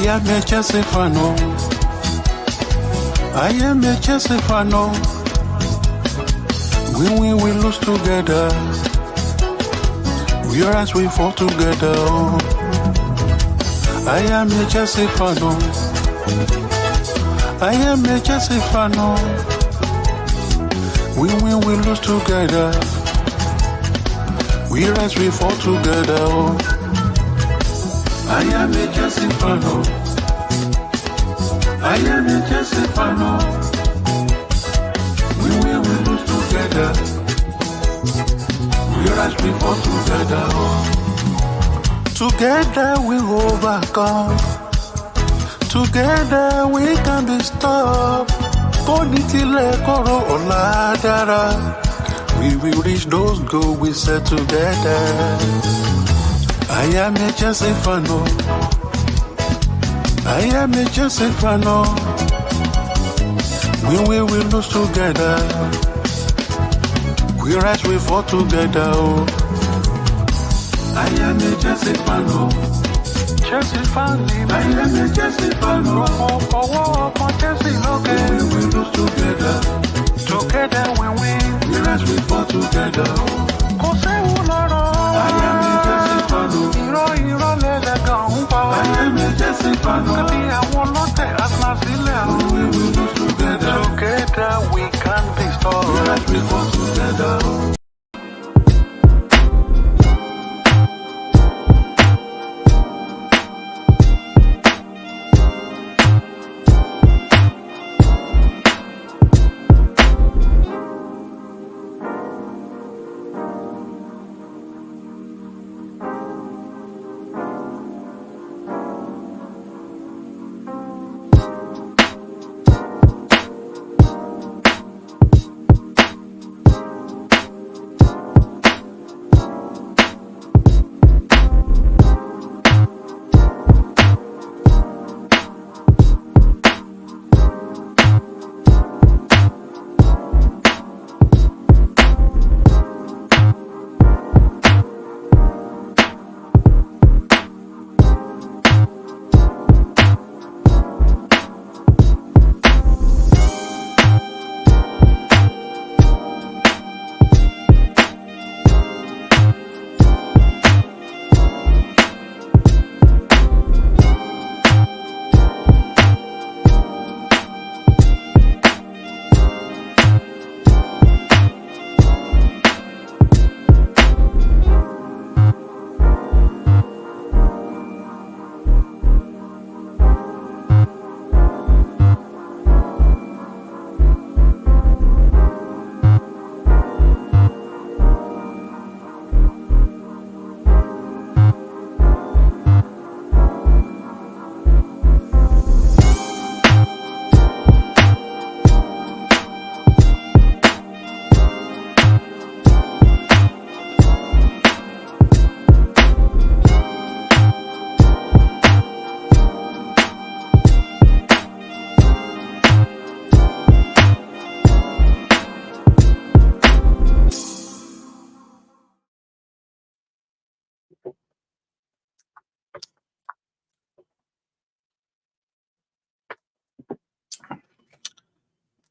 am a Chelsea fan. I am a Chelsea fan. We win, we lose together. We rise, we fall together. I am a Chelsea fan. I am a Chelsea fan. We win, we lose together. We rise, we fall together. I am a Chelsea fan. I am a Chelsea fan. We win, we lose together. We rise, we fall together. Together we overcome. Together we can be stopped. Bonitile koro oladara. We will reach those goals we set together. I am a Chelsea fan. I am a Chelsea fan. We will lose together. We rise, we fall together. I am a Chelsea fan. Chelsea fan. I am a Chelsea fan. Chelsea, okay. We lose together. Together we win. We rise, we fall together. I am a Chelsea fan. I am a Chelsea fan. We will lose together. Together we can be strong. We rise, we fall together.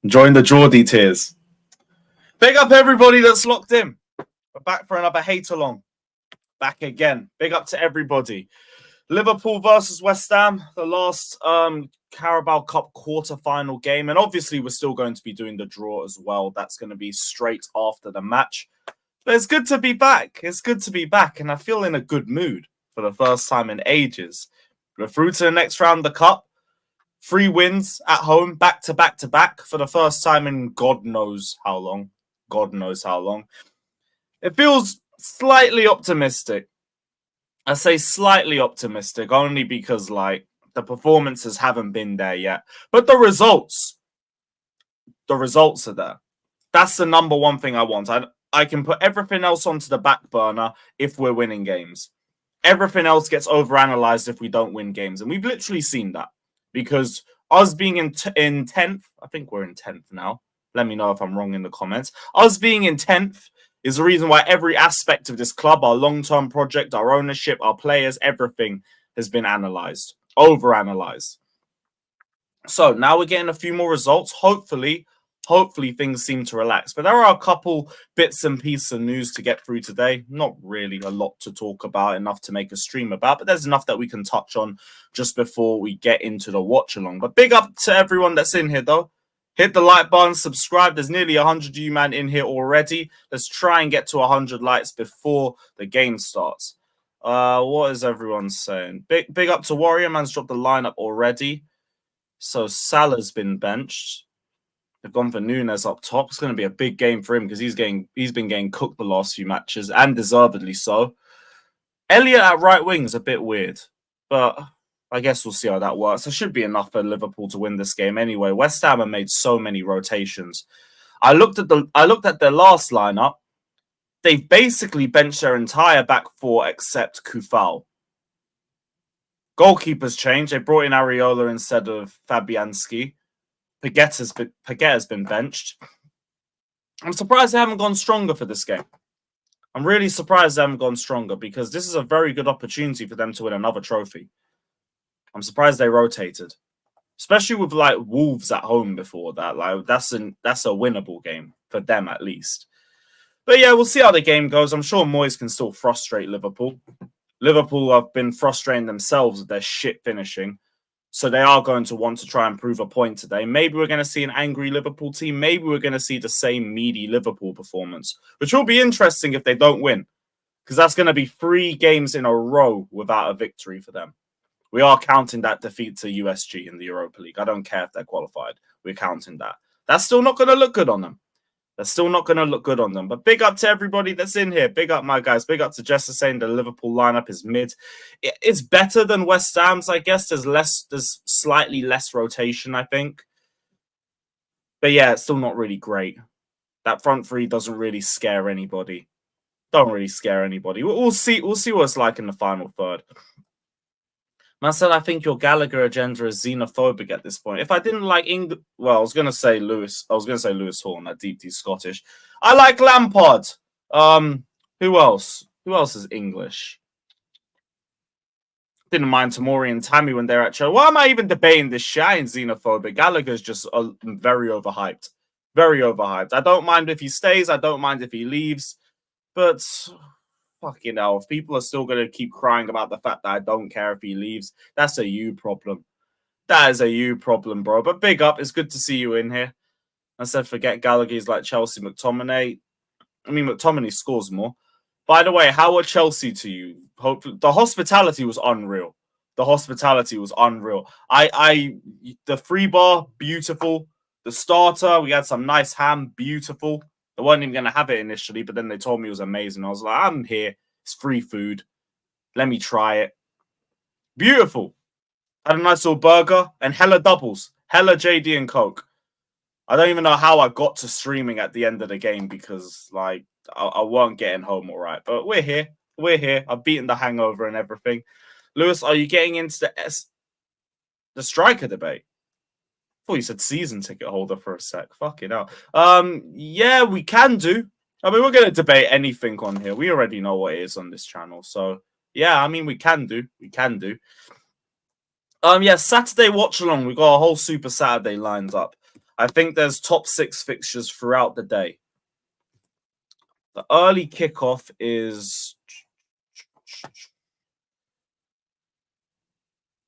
Enjoying the Geordie tears. Big up everybody that's locked in. We're back for another hate along. Back again. Big up to everybody. Liverpool versus West Ham, the last Carabao Cup quarter-final game. And obviously we're still going to be doing the draw as well. That's going to be straight after the match. But it's good to be back. It's good to be back. And I feel in a good mood for the first time in ages. We're through to the next round of the Cup. 3 wins at home, back to back to back for the first time in God knows how long. God knows how long. It feels slightly optimistic. I say slightly optimistic only because, like, the performances haven't been there yet. But the results are there. That's the number one thing I want. I can put everything else onto the back burner if we're winning games. Everything else gets overanalyzed if we don't win games. And we've literally seen that. Because us being in 10th, I think we're in 10th now. Let me know if I'm wrong in the comments. Us being in 10th is the reason why every aspect of this club, our long-term project, our ownership, our players, everything has been analysed. overanalyze. So now we're getting a few more results. Hopefully things seem to relax. But there are a couple bits and pieces of news to get through today. Not really a lot to talk about, enough to make a stream about, but there's enough that we can touch on just before we get into the watch along. But big up to everyone that's in here though. Hit the like button, subscribe. There's nearly 100 you man in here already. Let's try and get to 100 likes before the game starts. What is everyone saying? Big up to Warrior Man's dropped the lineup already. So Salah's been benched. They've gone for Nunes up top. It's going to be a big game for him because he's been getting cooked the last few matches, and deservedly so. Elliott at right wing is a bit weird, but I guess we'll see how that works. There should be enough for Liverpool to win this game anyway. West Ham have made so many rotations. I looked at their last lineup. They've basically benched their entire back four except Kufal. Goalkeepers changed. They brought in Areola instead of Fabianski. Paqueta's been benched. I'm surprised they haven't gone stronger for this game. I'm really surprised they haven't gone stronger because this is a very good opportunity for them to win another trophy. I'm surprised they rotated, especially with like Wolves at home before that. Like that's a winnable game for them at least. But yeah, we'll see how the game goes. I'm sure Moyes can still frustrate Liverpool. Liverpool have been frustrating themselves with their shit finishing. So they are going to want to try and prove a point today. Maybe we're going to see an angry Liverpool team. Maybe we're going to see the same meaty Liverpool performance, which will be interesting if they don't win, because that's going to be 3 games in a row without a victory for them. We are counting that defeat to USG in the Europa League. I don't care if they're qualified. We're counting that. That's still not going to look good on them. They're still not going to look good on them. But big up to everybody that's in here. Big up, my guys. Big up to Jester saying the Liverpool lineup is mid. It's better than West Ham's, I guess. There's slightly less rotation, I think. But yeah, it's still not really great. That front three doesn't really scare anybody. Don't really scare anybody. We'll see what it's like in the final third. Man said, I think your Gallagher agenda is xenophobic at this point. If I didn't like England, well, I was going to say Lewis Horn, that deep Scottish. I like Lampard. Who else? Who else is English? Didn't mind Tamori and Tammy when they're at show. Why am I even debating this shit? I ain't xenophobic. Gallagher's just very overhyped. Very overhyped. I don't mind if he stays. I don't mind if he leaves. But fucking hell, if people are still going to keep crying about the fact that I don't care if he leaves, that's a you problem. That is a you problem, bro. But big up. It's good to see you in here. I said, forget Gallagher's like Chelsea McTominay. I mean, McTominay scores more. By the way, how were Chelsea to you? The hospitality was unreal. The hospitality was unreal. The free bar, beautiful. The starter, we had some nice ham, beautiful. I wasn't even going to have it initially, but then they told me it was amazing. I was like, I'm here. It's free food. Let me try it. Beautiful. Had a nice little burger and hella doubles. Hella JD and Coke. I don't even know how I got to streaming at the end of the game because, like, I weren't getting home all right. But we're here. We're here. I've beaten the hangover and everything. Lewis, are you getting into the striker debate? I thought you said season ticket holder for a sec. Fucking hell. Yeah, we can do. I mean, we're going to debate anything on here. We already know what it is on this channel. So, yeah, I mean, we can do. We can do. Yeah, Saturday watch along. We've got a whole Super Saturday lined up. I think there's top 6 fixtures throughout the day. The early kickoff is...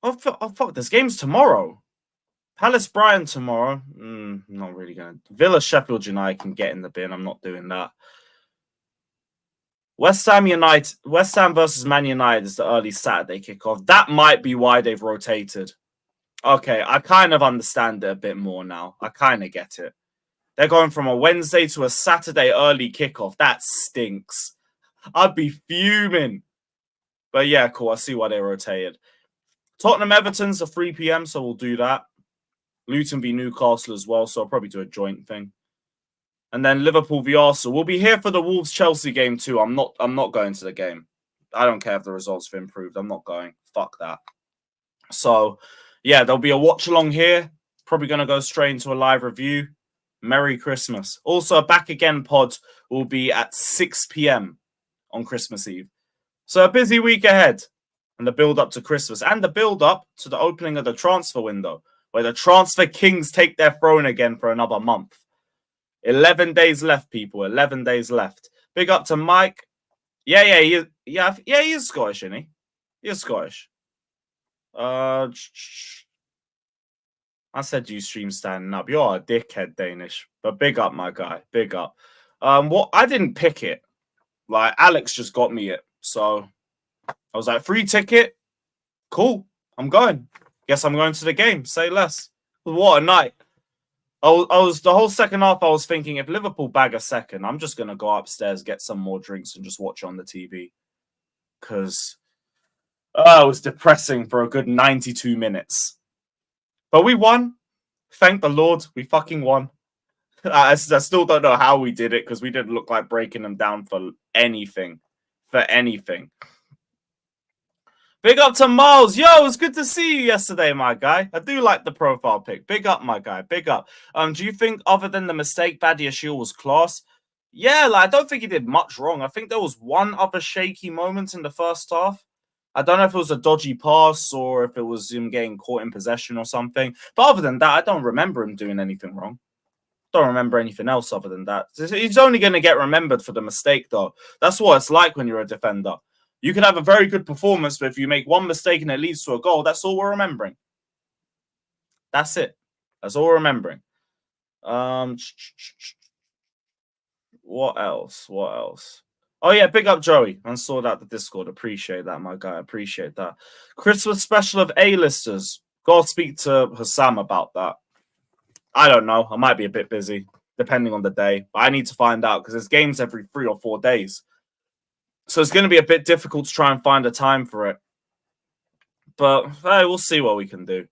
Oh, fuck. There's games tomorrow. Palace Brighton tomorrow. Not really going to. Villa Sheffield United can get in the bin. I'm not doing that. West Ham versus Man United is the early Saturday kickoff. That might be why they've rotated. Okay, I kind of understand it a bit more now. I kind of get it. They're going from a Wednesday to a Saturday early kickoff. That stinks. I'd be fuming. But yeah, cool. I see why they rotated. Tottenham Everton's a 3 p.m, so we'll do that. Luton v Newcastle as well, so I'll probably do a joint thing. And then Liverpool v Arsenal. We'll be here for the Wolves-Chelsea game too. I'm not going to the game. I don't care if the results have improved. I'm not going. Fuck that. So, yeah, there'll be a watch-along here. Probably going to go straight into a live review. Merry Christmas. Also, a Back Again pod will be at 6 p.m. on Christmas Eve. So, a busy week ahead. and the build up to Christmas and the build up to the opening of the transfer window, where the transfer kings take their throne again for another month. 11 days left, people. 11 days left. Big up to Mike. Yeah, he is Scottish, isn't he? He is Scottish. I said you stream standing up. You're a dickhead, Danish. But big up, my guy. Big up. What I didn't pick it. Like, Alex just got me it. So I was like, free ticket. Cool. I'm going. Guess I'm going to the game. Say less. What a night. I was the whole second half, I was thinking, if Liverpool bag a second, I'm just going to go upstairs, get some more drinks, and just watch it on the TV. Because it was depressing for a good 92 minutes. But we won. Thank the Lord. We fucking won. I still don't know how we did it, because we didn't look like breaking them down for anything. Big up to Miles. Yo, it was good to see you yesterday, my guy. I do like the profile pic. Big up, my guy. Big up. Do you think, other than the mistake, Badiashile was class? Yeah, like, I don't think he did much wrong. I think there was one other shaky moment in the first half. I don't know if it was a dodgy pass or if it was him getting caught in possession or something. But other than that, I don't remember him doing anything wrong. Don't remember anything else other than that. He's only going to get remembered for the mistake, though. That's what it's like when you're a defender. You can have a very good performance, but if you make one mistake and it leads to a goal, that's all we're remembering. That's it. That's all we're remembering. What else? Oh, yeah, big up Joey. I saw that the Discord. Appreciate that, my guy. Appreciate that. Christmas special of A-listers. Go speak to Hassam about that. I don't know. I might be a bit busy, depending on the day. But I need to find out, because there's games every 3 or 4 days. So it's going to be a bit difficult to try and find a time for it. But hey, we'll see what we can do.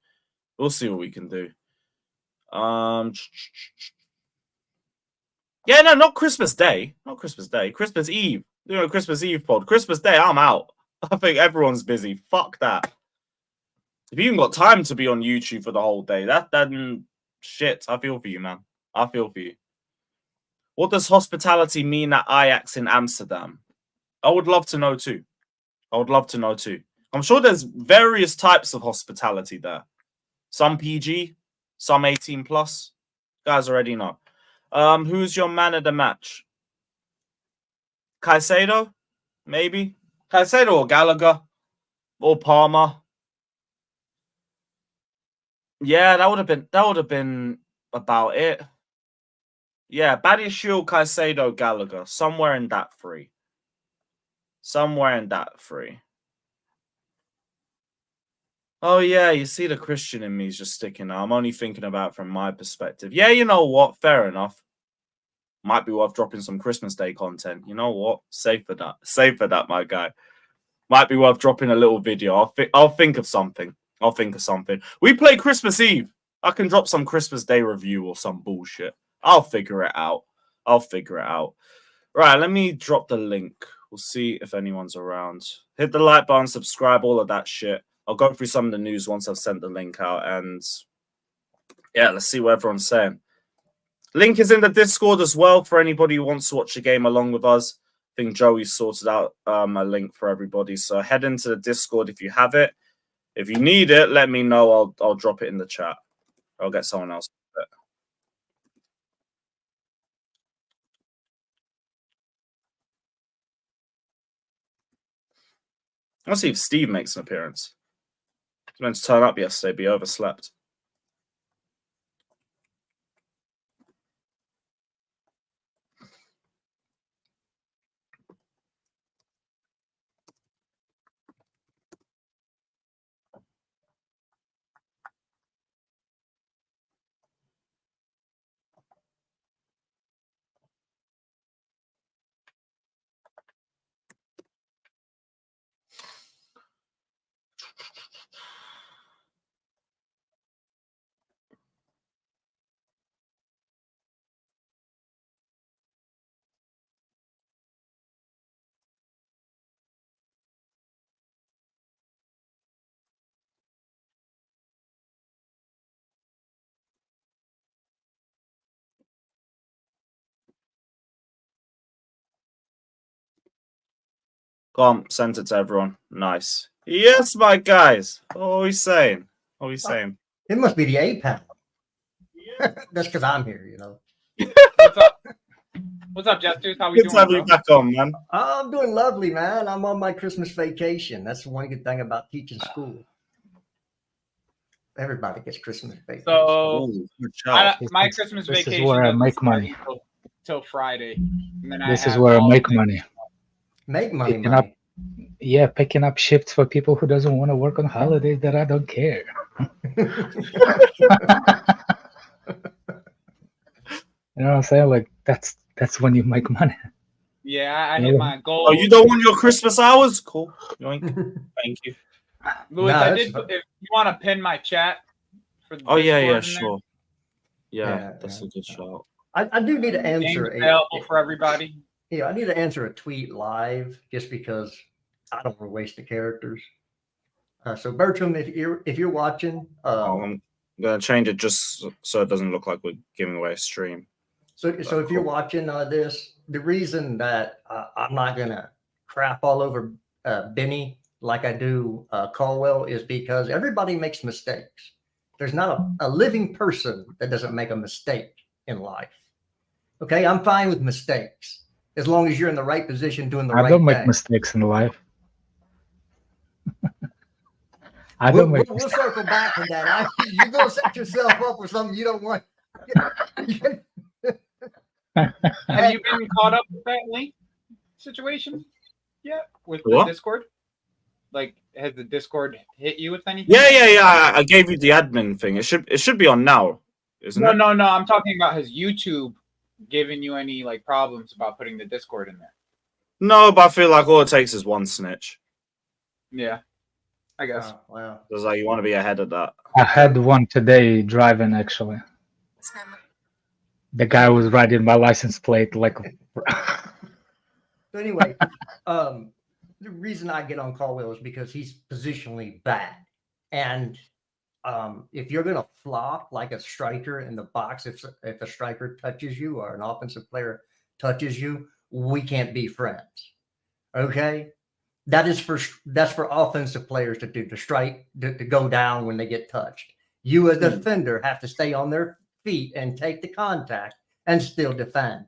Yeah, no, not Christmas Day. Christmas Eve. Christmas Eve pod. Christmas Day, I'm out. I think everyone's busy. Fuck that. If you even got time to be on YouTube for the whole day, then shit. I feel for you, man. I feel for you. What does hospitality mean at Ajax in Amsterdam? I would love to know too. I'm sure there's various types of hospitality there. Some PG, some 18 plus. Guys already know. Who's your man of the match? Caicedo? Maybe. Caicedo or Gallagher? Or Palmer? Yeah, that would have been about it. Yeah, Badiashile, Caicedo, Gallagher. Somewhere in that three. Oh, yeah, you see the Christian in me is just sticking out. I'm only thinking about it from my perspective. Yeah, you know what? Fair enough. Might be worth dropping some Christmas Day content. You know what? Save for that, my guy. Might be worth dropping a little video. I'll think of something. We play Christmas Eve. I can drop some Christmas Day review or some bullshit. I'll figure it out. Right, let me drop the link. We'll see if anyone's around. Hit the like button, subscribe, all of that shit. I'll go through some of the news once I've sent the link out. And yeah, let's see what everyone's saying. Link is in the Discord as well for anybody who wants to watch the game along with us. I think Joey sorted out a link for everybody. So head into the Discord if you have it. If you need it, let me know. I'll drop it in the chat. I'll get someone else. I'll see if Steve makes an appearance. He was meant to turn up yesterday, but he overslept. Come, sent it to everyone. Nice. Yes, my guys. What are we saying? What are we saying? It must be the A panel. That's because I'm here, you know. What's up? What's up, Jesters? How we Good to doing, have bro? you back on, man. I'm doing lovely, man. I'm on my Christmas vacation. That's the one good thing about teaching school. Everybody gets Christmas vacation. So Ooh, good shout. my Christmas this is vacation where I doesn't make start money. till Friday. And then This I is have where I all make day. money. Make money, Picking up- money. Yeah, picking up shifts for people who doesn't want to work on holidays that I don't care. You know what I'm saying? Like that's when you make money. Yeah, I hit my goal. Oh, you don't want your Christmas hours? Cool. Yoink. Thank you. Louis, Nah, I that's did. fine. If you want to pin my chat for the Oh, yeah, Discord yeah, in there, sure. Yeah, Yeah, that's yeah. a good shout. I do need to game's answer available for everybody. Yeah, I need to answer a tweet live just because I don't want to waste the characters. So Bertram, if you're watching, I'm gonna change it just so it doesn't look like we're giving away a stream. so if you're watching this, the reason that I'm not gonna crap all over Benny like I do Caldwell is because everybody makes mistakes. There's not a living person that doesn't make a mistake in life. Okay, I'm fine with mistakes as long as you're in the right position doing the I right don't make thing. mistakes in life. I We'll, don't make we'll mistakes. circle back to that. You're gonna set yourself up with something you don't want. Have you been caught up with that link situation yet with the What? Discord? Like, has the Discord hit you with anything? Yeah. I gave you the admin thing. It should be on now, isn't it? No. I'm talking about has YouTube given you any like problems about putting the Discord in there? No, but I feel like all it takes is one snitch. Yeah, I guess. Oh, wow. It's like you want to be ahead of that. I had one today driving actually. The guy was riding my license plate like So anyway, the reason I get on Caldwell is because he's positionally bad, and if you're gonna flop like a striker in the box, if a striker touches you or an offensive player touches you, we can't be friends. Okay, that's for offensive players to do, to strike, to go down when they get touched. You as a defender have to stay on their feet and take the contact and still defend.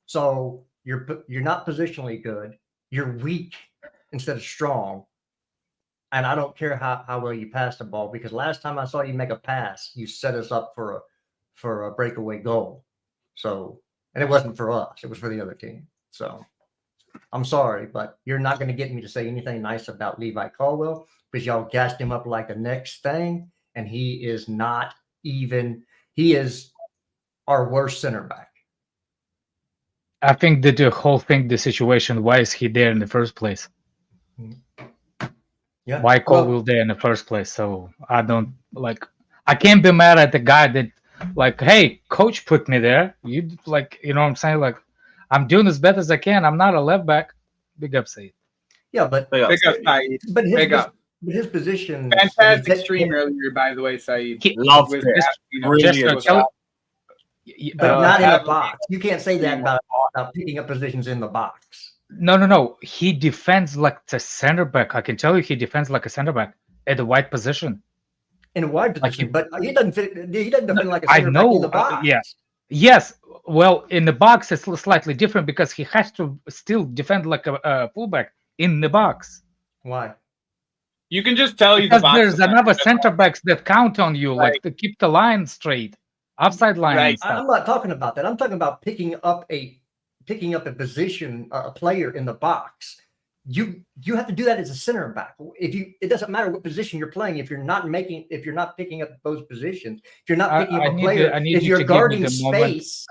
So you're not positionally good. You're weak instead of strong. And I don't care how well you pass the ball, because last time I saw you make a pass, you set us up for a breakaway goal. So, and it wasn't for us, it was for the other team. So I'm sorry, but you're not going to get me to say anything nice about Levi Caldwell, because y'all gassed him up like the next thing, and he is not even, he is our worst center back. I think that the whole thing, the situation, why is he there in the first place? Yeah. Why Caldwell there in the first place? So I can't be mad at the guy that like, hey, coach put me there. You like, you know what I'm saying? Like, I'm doing as best as I can. I'm not a left back. Big up, Savić. Yeah, but Big up, Big up, Savić. Saeed. but Big up. his position. Fantastic stream earlier, by the way, Saeed. Loved With it. that, you know, Brilliant. just was Tell- out. But not in a heavily. box. You can't say that about picking up positions in the box. No. He defends like the center back. I can tell you, he defends like a center back at the wide position. In a wide Like position, he- but he doesn't defend like a I center back in the know, box. yeah. Yes, well, in the box it's slightly different because he has to still defend like a fullback in the box. Why? You can just tell he's a Because box there's defender. another center backs that count on you, like Right. to keep the line straight, offside line Right. and stuff. I'm not talking about that. I'm talking about picking up a position, a player in the box. You have to do that as a center back. It doesn't matter what position you're playing. If you're not picking up those positions, if you're not picking up a player, I need if you you're to give me guarding the moment. space,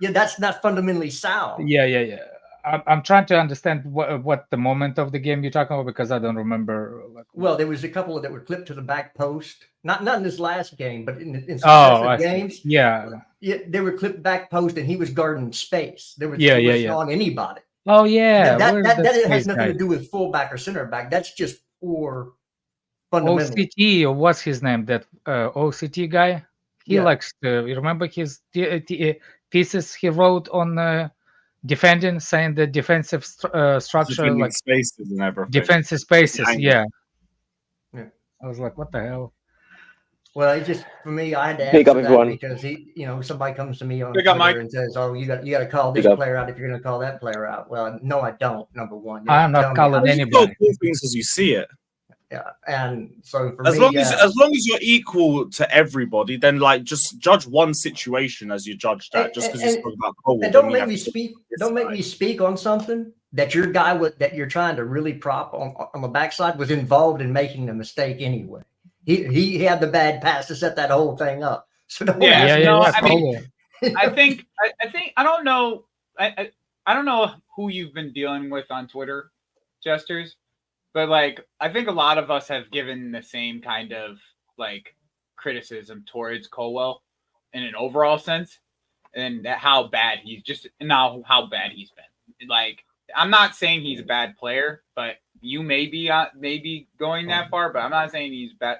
yeah, that's not fundamentally sound. Yeah. I'm trying to understand what the moment of the game you're talking about, because I don't remember. Like, Well, there was a couple that were clipped to the back post. Not in this last game, but in I successive see. games. Yeah. Yeah, they were clipped back post, and he was guarding space. There was Yeah. on anybody. Oh yeah. that where's that the has space nothing guy? to do with fullback or center back. That's just poor fundamental. OCT, or what's his name? That OCT guy. He Yeah. likes to. You remember his thesis he wrote on defending, saying the defensive structure, Defending like spaces and everything. defensive spaces. Behind Yeah. Yeah. I was like, what the hell? Well, it just for me, I had to Big up, answer that everyone. because somebody comes to me on Big up, Twitter Mike. and says, "Oh, you got to call this Big up. player out if you're going to call that player out." Well, no, I don't. Number one, I'm not calling You anybody. gotta call things as you see it. Yeah, and so for As me, long as you're equal to everybody, then like just judge one situation as you judge that. Just because you spoke about Cole, and don't make me speak. Don't make me speak on something that your guy that you're trying to really prop on the backside was involved in making the mistake anyway. He had the bad pass to set that whole thing up. So don't Yeah, Yeah, no, yeah, I mean, totally. I think I don't know. I don't know who you've been dealing with on Twitter, Jesters, but like I think a lot of us have given the same kind of like criticism towards Colwell in an overall sense, and how bad he's been. Like I'm not saying he's a bad player, but you may be going that far. But I'm not saying he's a bad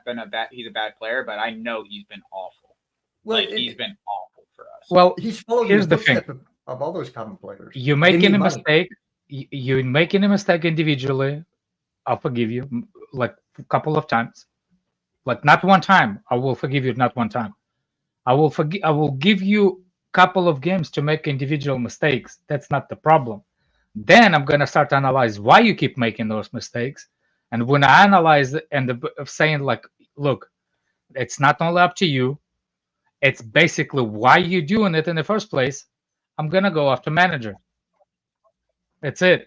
player, but I know he's been awful. Well, Like he's been awful for us. Well, he's followed here's the the thing. footsteps of all those common players. you're Give making me a money. mistake. You're making a mistake individually. I'll forgive you, like a couple of times. Like not one time. I will forgive you not one time. I will give you a couple of games to make individual mistakes. That's not the problem. Then I'm gonna start to analyze why you keep making those mistakes. And when I analyze it and saying like, look, it's not only up to you. It's basically why you're doing it in the first place. I'm gonna go after manager. That's it.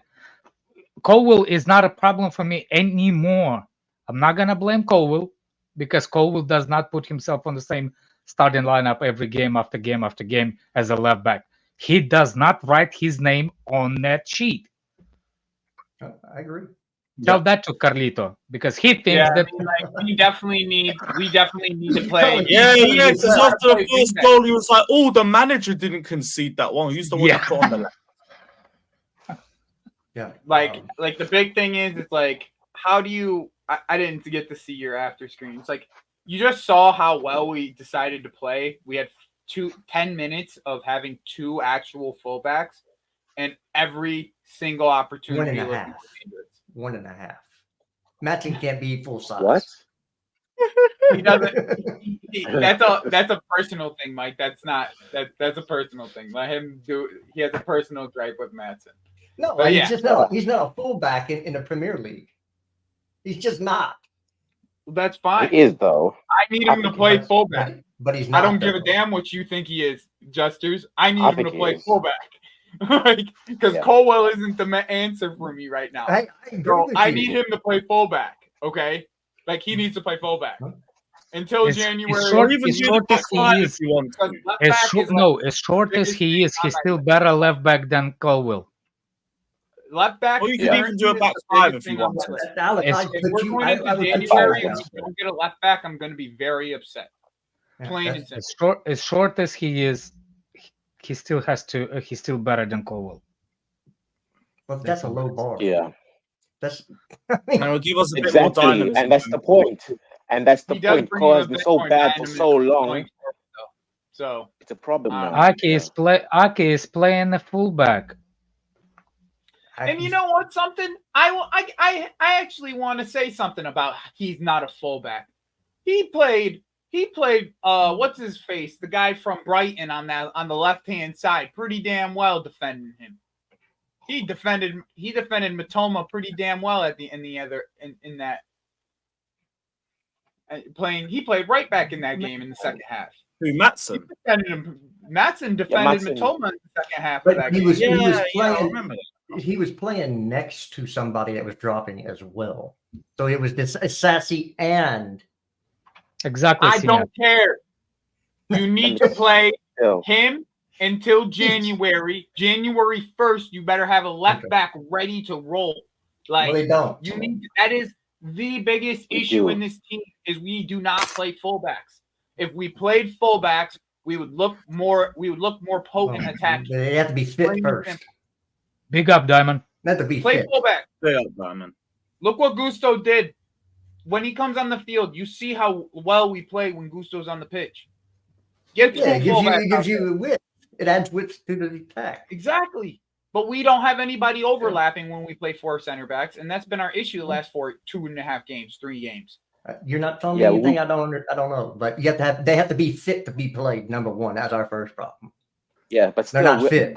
Colwell is not a problem for me anymore. I'm not gonna blame Colwell because Colwell does not put himself on the same starting lineup every game after game after game as a left back. He does not write his name on that sheet. I agree. Tell that to Carlito because he thinks Yeah, that I mean, like, we definitely need to play. Yeah, because after the Yeah. first goal, he was like, "Oh, the manager didn't concede that one. He's the one Yeah. that put on the left." Yeah. Like the big thing is, it's like, how do you? I didn't get to see your after screen. It's like you just saw how well we decided to play. We had 10 minutes of having two actual fullbacks, and every single opportunity. 1.5. 1.5. Matson can't be full size. What? He doesn't. That's a personal thing, Mike. That's a personal thing. Let him do. He has a personal gripe with Matson. No, But he's yeah. just not. He's not a fullback in the Premier League. He's just not. That's fine. He is though. I need him to play fullback. But he's not. I don't give a though. damn what you think he is, Justers. I need I him to think he play is. fullback. Because Yeah. Colwell isn't the answer for me right now. I agree So with I you. need him to play fullback. Okay, like he needs to play fullback until It's January. short- Or even it's do short the as he back is. if you want to. Because left back is as short as biggest he is, thing he's on still my better left back than Colwell. left back. Or you could Yeah. even do a is back the five biggest if you thing on want my to. list. Alex, It's- If we're going into I would put you January on and that. we don't get a left back, I'm going to be very upset. Yeah, Plain that's- and simple. As short as he is, he still has to. He's still better than Colwell. Well, that's a low bar. Yeah, That's. And it'll give us a bit more exactly. dynamism. And that's the point. And that's the He does point. bring Cole in has a been bit so more bad for dynamism so long. going forward, though. So It's a problem now. Aki is playing the fullback. And you know what? Something I actually want to say something about. He's not a fullback. He played. What's his face? The guy from Brighton on the left hand side, pretty damn well defending him. He defended Matoma pretty damn well in that. He played right back in that game in the second half. Who, Matson? Matson defended Matson. Matoma in the second half of But that he game. was I playing. remember that. He was playing next to somebody that was dropping as well. So it was this Sassy and Exactly. I Senior. don't care. You need to play Still. him until January. January 1st, you better have a left Okay. back ready to roll. Like well, they don't. that is the biggest We issue do. in this team is we do not play fullbacks. If we played fullbacks, we would look more potent attacking. They have to be fit Plain and first. simple. Big up, Diamond. They have to be Play fit. fullback. Straight up, Diamond. Look what Gusto did. When he comes on the field, you see how well we play when Gusto's on the pitch. Get Yeah, it two fullbacks gives out you there. width. It adds width to the attack. Exactly. but we don't have anybody overlapping when we play 4 center backs, and that's been our issue the last 2.5 games, 3 games. You're not telling me anything I don't know, but you have to have they have to be fit to be played. Number one, that's our first problem. Yeah, but They're still, not fit.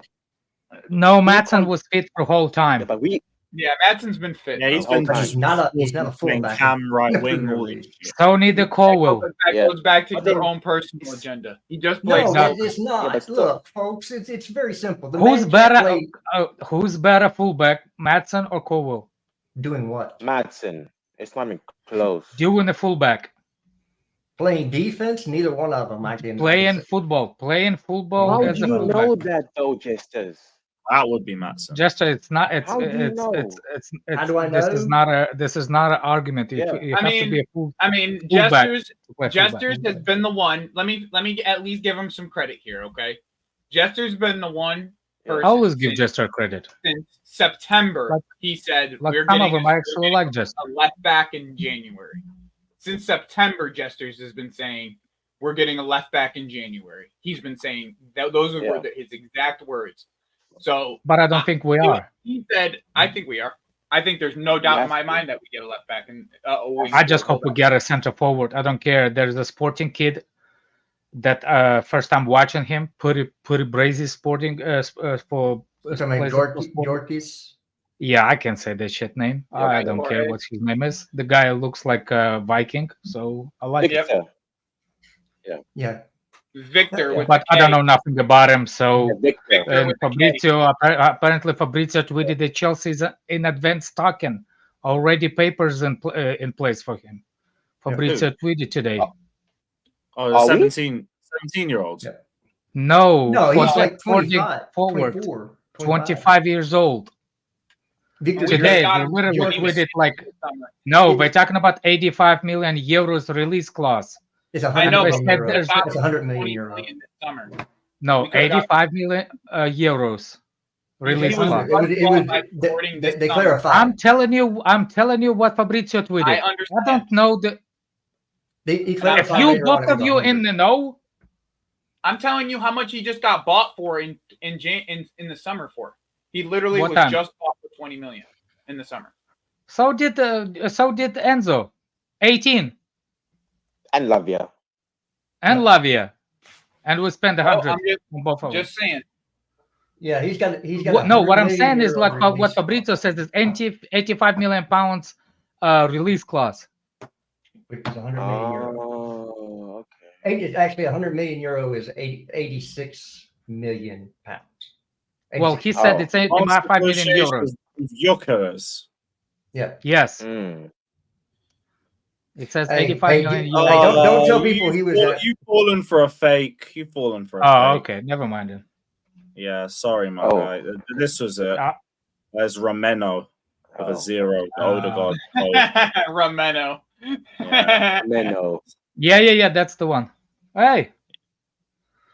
No, Madsen was fit for whole time. but we Yeah, Madsen's been fit. Yeah, he's whole been time. He's not a playing fullback. cam right wing. Premier all League. this shit. So need the Colwell. That Yeah. goes back to But your then- own personal agenda. He just plays. No, Exactly. it's not. Yeah, but still- Look, folks, it's very simple. The Who's man can't better? play Who's better fullback, Madsen or Colwell? doing what? Madsen. It's not even close. Doing the fullback, Playing defense? Neither one of them. I can playing football How as do a you know fullback. that though, Jesters? That would be Madsen. Just it's not. It's How do you know? it's How do I This is know? not an argument. You, Yeah. you I have to mean, be a full. I mean, Fullback. Jesters has been the one. Let me at least give him some credit here, okay? Jester's been the one Yeah. person I always give since, Jester credit. since September. Like- He said Like we're some getting of them, I actually like Jester. a left back in January. Since September, Jesters has been saying we're getting a left back in January. He's been saying that those were Yeah. his exact words. So But I don't think we are. he said, I think we are. I think there's no doubt in my mind that we get a left back. And I just hope we get a center forward. I don't care. There's a Sporting kid that first time watching him, pretty brazy Sporting for. plays for Sporting. Yorkies. Yeah, I can say that shit name. Yeah, I don't care what his name is. The guy looks like a Viking, so I like it. Victor. Yeah. Victor, with But the I don't K. know nothing about him. So Yeah, Victor. Victor and with the K. Fabrizio apparently Fabrizio tweeted that Chelsea's in advanced talking, already papers in place for him. Fabrizio tweeted today. Oh, Are we? 17-year-olds. Yeah. No, No, he's for like forwarding 25, forward, 24, 25 years old. Victor, Today, got they him literally when he was tweeted like, this summer. no, we're talking about 85 million euros release clause. It's I know, 100 but million said euros. there's- It's 100 million 20 euros. million this summer. No, We could've got- 85 million euros release He was- clause. They clarified. I'm telling you what Fabrizio tweeted. I I understand. don't know the. He If clarified you later on both it of was you 100. in the know, I'm telling you how much he just got bought for in the summer for. He literally What was time? just bought for 20 million in the summer. so did Enzo, 18, And Lavia. and Lavia, and we spent 100 I'm on both of them. just saying. Yeah, he's got. No, what 100 I'm million saying is euro what release Fabrizio says is 85 million pounds release clause. which is 100 million euro. Oh, okay. It's actually 100 million euro is 86 million pounds. Well, he said Oh. it's 85 million euros. Euros. Yeah. Yes, Mm. it says Hey, 85 hey, million you- euros. hey, don't tell people he was at- You've fallen for a fake. You've fallen for a Oh, fake. okay, never mind then. Yeah, sorry, my Oh. guy. This was it. Ah. There's Romeno with Oh. a 0. The Odegaard. code. Romeno. Yeah. Menno. Yeah, that's the one. Hey,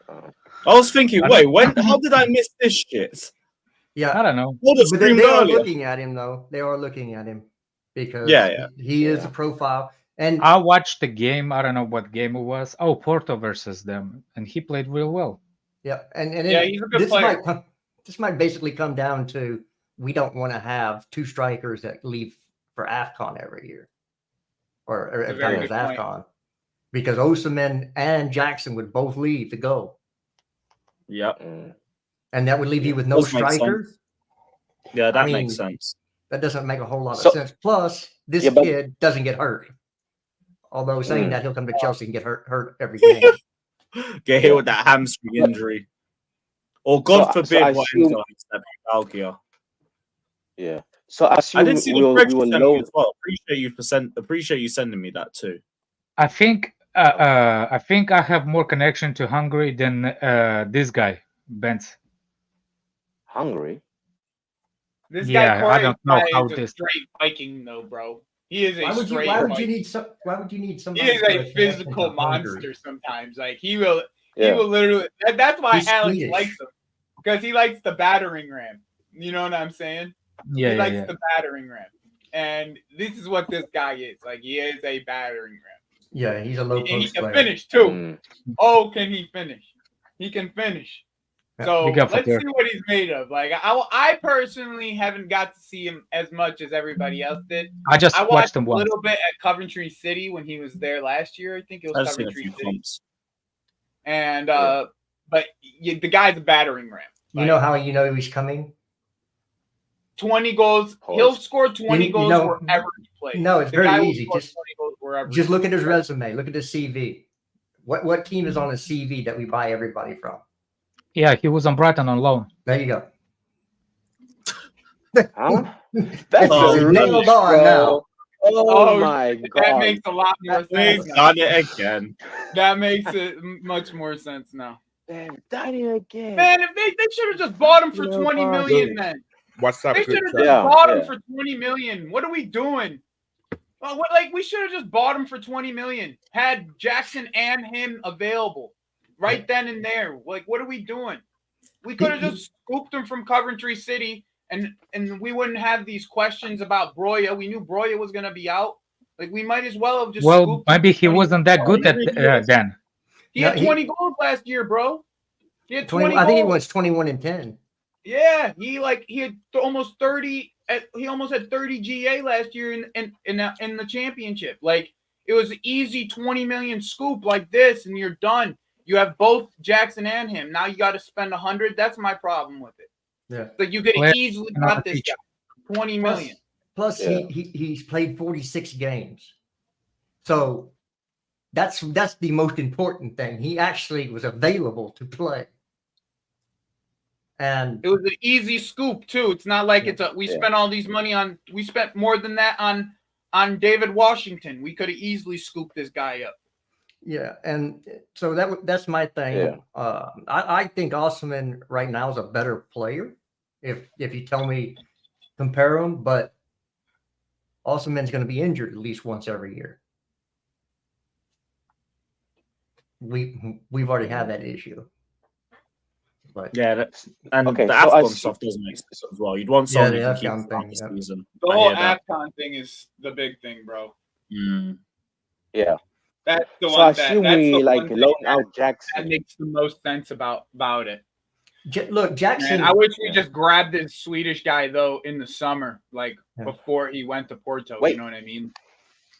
I was thinking, wait, how did I miss this shit? Yeah. I don't know. What a But they screamed are earlier. looking at him though. They are looking at him because Yeah. he is Yeah. a profile. And I watched the game. I don't know what game it was. Oh, Porto versus them, and he played real well. yeah, and Yeah, he's a good this player. this might basically come down to we don't want to have two strikers that leave for AFCON every year, or That's a every very time there's good point. AFCON, because Osimhen and Jackson would both leave to go, Yep. Mm. and that would leave you with no Does make sense. strikers. Yeah, that I makes mean, sense. That doesn't make a whole lot So- of sense. Plus, this Yeah, but- kid doesn't get hurt. Although saying Mm. that he'll come to Chelsea and get hurt every game. Get hit with that hamstring injury. Or God So forbid I what assume- Enzo has to Valkia. Yeah. So I I assume did see the we will spreadsheet sent me know. as well. Appreciate you sending me that too. I think I have more connection to Hungary than this guy, Benz. Hungry. This Yeah, guy, I don't know Corey, how is a this- straight Viking, though, bro. He is a Why would you? straight Why would you Viking. need some? Why would you need He somebody? is with a connection physical to Hungary? monster sometimes. Like he will Yeah. literally. That's why He's Alex Swedish. likes him, because he likes the battering ram. You know what I'm saying? Yeah, he yeah, likes yeah. the battering ram, and this is what this guy is. Like he is a battering ram, Yeah, he's a low and he post can player. finish too. Mm. Oh, can he finish? He can finish. So Big up for let's Dirk. see what he's made of. Like I personally haven't got to see him as much as everybody else did. I just I watched watched a him once. little bit at Coventry City when he was there last year. I think it was I've seen a Coventry few City. comps. And but the guy's a battering ram. You know how you know he's coming? 20 goals. He'll score 20 goals wherever he plays. No, it's The guy very will easy. score Just 20 goals wherever. Just look at his resume. Look at his CV. What team is on his CV that we buy everybody from? Yeah, he was on Brighton on loan. There you go. Huh? That's Oh, a nailed reach, on bro. now. Oh my That god. makes a lot more We've sense now. done it again. That makes it much more sense now. Damn, done it again. Man, if they should have just bought him for 20 million, then What's up? they Good should have chat. just Yeah, bought him yeah. for 20 million. What are we doing? Well, like we should have just bought him for 20 million. Had Jackson and him available right then and there. Like, what are we doing? We could have just scooped him from Coventry City, and we wouldn't have these questions about Broya. We knew Broya was gonna be out. Like, we might as well have just. Well, scooped maybe him he 20 wasn't that good at then. He had 20 goals last year, bro. He had 20 I think he goals. was 21-10. Yeah, he had almost 30. He almost had 30 GA last year in the championship. Like, it was an easy 20 million scoop like this, and you're done. You have both Jackson and him. Now you got to spend 100. That's my problem with it. Yeah. Like, you could have easily got this guy 20 million. Plus, he's played 46 games. So that's the most important thing. He actually was available to play. And it was an easy scoop too. It's not like we spent all these money on. We spent more than that on David Washington. We could have easily scooped this guy up. Yeah, and so that's my thing. Yeah. I think Osman right now is a better player. If you tell me compare him, but Osman's going to be injured at least once every year. We've already had that issue. But yeah, the Okay, so AFCON stuff doesn't make sense as well. You'd want someone the who can keep AFCON throughout thing, the season. The I whole hear that. AFCON thing is the big thing, bro. Yeah. That's the So one. I assume we like loan out Jackson. That makes the most sense about it. Look, Jackson. Man, I wish we just grabbed this Swedish guy though in the summer, like before he went to Porto. Wait. You know what I mean?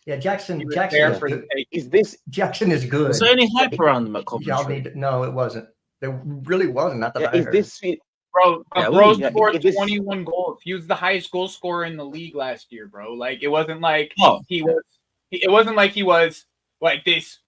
Yeah, Jackson is good. Is this Jackson is good. Was there any hype around him at Coventry? No, it wasn't. There really wasn't. Not that I is heard. this Bro, Yeah, bro yeah, scored 21 goals. He was the highest goal scorer in the league last year, bro. Like, it wasn't like he was. It wasn't like he was like this.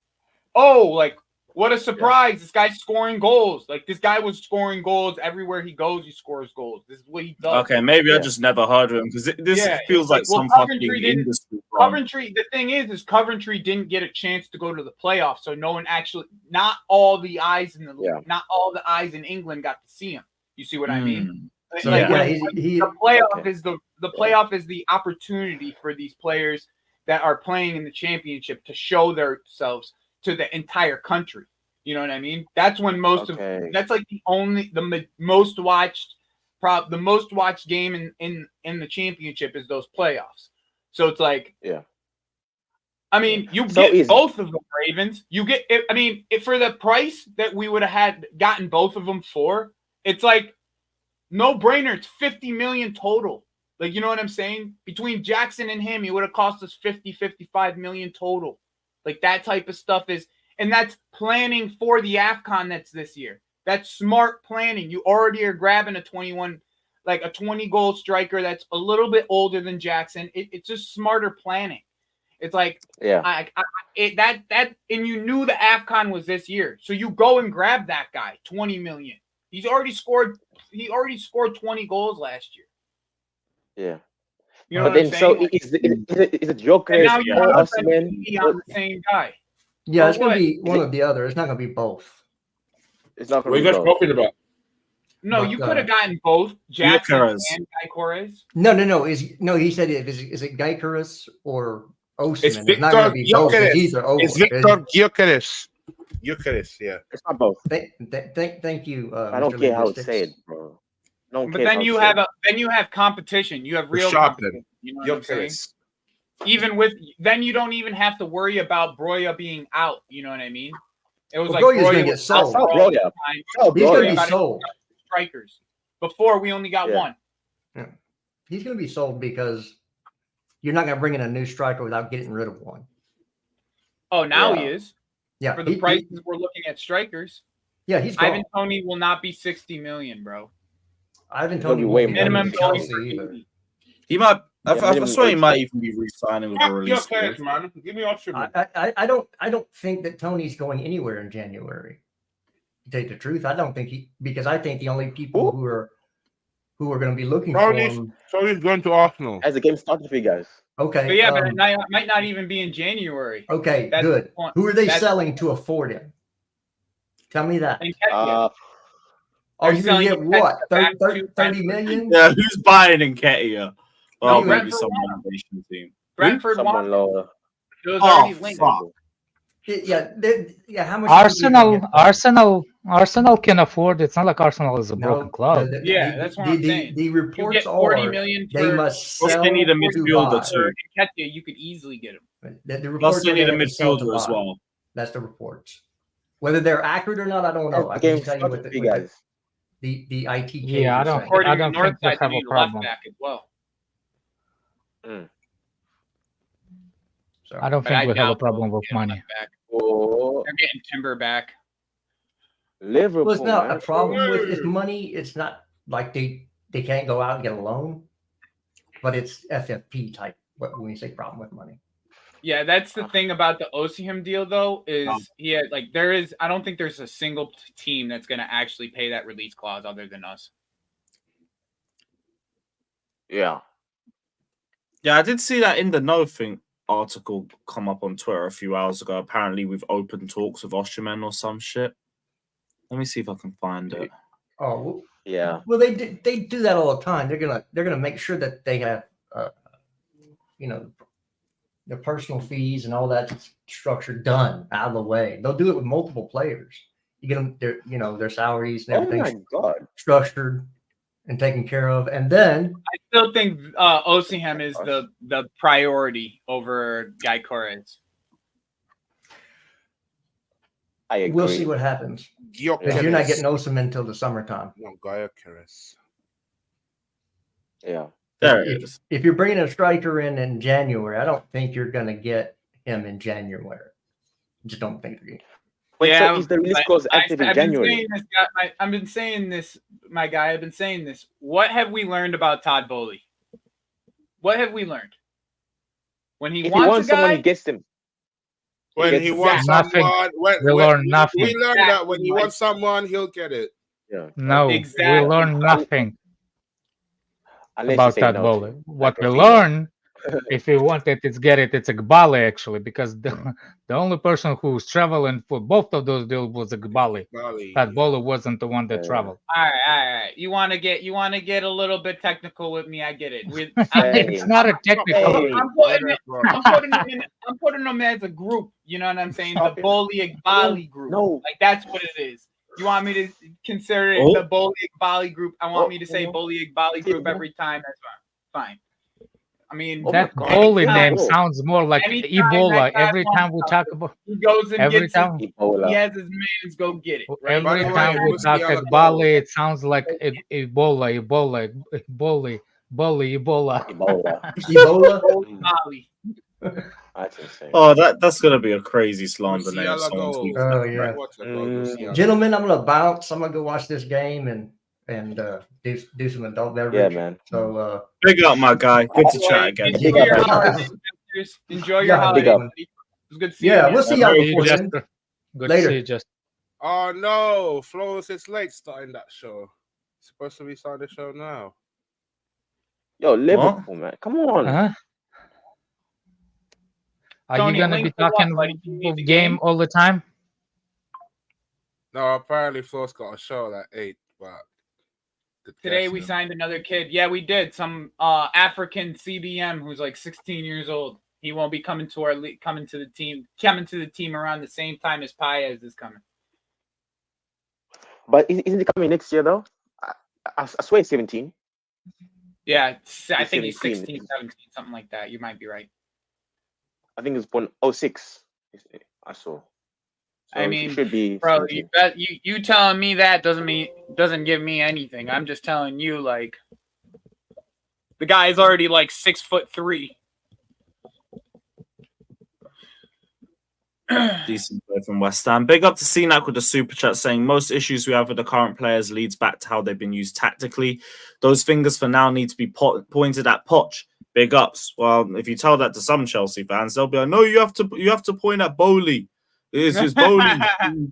Oh, like, what a surprise! Yeah. This guy's scoring goals. Like, this guy was scoring goals everywhere he goes. He scores goals. This is what he does. Okay, maybe I just never heard of him because this feels like some Coventry fucking industry. Coventry. The thing is Coventry didn't get a chance to go to the playoffs, so no one actually. Not all the eyes in not all the eyes in England got to see him. You see what I mean? So like, the playoff is the playoff is the opportunity for these players that are playing in the championship to show themselves to the entire country. You know what I mean? That's when that's like the most watched game in the championship is those playoffs. So it's like, I mean, you get both of them, Ravens. You get, for the price that we would have gotten both of them for, it's like no brainer. It's 50 million total. Like, you know what I'm saying? Between Jackson and him, he would have cost us 55 million total. Like, that type of stuff is, and that's planning for the AFCON that's this year. That's smart planning. You already are grabbing a 20-goal striker that's a little bit older than Jackson. It's just smarter planning. It's like, and you knew the AFCON was this year. So you go and grab that guy, 20 million. He already scored 20 goals last year. Yeah. You know what I'm saying? So is it Joker? And now you're not on the same guy. Yeah, it's going to be one or the other. It's not going to be both. It's not going to be both. What are you guys talking about? No, you could have gotten both Jackson and Gyökeres. No. He said is it Gyökeres or Osman? It's It's not going to be both. It's Victor Gyökeres. Gyökeres, yeah. It's not both. Thank you. I don't care how it's said, bro. But then you have competition. You have real competition. You know what I'm saying? Then you don't even have to worry about Broya being out. You know what I mean? It was like Broya's going to get sold. He's going to be sold. strikers. Before we only got Yeah. one. Yeah. He's going to be sold because you're not going to bring in a new striker without getting rid of one. Oh, now Yeah. he is. Yeah, For the prices we're looking at strikers. Yeah, he's gone. Ivan Toney will not be 60 million, bro. Ivan He'll Toney be won't way be more coming Minimum to going Chelsea for either. 80. He might. I minimum swear he 80. might even be re-signing with a Fuck your release. case, clause. man. Give me Osimhen. I don't think that Tony's going anywhere in January. To tell you the truth, I don't think because I think the only people who are going to be looking for him. So he's going to Arsenal. As the game started for you guys. Okay, But yeah, but it might not even be in January. okay, That's good. the point. Who are they That's selling to afford him? Tell me that. And Ketia. Oh, you're going to selling get what? back to 30 Brentford. million? Yeah, who's buying Nketiah? Oh, No, maybe Brentford some won. renovation team. Brentford Someone won. lower. It was Oh, already linked. fuck. Yeah, how much? are you gonna get? Arsenal can afford. It's not like Arsenal is a broken No, club. Yeah, that's what I'm saying. The You reports get 40 are million they for must Plus sell they need a to midfielder buy. too. Ketia, you could easily get him. The Plus reports they are need a have to sell to midfielder as buy. well. That's the reports. Whether they're accurate or not, I don't As know. I the can game just tell you started what for you guys. the ITK Yeah, I is don't saying. According I to don't think they Northside, they have a need a left problem. back as well. So I don't But think I we have a doubt problem they'll with get a money. left back. Oh, They're getting Timber back. Liverpool, well, it's not man. a problem with it's money. It's not like they can't go out and get a loan, but it's FFP type. When we say problem with money. Yeah, that's the thing about the Osimhen deal, though, is I don't think there's a single team that's going to actually pay that release clause other than us. Yeah. Yeah, I did see that in the No Think article come up on Twitter a few hours ago. Apparently, we've opened talks with Osimhen or some shit. Let me see if I can find it. Oh, well, Yeah. well, they do that all the time. They're gonna make sure that they have, their personal fees and all that structure done out of the way. They'll do it with multiple players. You get them their salaries and Oh everything my God. structured and taken care of, and then I still think Osimhen is the priority over Guy Corres. I agree. we'll see what happens. Because you're not getting Osimhen until the summertime. No, Gyökeres. Yeah. There it is. If you're bringing a striker in January, I don't think you're going to get him in January. Just don't think you're. Wait, Yeah, so is the release clause active in January? I've been saying this, my guy. I've been saying this. What have we learned about Todd Bowley? What have we learned? When he If wants he wants a guy, someone, he gets him. When he wants Nothing. someone, We learn nothing. We learned that when he wants someone, he'll get it. Yeah. No, Exactly. we learn nothing Unless about you say that no bowler. to him. What Like we Rafinha. learn, if you want it, it's get it. It's Igbale actually, because the only person who's traveling for both of those deals was Igbale. That bowler wasn't the one that traveled. all right. You want to get a little bit technical with me? I get it. It's not a technical. Hey. I'm putting them as a group. You know what I'm saying? The Bowley Igbale group. No. Like that's what it is. You want me to consider it the Bowley Igbale group? I want me to say Bowley Igbale group every time. That's fine. I mean, That God. bowling Yeah. name sounds more like Anytime Ebola. that guy Every time we wants talk about, he goes and every gets time, he Ebola. has his mans go get it. Right? every By the way, time we who's talk the other Igbale, goal? it sounds like Ebola. Ebola. Ebola. Bali. That's insane. Oh, that's gonna be a crazy slander name. Musiala Someone's goal. used. Oh yeah, What's a goal? Musiala. gentlemen, I'm gonna bounce. I'm gonna go watch this game and do some adult beverage. Yeah, man. So Big up, my guy. Good to chat again. Big Enjoy up, your big up. holiday. Enjoy your Yeah, holiday. big up. Buddy. It was good seeing yeah, you. we'll see y'all See you, before then. Jester. Good Later. to see you, Jester. Oh no, Flawless is late starting that show. It's supposed to be starting the show now. Yo, Liverpool, man. Come on. Huh? Are Tony, you gonna link be for what, talking buddy? You need of the game game? all the time? No, apparently Flaw's got a show at 8, but Today we signed another kid. Yeah, we did. Some African CBM who's like 16 years old. He won't be coming to the team around the same time as Paez is coming. But isn't he coming next year, though? I swear he's 17. Yeah, I think he's 17. 16, 17, something like that. You might be right. I think he was born 06. I saw. So I he mean, should be. bro, you telling me that doesn't give me anything. I'm just telling you, like, the guy is already like 6'3". Decent play from West Ham. Big up to CNAC with the super chat saying most issues we have with the current players leads back to how they've been used tactically. Those fingers for now need to be pointed at Poch. Big ups. Well, if you tell that to some Chelsea fans, they'll be like, "No, you have to point at Bowley. It's Bowley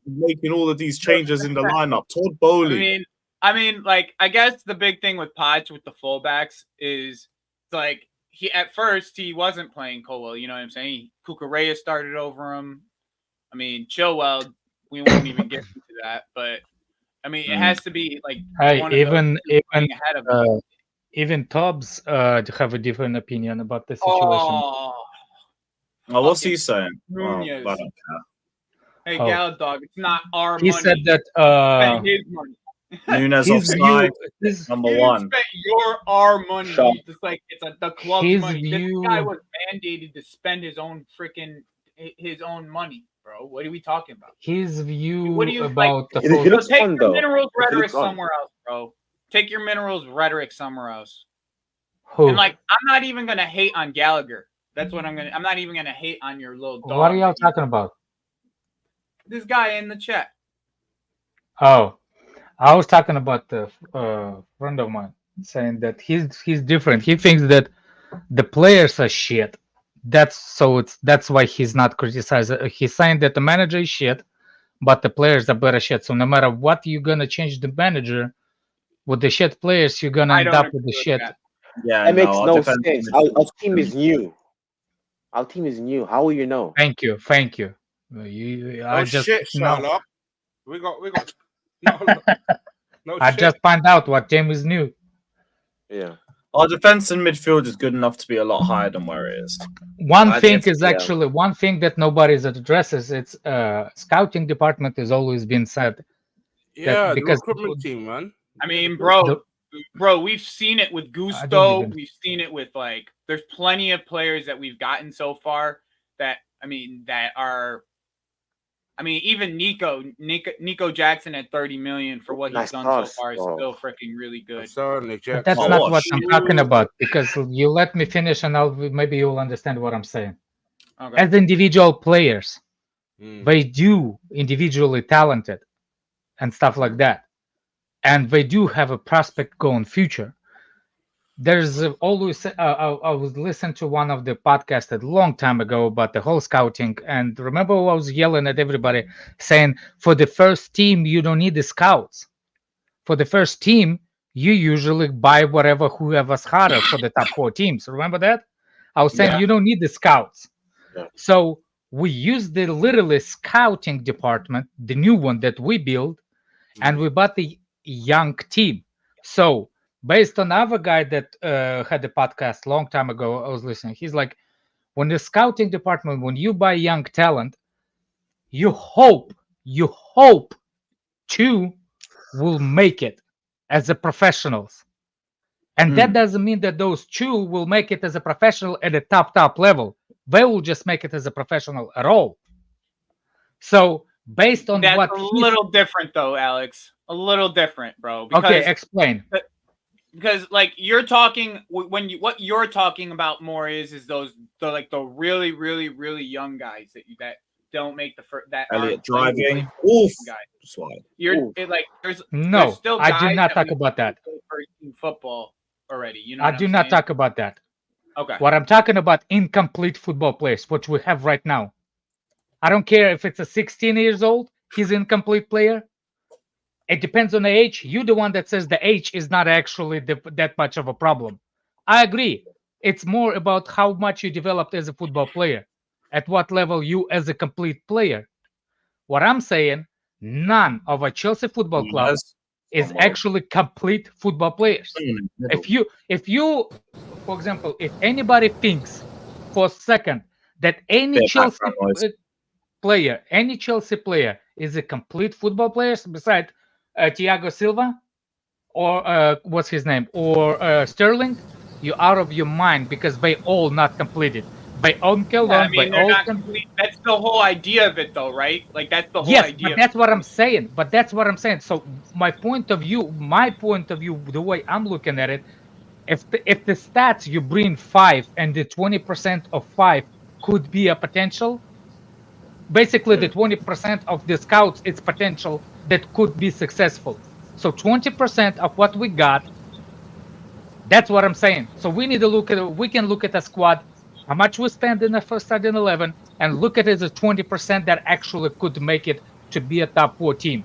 making all of these changes in the lineup." Todd Bowley. I mean, like, I guess the big thing with Poch with the fullbacks is like at first he wasn't playing Colwell. You know what I'm saying? Cucurella started over him. I mean, Chilwell, we won't even get into that, but I mean, it has to be like one of those playing ahead of him. Even Tubbs have a different opinion about the situation. What's he saying? Nunez. I don't care. Hey, Gal Dog, it's not our He money. said that his money. Nunes offside. Number one. Spent our money. Just like it's the club's money. This guy was mandated to spend his own money, bro. What are we talking about? His view about the whole. Take your minerals rhetoric somewhere else, bro. Take your minerals rhetoric somewhere else. Who? And like, I'm not even gonna hate on Gallagher. That's what I'm not even gonna hate on your little dog. What are y'all talking about? This guy in the chat. Oh, I was talking about the friend of mine saying that he's different. He thinks that the players are shit. That's why he's not criticizing. He's saying that the manager is shit, but the players are better shit. So no matter what you're gonna change the manager with the shit players, you're gonna end up with the shit. Yeah, that makes no sense. Our team is new. Our team is new. How will you know? Thank you. I just shit, Sherlock. We got. No I shit. just find out what team is new. Yeah. Our defense and midfield is good enough to be a lot higher than where it is. One thing that nobody addresses. It's scouting department has always been said. Yeah, because the recruitment team, man. I mean, bro, we've seen it with Gusto. We've seen it with there's plenty of players that we've gotten so far that even Nico Jackson at 30 million for what he's done so far is still freaking really good. But that's not what I'm talking about, because you let me finish and maybe you'll understand what I'm saying. Okay. As individual players, they do individually talented and stuff like that. And they do have a prospect going future. There's always I was listening to one of the podcasts a long time ago about the whole scouting, and remember I was yelling at everybody saying for the first team you don't need the scouts. For the first team you usually buy whoever's harder for the top 4 teams. Remember that? I was saying you don't need the scouts. So we use the literally scouting department, the new one that we build, and we bought the young team. So based on other guy that had a podcast long time ago, I was listening. He's like, when the scouting department, when you buy young talent, you hope 2 will make it as a professionals. And that doesn't mean that those 2 will make it as a professional at a top level. They will just make it as a professional at all. So based on that's a little different though, Alex. A little different, bro. Because, okay, explain. Because you're talking what you're talking about more is the really really really young guys that don't make the first that Elliot driving. Oof. Slide. There's still I do not talk about that. In football already, you know. I do not talk about that. Okay. What I'm talking about, incomplete football players, which we have right now. I don't care if it's a 16 years old, he's an incomplete player. It depends on the age. You're the one that says the age is not actually that much of a problem. I agree. It's more about how much you developed as a football player. At what level you as a complete player. What I'm saying, none of a Chelsea football club is actually complete football players. If you, for example, if anybody thinks for a second that any Chelsea player is a complete football player, besides Thiago Silva or what's his name, or Sterling, you're out of your mind, because they all not completed. by Onkel, Yeah, I mean, they're not Olsen. complete. That's the whole idea of it, though, right? Like that's the whole Yes, idea. but that's what I'm saying. But that's what I'm saying. So my point of view, the way I'm looking at it, if the stats you bring 5 and the 20% of 5 could be a potential, basically the 20% of the scouts, it's potential that could be successful. So 20% of what we got, that's what I'm saying. So we need to we can look at a squad, how much we spend in the first starting 11, and look at it as a 20% that actually could make it to be a top 4 team.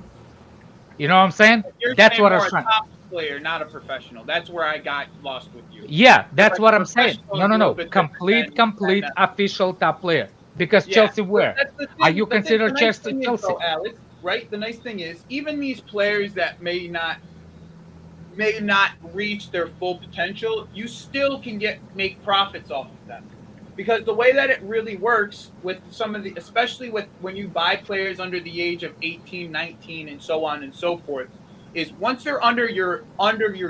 You know what I'm saying? You're That's saying what I more was a trying. top player, not a professional. That's where I got lost with you. Yeah, that's Like, what a I'm saying. professional is a No. little bit different Complete than official top player. Because yeah. Chelsea, But where that's the are thing. you consider The nice Chelsea? thing is, though, Alex, right? The nice thing is, even these players that may not reach their full potential, you still can make profits off of them. Because the way that it really works with some of the, especially with when you buy players under the age of 18, 19, and so on and so forth, is once they're under your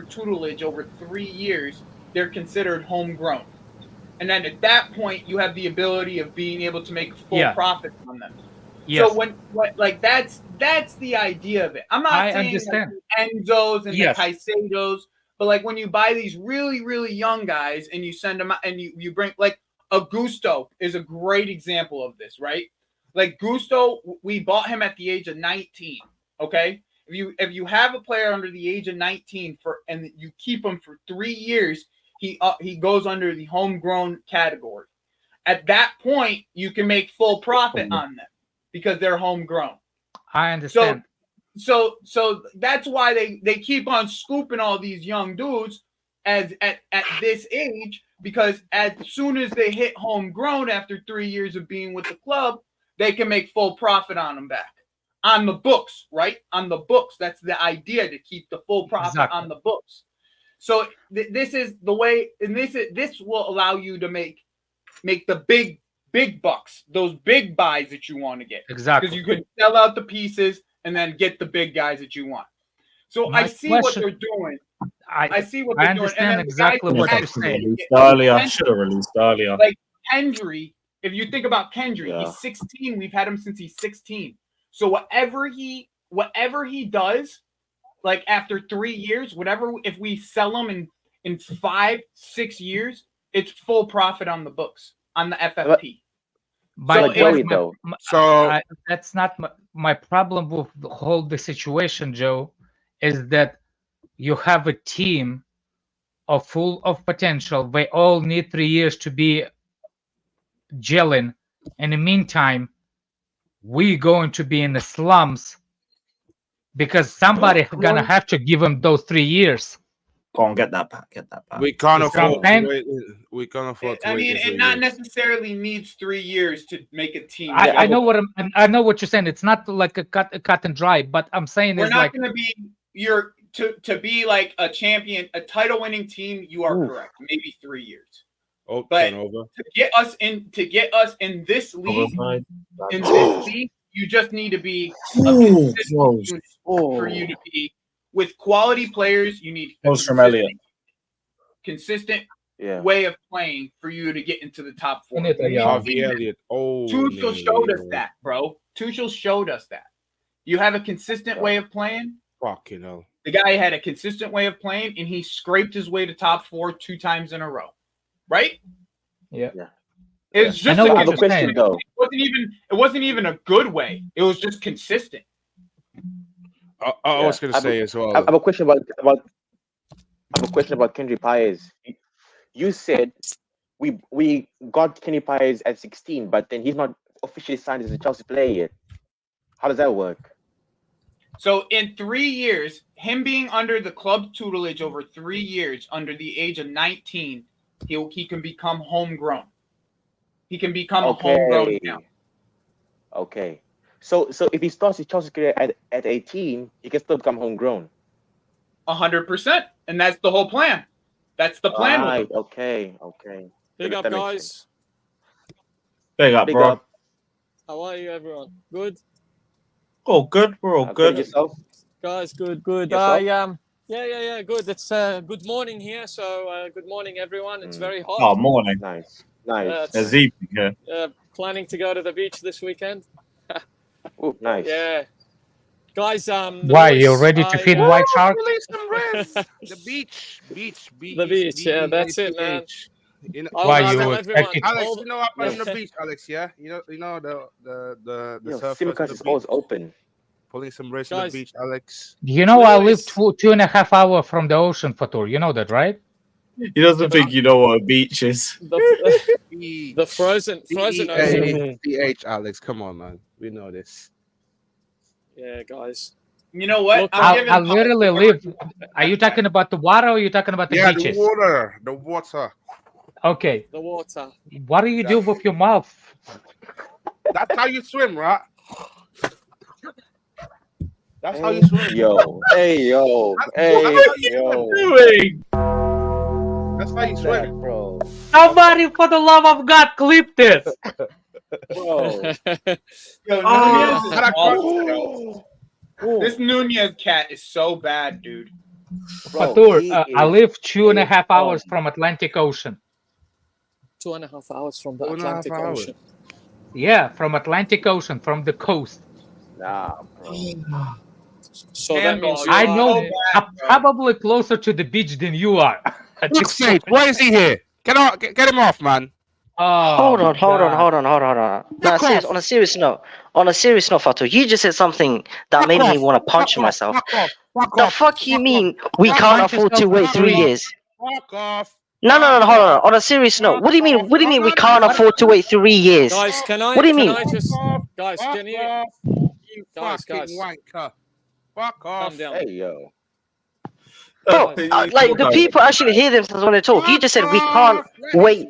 tutelage over 3 years, they're considered homegrown. And then at that point, you have the ability of being able to make full profit on them. Yes. So like that's the idea of it. I'm not I saying understand. like the Enzos and Yes. the Caicedos, but like when you buy these really, really young guys and you send them out and you bring like Augusto is a great example of this, right? Like Gusto, we bought him at the age of 19. Okay, if you have a player under the age of 19 and you keep him for 3 years, he goes under the homegrown category. At that point, you can make full profit on them because they're homegrown. I understand. So that's why they keep on scooping all these young dudes at this age, because as soon as they hit homegrown after 3 years of being with the club, they can make full profit on them back. On the books, right? On the books. That's the idea, to keep the full profit on the books. So this is the way, and this will allow you to make the big bucks, those big buys that you want to get. Exactly. Because you could sell out the pieces and then get the big guys that you want. So I see what they're doing. I see what they're doing. Understand exactly what you're saying. Should have released earlier. Like Kendry, if you think about Kendry, he's 16. We've had him since he's 16. So whatever he does, like after 3 years, if we sell him in 5-6 years, it's full profit on the books, on the FFP. That's not my problem with the situation, Joe, is that you have a team full of potential. They all need 3 years to be gelling. In the meantime, we're going to be in the slums because somebody gonna have to give them those 3 years. Go on, get that back. We can't afford to wait. We can't afford to wait. I mean, it not necessarily needs 3 years to make a team. I know what you're saying. It's not like a cut and dry, but I'm saying we're not going to be to be like a champion, a title-winning team. You are correct. Maybe 3 years. Oh, but to get us in this league, you just need to be a consistent for you to be with quality players. You need consistent way of playing for you to get into the top 4. Harvey Elliott. Tuchel showed us that, bro. Tuchel showed us that. You have a consistent way of playing. Fucking hell. The guy had a consistent way of playing, and he scraped his way to top 4 2 times in a row. Right? Yeah. It's just a question, though. It wasn't even a good way. It was just consistent. I was going to say as well. I have a question about Kendry Paez. You said we got Kendry Paez at 16, but then he's not officially signed as a Chelsea player yet. How does that work? So in 3 years, him being under the club tutelage over 3 years, under the age of 19, he can become homegrown. He can become a homegrown now. Okay. So if he starts his Chelsea career at 18, he can still become homegrown. 100%, and that's the whole plan. That's the plan. Right. Okay. Big up, guys. Big up, bro. How are you, everyone? Good. Oh, good. We're all good. Yourself? Guys, good. Yourself? Yeah, good. It's good morning here. So good morning, everyone. It's very hot. Oh, morning. Nice. Nice. There's Zeke, yeah. Planning to go to the beach this weekend. Ooh, nice. Yeah. Guys, Why, Lewis, you ready to feed white shark? The beach. The beach, yeah, that's it, man. You know, Why, I'll you tell everyone. expected- Alex, you know what happened Yeah. on the beach, Alex? Yeah, you know the Yo, surfers SIM on card the is always beach, open. pulling some race on the Guys. beach, Alex. You know, I live Lewis. 2.5 hours from the ocean, Fatur. You know that, right? He doesn't think you know what a beach is. The frozen ocean. CH, Alex, come on, man. We know this. Yeah, guys. You know what? Look, I'm giving I literally live. Are you talking about the water or are you talking about the Yeah, beaches? the water. Okay. The water. What do you do with your mouth? That's how you swim, right? That's how you swim. Yo, hey, yo, hey, yo. Doing? That's how you That, swim. bro. Somebody, for the love of God, clip this. Bro. Yo, Oh, Nunez is awesome, yo. This Nunez cat is so bad, dude. Bro, Fatur, he I is live 2.5 hours on. from Atlantic Ocean. 2.5 hours from the 2.5 Atlantic hours. Ocean. Yeah, from Atlantic Ocean, from the coast. Nah, bro. So that means Handball, you I are- know bad, I'm bro. probably closer to the beach than you are. At Look, this Sage, point. why is he here? Get him off, man. Oh, Hold on. God. Now, Fuck off. on a serious note, Fatou, you just said something that Fuck made me off. want to punch Fuck off. myself. Fuck off. Fuck The off. fuck you Fuck mean off. we Fuck can't off. afford to wait Fuck 3 off. years? Fuck off. No, Fuck hold on. off. On a serious note, what do you mean? Fuck What do you mean we off. can't afford to wait 3 years? Guys, can What do you mean? I just Fuck guys, off. can you You Guys, fucking guys. wanker. Fuck off. calm down? Hey, yo. Bro, like the people actually hear themselves when they talk. You just said we can't wait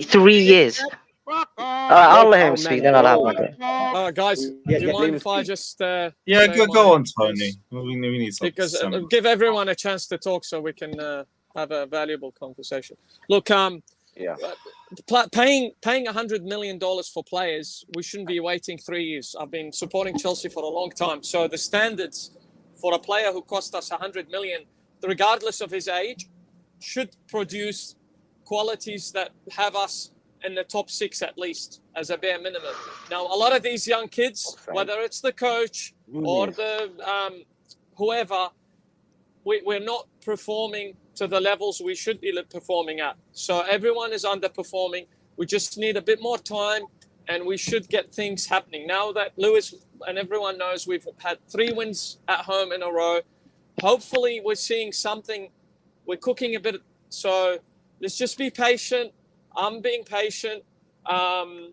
3 years. Fuck off. I'll let Our him speak, man then I'll have my go. go. Guys, Yeah, do you let mind him if I speak. just Yeah, say go my on, piece? Tony. We need something. Because give everyone a chance to talk so we can have a valuable conversation. Look, Yeah. paying $100 million for players, we shouldn't be waiting 3 years. I've been supporting Chelsea for a long time, so the standards for a player who cost us $100 million, regardless of his age, should produce qualities that have us in the top 6 at least as a bare minimum. Now, a lot of these young kids, whether it's the coach or the whoever, we're not performing to the levels we should be performing at. So everyone is underperforming. We just need a bit more time, and we should get things happening. Now that Lewis and everyone knows we've had 3 wins at home in a row, hopefully we're seeing something. We're cooking a bit. So let's just be patient. I'm being patient. I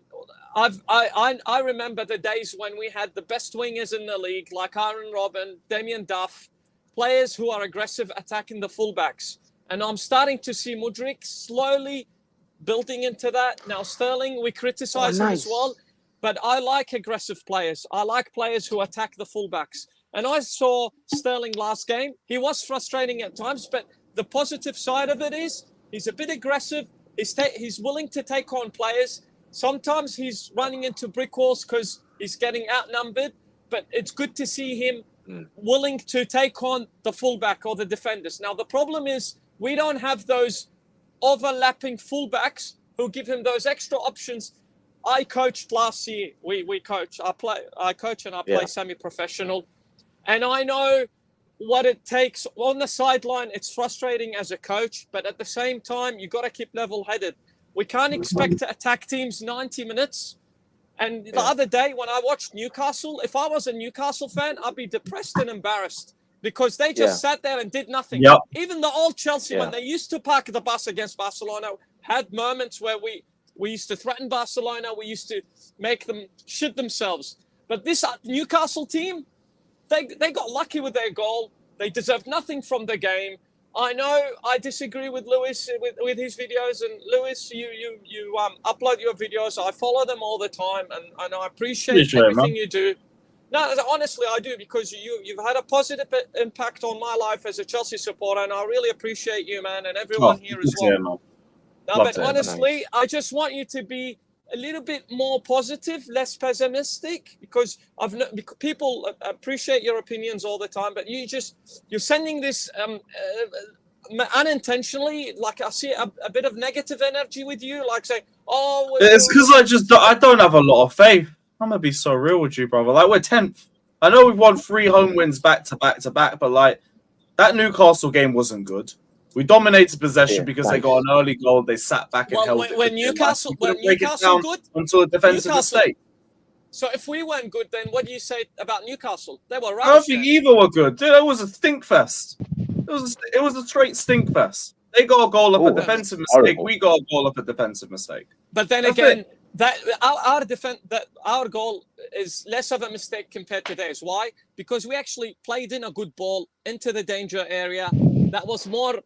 remember the days when we had the best wingers in the league, like Aaron Robben, Damien Duff, players who are aggressive attacking the fullbacks. And I'm starting to see Mudryk slowly building into that. Now, Sterling, we criticize him as well, but I like aggressive players. I like players who attack the fullbacks. And I saw Sterling last game. He was frustrating at times, but the positive side of it is he's a bit aggressive. He's willing to take on players. Sometimes he's running into brick walls because he's getting outnumbered, but it's good to see him willing to take on the fullback or the defenders. Now, the problem is we don't have those overlapping fullbacks who give him those extra options. I coached last year. We coach. I coach and I play semi-professional. And I know what it takes on the sideline. It's frustrating as a coach, but at the same time, you got to keep level-headed. We can't expect to attack teams 90 minutes. And the other day when I watched Newcastle, if I was a Newcastle fan, I'd be depressed and embarrassed because they just sat there and did nothing. Yep. Even the old Chelsea, when they used to park the bus against Barcelona, had moments where we used to threaten Barcelona. We used to make them shit themselves. But this Newcastle team, they got lucky with their goal. They deserve nothing from the game. I know I disagree with Lewis with his videos, and Lewis, you upload your videos. I follow them all the time, and I appreciate everything you do. No, honestly, I do, because you've had a positive impact on my life as a Chelsea supporter, and I really appreciate you, man, and everyone here as well. No, but honestly, I just want you to be a little bit more positive, less pessimistic, because people appreciate your opinions all the time, but you're sending this unintentionally, like I see a bit of negative energy with you, like saying, Oh, It's because I don't have a lot of faith. I'm gonna be so real with you, brother. Like, we're 10th. I know we've won 3 home wins back to back to back, but like that Newcastle game wasn't good. We dominated possession because they got an early goal. They sat back and held it. When Newcastle good, onto a defensive mistake. So if we weren't good, then what do you say about Newcastle? They were rubbish. I don't think either were good. Dude, it was a stink fest. It was a straight stink fest. They got a goal off a defensive mistake. We got a goal off a defensive mistake. But then again, that our goal is less of a mistake compared to theirs. Why? Because we actually played in a good ball into the danger area. That was more.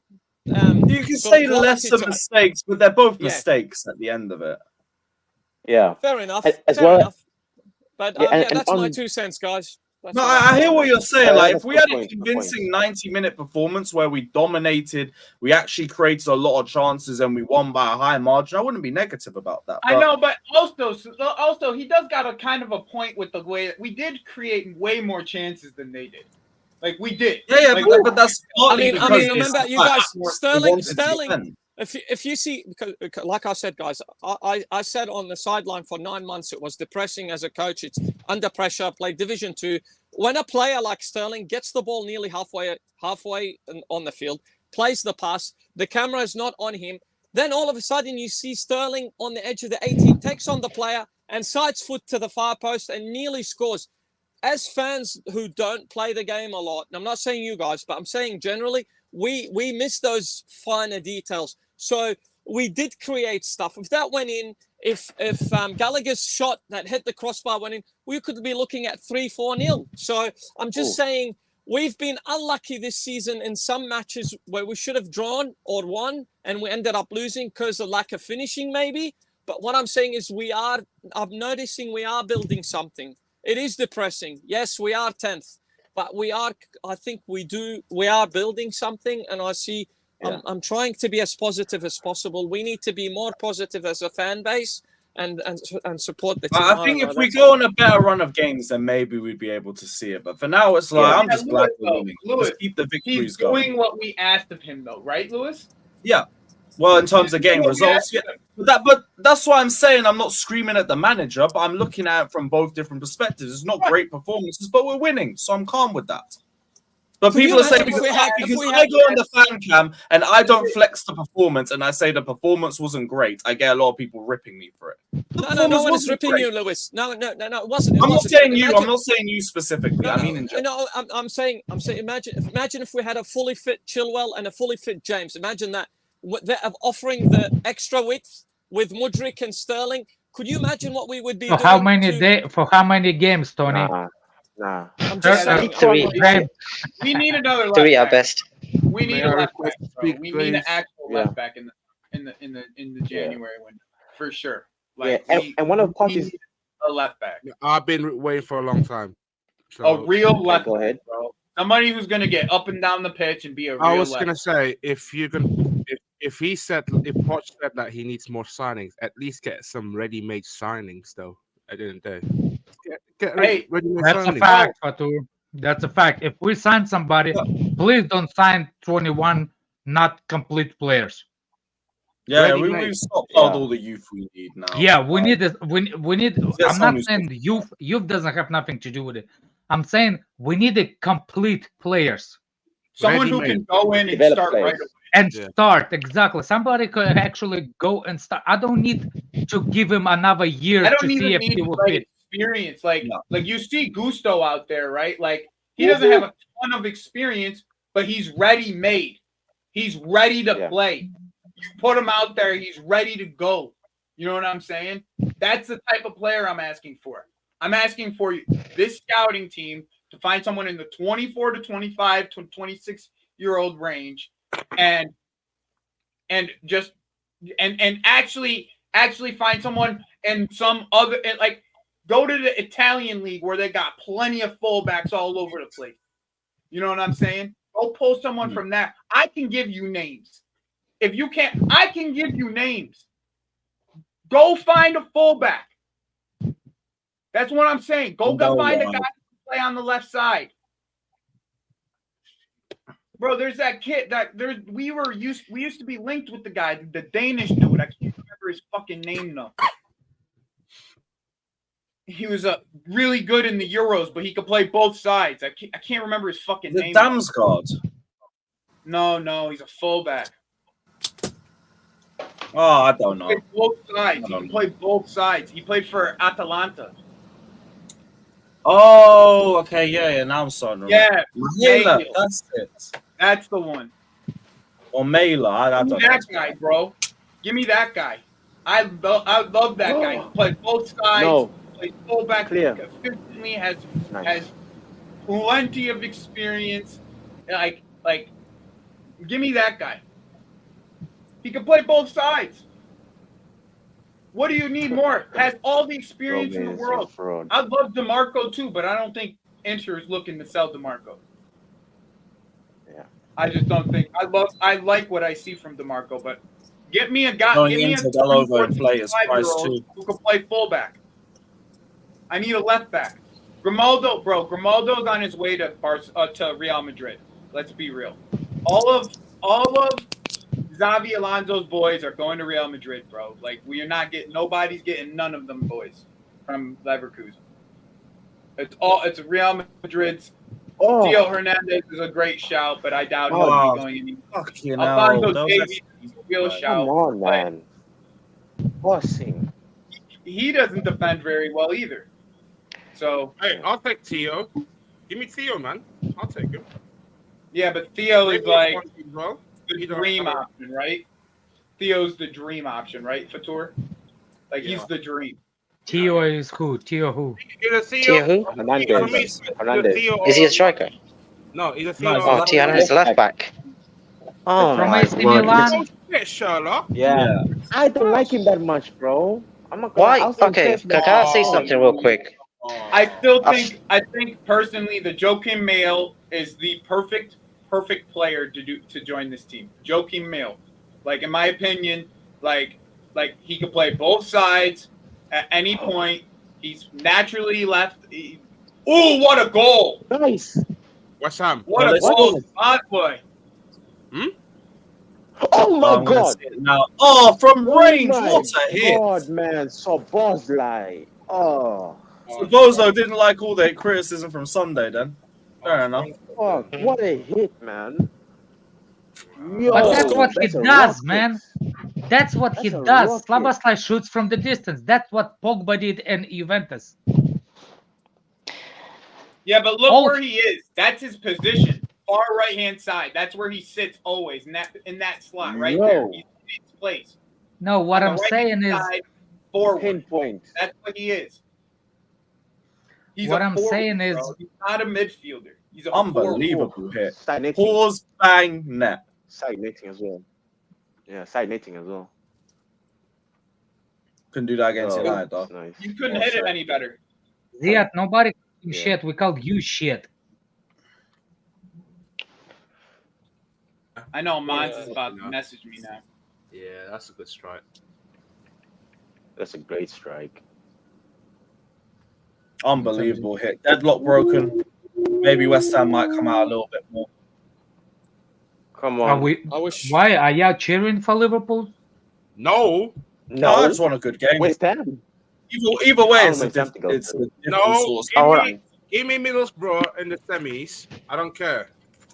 You can say less of mistakes, but they're both mistakes at the end of it. Yeah. Fair enough. As fair well. enough. But that's my 2 cents, guys. No, I hear what you're saying. Like, if we had a convincing 90-minute performance where we dominated, we actually created a lot of chances, and we won by a high margin, I wouldn't be negative about that. I know, but also he does got a kind of a point with the way that we did create way more chances than they did. Like, we did. Yeah, like, but that's partly I mean, remember, you guys, Sterling. If If you see, because like I said, guys, I said on the sideline for 9 months, it was depressing as a coach. It's under pressure, play Division 2. When a player like Sterling gets the ball nearly halfway on the field, plays the pass, the camera is not on him, then all of a sudden you see Sterling on the edge of the 18, takes on the player and sides foot to the far post and nearly scores. As fans who don't play the game a lot, and I'm not saying you guys, but I'm saying generally, we miss those finer details. So we did create stuff. If that went in, if Gallagher's shot that hit the crossbar went in, we could be looking at 3-4-0. So I'm just saying we've been unlucky this season in some matches where we should have drawn or won, and we ended up losing because of lack of finishing, maybe. But what I'm saying is I'm noticing we are building something. It is depressing. Yes, we are 10th, but we are building something. And I see, I'm trying to be as positive as possible. We need to be more positive as a fan base and support the team. I think if we go on a better run of games, then maybe we'd be able to see it. But for now, it's like, I'm just glad we're winning. Lewis, just keep the victories he's going. doing what we asked of him, though, right, Lewis? Yeah. Well, in terms of getting results, yeah. But that's why I'm saying I'm not screaming at the manager, but I'm looking at it from both different perspectives. It's not great performances, but we're winning, so I'm calm with that. But people are saying because I go on the fan cam and I don't flex the performance and I say the performance wasn't great, I get a lot of people ripping me for it. No one is ripping you, Lewis. No, it wasn't. I'm not saying you. I'm not saying you specifically. I mean, in general. No, I'm saying. Imagine if we had a fully fit Chilwell and a fully fit James. Imagine that. Of offering the extra width with Mudryk and Sterling. Could you imagine what we would be doing? For how many games, Tony? Nah. I'm just saying. 3. We need another left 3 back. at best. We need a left back. Bro. We need an actual left back in the January window for sure. Like, and one of the parties, a left back. I've been waiting for a long time. So, a real left go ahead, bro. Somebody who's gonna get up and down the pitch and be a real. I was left. gonna say if Poch said that he needs more signings, at least get some ready-made signings though. At the end of the day, get ready-made That's signings. a fact, Fatou. That's a fact. If we sign somebody, please don't sign 21 not complete players. Yeah, we've stockpiled all the youth we need now. Yeah, we need it. We need. I'm not saying youth. Youth doesn't have nothing to do with it. I'm saying we need a complete players. Someone who can go in and start right away. And start, exactly. Somebody could actually go and start. I don't need to give him another year to see if he will fit. Experience, like you see Gusto out there, right? Like he doesn't have a ton of experience, but he's ready-made. He's ready to play. You put him out there, he's ready to go. You know what I'm saying? That's the type of player I'm asking for. I'm asking for this scouting team to find someone in the 24 to 25 to 26-year-old range and actually find someone in some other, like, go to the Italian league where they got plenty of fullbacks all over the place. You know what I'm saying? Go pull someone from that. I can give you names. If you can't, I can give you names. Go find a fullback. That's what I'm saying. Go find a guy to play on the left side. Bro, there's that kid that we used to be linked with the guy, the Danish dude. I can't remember remember his fucking name though. He was really good in the Euros, but he could play both sides. I can't remember his fucking The name. Damsgaard. No, he's a fullback. Oh, I don't know. He played both sides. He can play both sides. He played for Atalanta. Oh, okay, yeah. Now I'm starting to Yeah, Mela, that's it. that's the one. Or Mela, I Give don't me know. that guy, bro. Give me that guy. I love that guy. He plays both sides. No. Plays fullback. Clear. Efficiently has Nice. plenty of experience. Like, give me that guy. He can play both sides. What do you need more? Has all the experience in the world. I love DeMarco too, but I don't think Inter is looking to sell DeMarco. Yeah. I just don't think. I like what I see from DeMarco, but get me a guy. Going Give me into a the logo and play his price 25-year-old too. who can play fullback. I need a left back. Grimaldo, bro. Grimaldo's on his way to Real Madrid. Let's be real. All of Xavi Alonso's boys are going to Real Madrid, bro. Like, we are not getting. Nobody's getting none of them boys from Leverkusen. It's Real Madrid's. Oh, Theo Hernandez is a great shout, but I doubt he'll be going anywhere. Fucking Alfonso hell. Davies is a real come shout. on, man. Bossing. He doesn't defend very well either. So Hey, I'll take Theo. Give me Theo, man. I'll take him. yeah, but Theo is like well. the dream option, right? Theo's the dream option, right, Fatur? Like he's the dream. Theo is who? Theo who? Either Theo who? Hernandez. Is he a striker? No, he's a Theo. Oh, Theo Hernandez is the left back. Oh From my AC word. Milan? Yeah, Sherlock. Yeah. I don't like him that much, bro. I'm not gonna Why? I was Okay, impressed can I say something real quick? I still think personally the Joakim Mail is the perfect player to join this team. Joakim Mail. Like in my opinion, like he could play both sides at any point. He's naturally left. Ooh, what a goal! Nice. West Ham. What a goal! Hot boy. Oh my god. Now, oh, from range, my what a hit! God, man. So boss like. Oh. So Bozo didn't like all the criticism from Sunday, then. Fair enough. Fuck. What a hit, man. Yo, But that's what he that's a does, rocket. man. That's what he That's a does. rocket. Szoboszlai shoots from the distance. That's what Pogba did in Juventus. Yeah, but look Oh. where he is. That's his position. Far right hand side. That's where he sits always in that slot right Yo. there. He's in his place. No, what On I'm the saying right-hand is, side, forward. Pinpoint. That's what he is. He's What a I'm forward, saying is- bro. He's not a midfielder. He's a forward. Unbelievable hit. Side netting. Pause, bang, net. Side netting as well. Yeah, side netting as well. Couldn't do that against Oh, United, though. nice. You couldn't hit it any better. Ziad, nobody called you Yeah. shit. We called you shit. I know Mons Yeah. is about to message me now. Yeah, that's a good strike. That's a great strike. Unbelievable hit. Deadlock broken. Maybe West Ham might come out a little bit more. Come Are on. we? I wish. Why are you cheering for Liverpool? No, No, I No. just want a good game. West Ham. Either way, I it's a don't think different it's different no. source. Give me Middlesbrough in the semis. I don't care.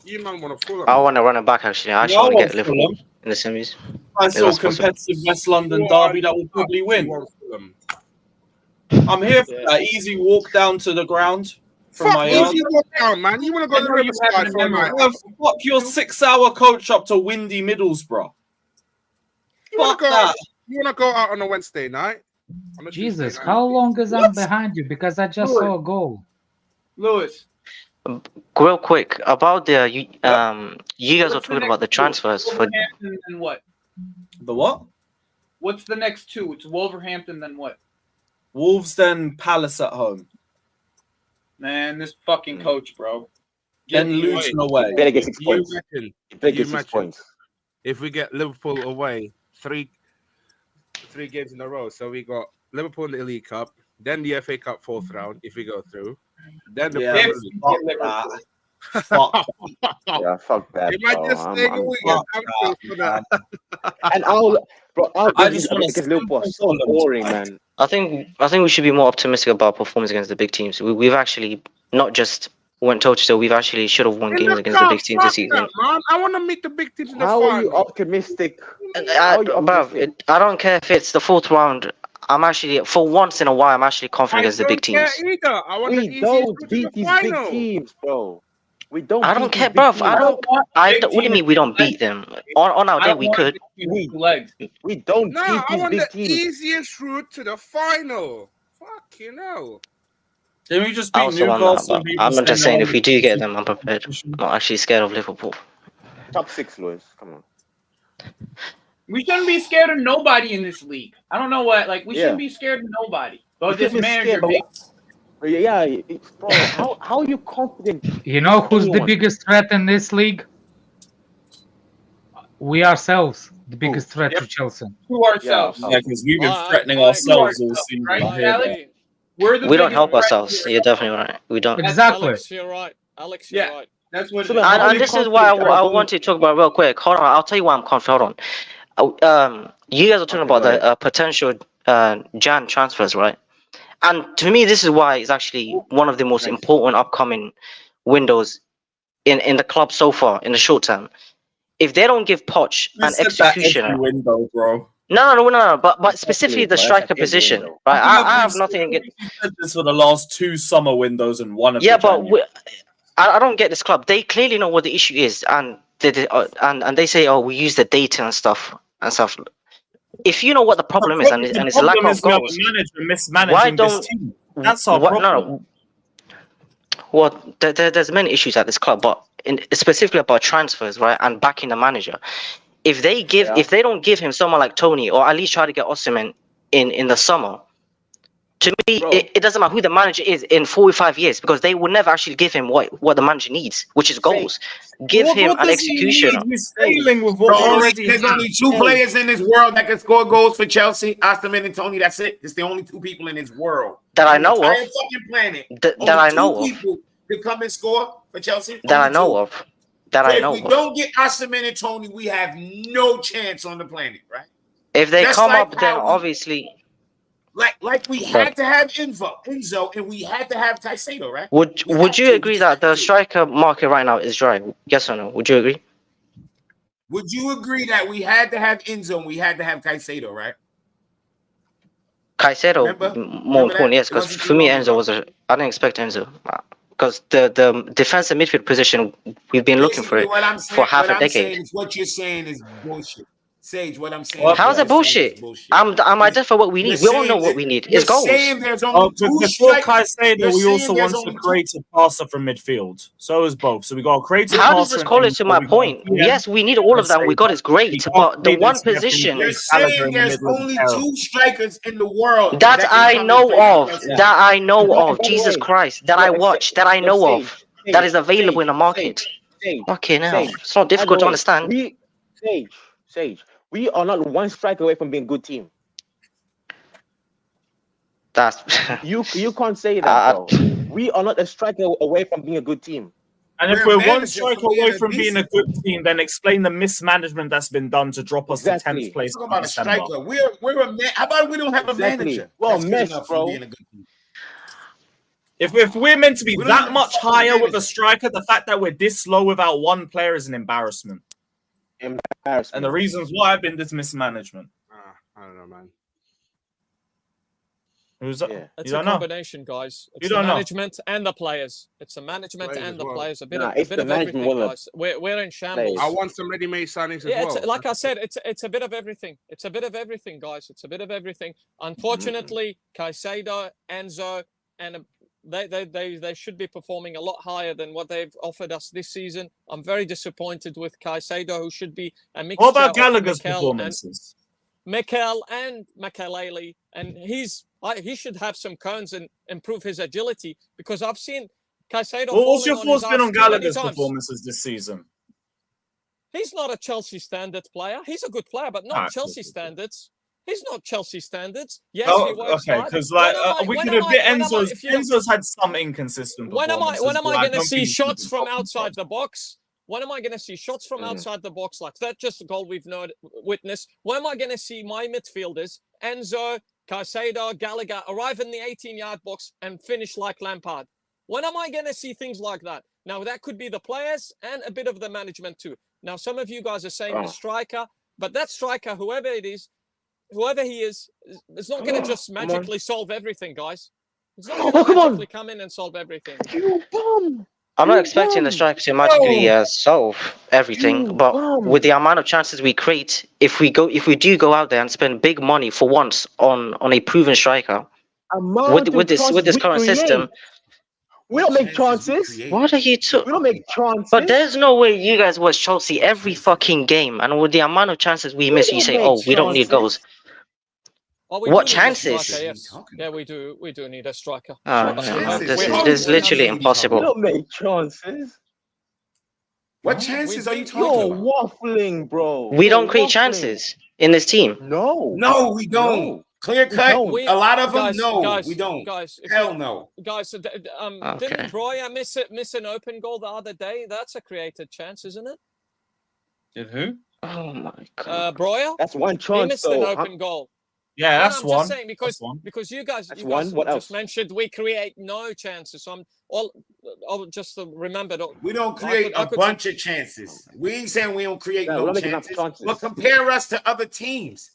You man want to Fulham. I want to run it back actually. I actually No, want to get Fulham. Liverpool in the semis. I saw a that's possible. competitive West London You are- derby that will probably You win. want Fulham. I'm here for Yeah. that easy walk down to the ground from Fuck my you, yard. you walk down, man. You want to go I to the know you Riverside haven't for a night. Well, fuck your 6-hour coach up to windy Middlesbrough. You want Fuck to go that. out? You want to go out on a Wednesday night? On a Tuesday Jesus, night? how long is I'm What? behind you? Because I just saw a goal. Lewis, Real quick about the you guys were what's the talking about the next two? transfers for Wolverhampton, then what? The what? What's the next two? It's Wolverhampton, then what? Wolves, then Palace at home. Man, this fucking coach, bro. Then Get- Luton away. You better get 6 You points. reckon You better you get 6 imagine? points. if we get Liverpool away, three games in a row? So we got Liverpool in the League Cup, then the FA Cup fourth round if we go through, then the Yeah, Premier If League. you Fuck get Liverpool. that. Fuck Yeah, fuck that. It might bro. just stay I'm going. fuck I'm still for that. And I'll I give just you want because Liverpool are so boring, man. I think we should be more optimistic about performance against the big teams. We've actually not just went toe to toe. We've actually should have won In games the against the cup, big teams this fuck season. that, man. I want to meet the big teams in the How are you final. optimistic? Bruv, I don't care if it's the 4th round. I'm actually, for once in a while, I'm actually confident I against the big don't care teams. either. I want the We easiest don't route to beat the these big final. teams, bro. We don't. I don't beat care, these big bruv. teams. I don't. What do you mean we don't beat them? On our I day, don't we want could. this team with 2 legs. We don't No, beat I these want big the teams. easiest route to the final. Fuck, you know. Did we just I beat also want that, Newcastle? but I'm not just saying if we do get them, I'm prepared. I'm not actually scared of Liverpool. Top 6, Lewis. Come on. We shouldn't be scared of nobody in this league. I don't know what. Like, we Yeah. shouldn't be scared of nobody. But We this shouldn't be manager, scared, but yeah, bro. How are you confident? You know who's the Anyone. biggest threat in this league? We ourselves, the biggest threat Yep. to Chelsea. to ourselves. Yeah. Yeah, because we've been I- threatening I- ourselves all I- season. right, I hear Alex? that. We're the We don't biggest help threat ourselves. here. You're definitely right. We don't. Exactly. Alex, you're right. Alex, you're Yeah. right. That's what. So it is. how are And you this is why confident I about want to talk about real quick. Hold on, I'll tell you why I'm confident. Hold on. You guys are talking Okay, about go the potential Jan transfers, right? And to me, this is why it's actually one of the most Nice. important upcoming windows in the club so far in the short term. If they don't give Poch You an said that executioner, every window, bro. no, but specifically the Bro, that's striker every position, window. right? I have You've nothing against. said this for the last 2 summer windows and one of Yeah, the but January. I don't get this club. They clearly know what the issue is, and they say, "Oh, we use the data and stuff." If you know what the problem is, and it's lack problem of is we have goals, a manager mismanaging this team. That's our problem. No. Well, there's many issues at this club, but specifically about transfers, right, and backing the manager. If they don't give him someone like Tony, or at least try to get Osimhen in the summer, to me, Bro. it doesn't matter who the manager is in 45 years, because they will never actually give him what the manager needs, which is goals. Give him What an does he executioner. need? He's failing with what he already There's has. only 2 players in this world that can score goals for Chelsea. Osimhen and Tony. That's it. It's the only 2 people in this world. That I On the know of. entire fucking planet. That Only I 2 know of. people can come and score for Chelsea. That I Only know 2. of. That So I know if we of. don't get Osimhen and Tony, we have no chance on the planet, right? If they Just come like up, then how we- obviously. Like we had to have Enzo, and we had to have Caicedo, right? Would you agree that the striker market right now is dry? Yes or no? Would you agree? Would you agree that we had to have Enzo and we had to have Caicedo, right? Caicedo, Remember more that? important, yes. It Because wasn't for too me, long Enzo ago. was I didn't expect Enzo. Because the defensive midfield position, we've been looking for Basically, it what I'm saying, for half what a I'm decade. saying is what you're saying is bullshit. Sage, what I'm saying. Well, is How is what it you're saying is bullshit? I'm identifying for what we need. We all know what we need. It's goals. Saying there's Oh, only but 2 before strikers. Caicedo, You're we saying also there's want only a 2 creative passer from midfield. So is both. So we got a creative How passer. does this correlate to my point? Yes, we need all of that. We got is great, but the one position You're saying there's only 2 strikers in the world that I can come know and play of, for Chelsea. that I know By of, the Jesus way, Christ, that I watch, that I know of, that is available in the market. Okay, now it's not difficult to understand. Sage, we are not 1 strike away from being a good team. That's You can't say that, bro. We are not a striker away from being a good team. And if We're we're 1 managers strike from being away a from being a decent good team, then explain the mismanagement that's been done to drop us to 10th place. Talk in about a December. striker. We're a man. How about we don't have a Exactly. manager? Well, that's good mess, enough bro. for being a good team. If we're meant to be We don't that have a much fucking higher with a manager. striker, the fact that we're this low without 1 player is an embarrassment. Embarrassment. And the reasons why have been this mismanagement. I don't know, man. Who's that? Yeah. It's You a don't know. combination, guys. It's You the don't know. management and the players. It's the management Players and as the well. players. A bit Nah, of it's the management everything, with guys. We're in shambles. I want some ready-made signings as Yeah, well. it's, like I said, it's a bit of everything. It's a bit of everything, guys. It's a bit of everything. Unfortunately, Caicedo, Enzo, and they should be performing a lot higher than what they've offered us this season. I'm very disappointed with Caicedo, who should be a mixture What about of Gallagher's Mikel performances? and Makalele, and he should have some cones and improve his agility, because I've seen Caicedo. What's your falling on his thoughts been ass on too many Gallagher's times. performances this season? He's not a Chelsea standard player. He's a good player, but not Ah, Chelsea okay. standards. He's not Chelsea standards. Yes, Oh, he works okay, hard. because like we When could am admit I- when am I- Enzo's if you look- Enzo's had some inconsistent When am I performances. but going to don't see think he's shots been from top. outside the box? When am I going to see shots from outside the box like that? Just a goal we've witnessed. When am I going to see my midfielders, Enzo, Caicedo, Gallagher, arrive in the 18-yard box and finish like Lampard? When am I going to see things like that? Now, that could be the players and a bit of the management too. Now, some of you guys are saying the striker, but that striker, whoever he is, it's not going to just magically solve everything, guys. It's not going to magically come in and solve everything. I'm not expecting the striker to magically solve everything, but with the amount of chances we create, if we do go out there and spend big money for once on a proven striker, with this current system, we don't make chances. What are you talking? We don't make chances. But there's no way you guys watch Chelsea every fucking game, and with the amount of chances we miss, you say, "Oh, we don't need goals." Oh, What chances? Striker, yes. Yeah, we do. We do need a striker. This is literally impossible. We don't make chances. What chances are you talking about? You're waffling, bro. We don't create chances in this team. No, we don't. No. Clear cut. A lot of them, guys, we don't. Guys, hell no. Guys, didn't Breuer miss an open goal the other day? That's a created chance, isn't it? Did who? Oh my god. Breuer? That's one chance. He missed an open goal. Yeah, that's I'm one. just saying because you guys What else? just mentioned we create no chances. So I'll just remember that we don't create a bunch of chances. We ain't saying we don't create no chances, but compare us to other teams.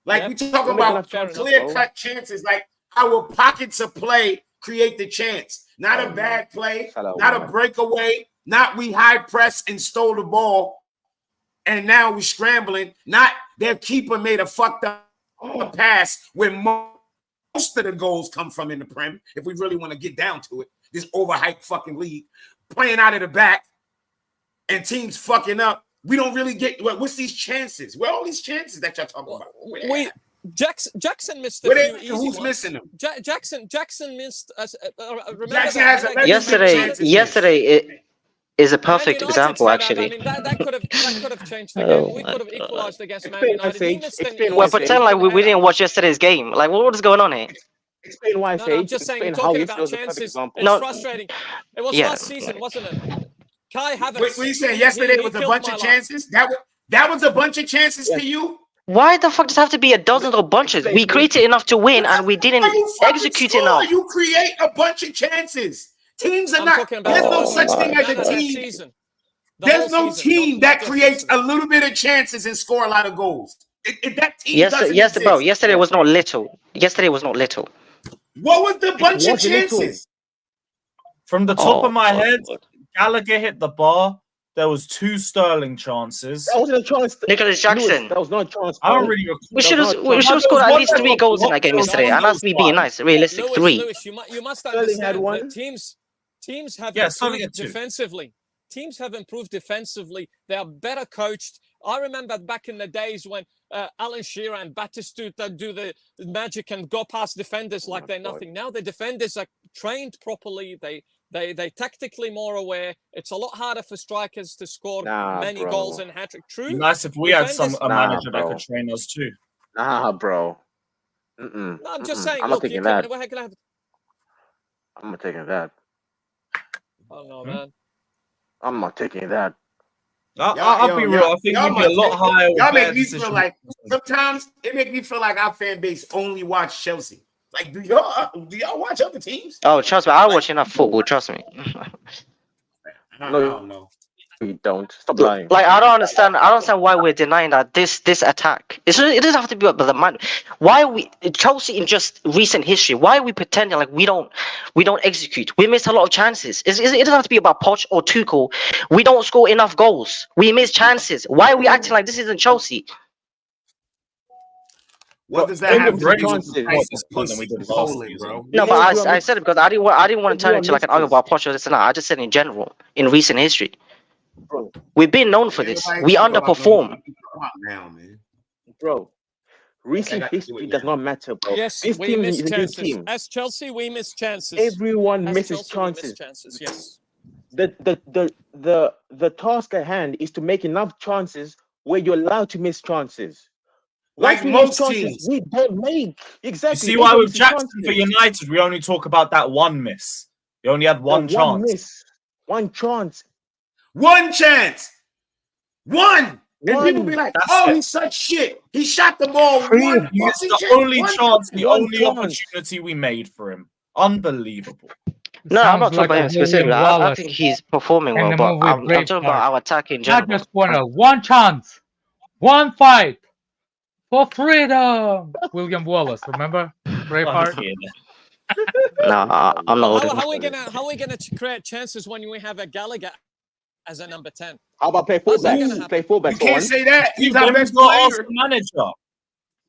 Like we talking about clear-cut chances, like our pockets of play create the chance. Not a bad play, not a breakaway, not we high press and stole the ball, and now we scrambling. Not their keeper made a fucked up pass where most of the goals come from in the Prem. If we really want to get down to it, this overhyped fucking league, playing out of the back, and teams fucking up. We don't really get what's these chances? Where are all these chances that y'all talking about? Jackson missed a few easy who's ones. missing them? Jackson missed. Jackson has yesterday is a perfect example, actually. I mean, that could have changed the game. We could have equalized against Man United. Well, pretend like we didn't watch yesterday's game. Like, what is going on here? Explain why, no, I'm just saying, talking about chances. It's frustrating. It was last season, wasn't it? Kai Havertz. What you saying? Yesterday was a bunch of chances. That was a bunch of chances to you. Why the fuck does it have to be a dozen or bunches? We created enough to win, and we didn't execute enough. You create a bunch of chances. Teams are not. There's no such thing as a team. There's no team that creates a little bit of chances and score a lot of goals. That team doesn't exist. Bro. Yesterday was not little. What was the bunch of chances? From the top of my head, Gallagher hit the bar. There was 2 Sterling chances. That wasn't a chance. Nicholas Jackson. That was not a chance. I don't really. We should have scored at least 3 goals in that game yesterday, and that's me being nice. Realistic, 3. Lewis, you must understand that teams have improved defensively. Teams have improved defensively. They are better coached. I remember back in the days when Alan Shearer and Batistuta do the magic and go past defenders like they're nothing. Now the defenders are trained properly. They tactically more aware. It's a lot harder for strikers to score many goals and hat-trick. True. Nice if we had a manager that could train us too. Nah, bro. No, I'm just saying. I'm Look, not taking that. I'm not taking that. Oh no, man. I'm not taking that. I'll be real. I think you'd be a lot higher. Y'all make me feel like sometimes it make me feel like our fan base only watch Chelsea. Like, do y'all watch other teams? Oh, trust me, I watch enough football. Trust me. I don't know. We don't. Stop lying. Like, I don't understand why we're denying that this attack. It doesn't have to be about the man. Why we Chelsea in just recent history? Why are we pretending like we don't execute? We missed a lot of chances. It doesn't have to be about Poch or Tuchel. We don't score enough goals. We miss chances. Why are we acting like this isn't Chelsea? What does that have to do with No, but I said it because I didn't want to turn into like an argument about Poch or this and that. I just said in general, in recent history. Bro, we've been known for this. We underperform. Now, man. Bro, recent history does not matter, bro. Yes, this we team miss is a good chances. team. As Chelsea, we miss chances. Everyone As misses Chelsea, chances. Yes. The task at hand is to make enough chances where you're allowed to miss chances. Like most teams, we don't make exactly. You see why with Jackson for United, we only talk about that one miss. He only had one chance. One chance. One chance. One. And people be like, That's oh, it. he's such shit. He shot the ball He one missed fucking the chance. only One chance, the one only chance. opportunity we made for him. Unbelievable. No, I'm Sounds not talking like about a him specifically. William I Wallace think he's performing in well, the but movie I'm talking Braveheart. about our attack in I general. just want a one chance, one fight for freedom. William Wallace, remember Braveheart? Fucking No, I'm not old How enough. are we gonna create chances when we have a Gallagher as a number 10? How about play How's that fullbacks? gonna happen? Play fullbacks You for can't one. say that. He's our Then best we've got player. our manager.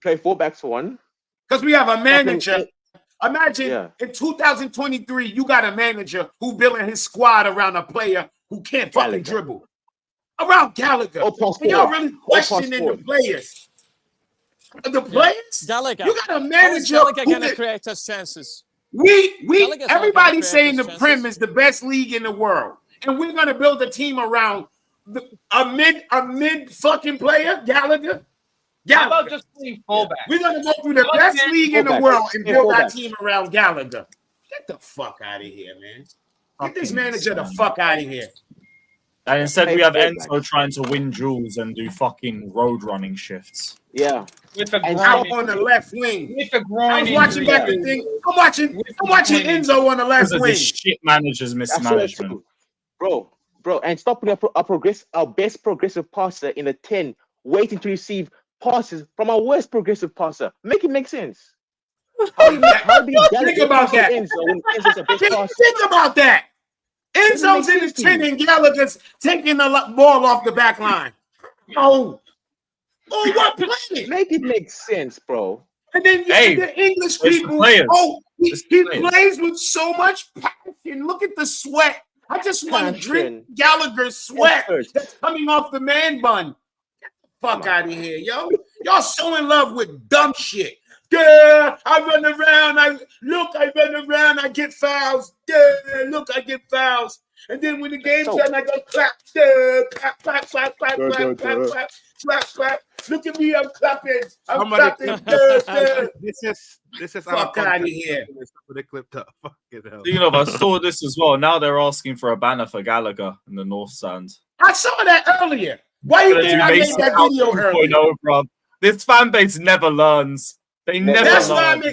Play fullbacks for one. Because we have a manager. Fucking- Imagine Yeah. in 2023, you got a manager who building his squad around a player who can't fucking Gallagher. dribble. Around Gallagher. Or pass And y'all forward. really Or pass questioning the forward. players. The players? Gallagher. You got a How is manager Gallagher who gonna create us chances? we Gallagher's not gonna everybody's create saying the us Prem chances. is the best league in the world. And we're gonna build a team around a mid fucking player, Gallagher. How about just playing fullback? We're gonna go through the best league in the Fullback. world and Yeah, build our fullback. team around Gallagher. Get the fuck out of here, man. Get this Fucking manager the insane. fuck out of here. And instead Play we have fullback. Enzo trying to win duels and do fucking road running shifts. Yeah. With the And Out groin, on the left wing. with the I groin was watching injury. back the thing. I'm watching Enzo on the left Because of wing. this shit manager's That's so mismanagement. true. Bro, and stop putting our best progressive passer in the 10, waiting to receive passes from our worst progressive passer. Make it make sense. How do you Think about that. Enzo when Enzo's a best Think passer? about that. Enzo's in the sense to 10 you. and Gallagher's taking the ball off the back line. Oh, what planet? Make it make sense, bro. And then you Hey, the English it's the people. players. Oh, he It's the players. plays with so much passion. Look at the sweat. I just want to drink Passion. Gallagher's sweat Effort. that's coming off the man bun. Get the fuck out of here, yo. Y'all so in love with dumb shit. Yeah, I run around. I run around. I get fouls. Yeah, look, I get fouls. And then when the game's done, I go clap. Yeah, clap, clap, clap, clap, clap, clap, clap, clap, clap. Look at me, I'm clapping. I'm clapping. Yeah. This is Fuck out of here. They clipped up. Fucking hell. Speaking of, I saw this as well. Now they're asking for a banner for Gallagher in the North Stand. I saw that earlier. Why you Gonna think do I made Mason that Mount video earlier? 2.0, bruv. This fan base never learns. They never learn.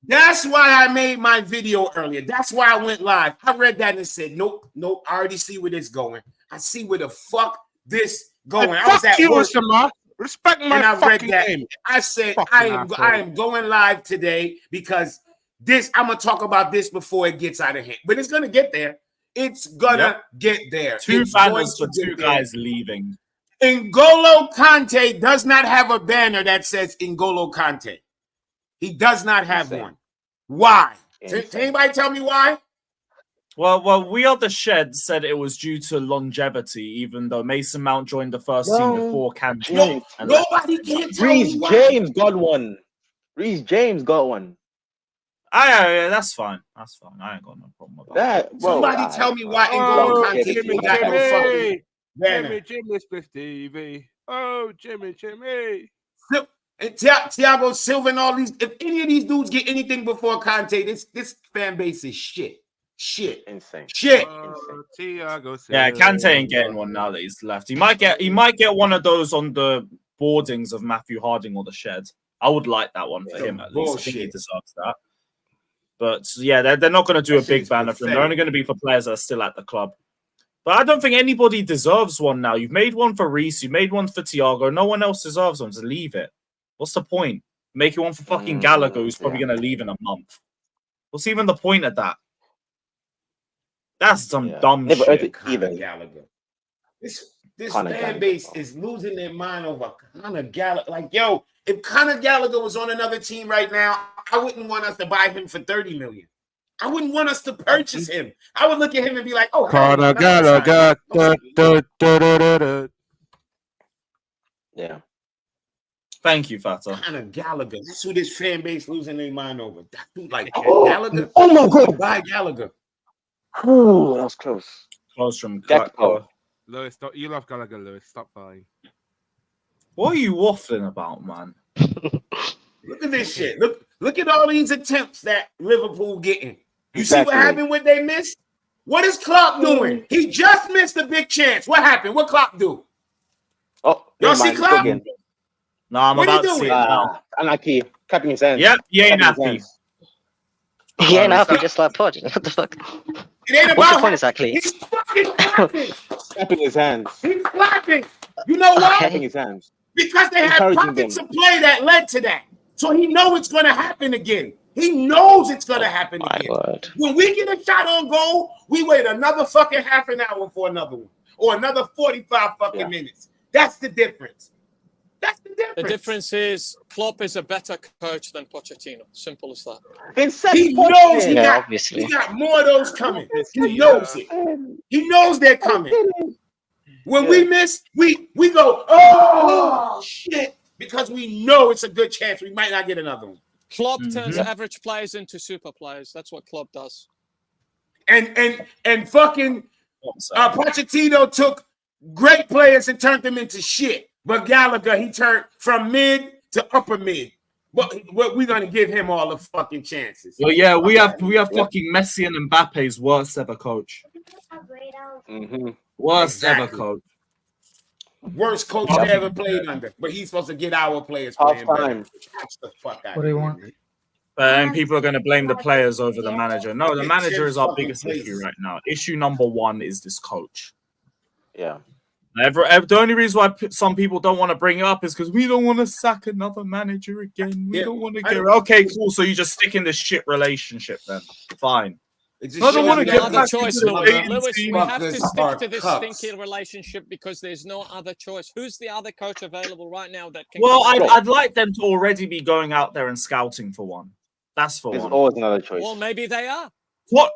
That's why I made my video earlier. That's why I went live. I read that and said, nope. I already see where this going. I see where the fuck this going. I was at work. Respect my And I read fucking that. name. I said, Fucking I asshole. am going live today because this, I'm going to talk about this before it gets out of hand. But it's going to get there. It's going to get there. Two It's going banners for to two get there. guys leaving. N'Golo Kante does not have a banner that says N'Golo Kante. He does not have one. Why? Can anybody tell me why? Well, We Are the Shed said it was due to longevity, even though Mason Mount joined the first team before Kante. No, nobody can tell Reece me why. James got one. Reece James got one. Yeah, that's fine. That's fine. I ain't got no problem with that. Somebody tell me why N'Golo Kante ain't got no fucking banner. Jimmy, Stevie. Oh, Jimmy. And Thiago Silva and all these, if any of these dudes get anything before Kante, this fan base is shit. Insane. Shit. Thiago Silva. Yeah, Kante ain't getting one now that he's left. He might get one of those on the boardings of Matthew Harding or the Shed. I would like that one for him at least. I think he deserves that. But yeah, they're not going to do a big banner for him. They're only going to be for players that are still at the club. But I don't think anybody deserves one now. You've made one for Reece. You made one for Thiago. No one else deserves one. Just leave it. What's the point? Make one for fucking Gallagher, who's probably going to leave in a month. What's even the point of that? That's some dumb shit. Gallagher. This fan base is losing their mind over Conor Gallagher. Like, yo, if Conor Gallagher was on another team right now, I wouldn't want us to buy him for $30 million. I wouldn't want us to purchase him. I would look at him and be like, oh, Conor Gallagher. Yeah. Thank you, Fata. Conor Gallagher. That's who this fan base losing their mind over. That dude like Gallagher. Oh my God. Buy Gallagher. Ooh, that was close. Close from Gakpo. Lewis, you love Gallagher, Lewis. Stop buying. What are you waffling about, man? Look at this shit. Look at all these attempts that Liverpool getting. You see what happened when they missed? What is Klopp doing? He just missed a big chance. What happened? What Klopp do? Oh, Y'all see Klopp? No, I'm What about he to see doing? it now. Unlucky. Clapping his hands. Yep, he ain't Clapping his happy. hands. He ain't happy, just like Pod. What the fuck? It ain't What's the about point exactly? He's fucking clapping. Clapping his hands. He's clapping. You know why? Clapping his hands. Because they had Encouraging pockets them. of play that led to that. So he knows it's going to happen again. He knows it's going to happen My again. word. When we get a shot on goal, we wait another fucking half an hour for another one. Or another 45 fucking minutes. That's the difference. That's the difference. The difference is Klopp is a better coach than Pochettino. Simple as that. He knows he Yeah, got, obviously. he got more of those coming. He knows it. He knows they're coming. When we miss, we go, oh shit, because we know it's a good chance we might not get another one. Klopp turns average players into super players. That's what Klopp does. And fucking Pochettino took great players and turned them into shit. But Gallagher, he turned from mid to upper mid. But we're gonna give him all the fucking chances. Well, yeah, we have fucking Messi and Mbappe's worst ever coach. Worst ever coach. Worst coach they ever played under. But he's supposed to get our players playing better. Catch the fuck out. What do you want? And people are going to blame the players over the manager. No, the manager is our biggest issue right now. Issue number one is this coach. Yeah. The only reason why some people don't want to bring it up is because we don't want to sack another manager again. We don't want to get... Okay, cool. So you just stick in this shit relationship then. Fine. I don't want to get other choice, Lewis. We have to stick to this stinky relationship because there's no other choice. Who's the other coach available right now that can? Well, I'd like them to already be going out there and scouting for one. That's for There's one. always another choice. Well, maybe they are.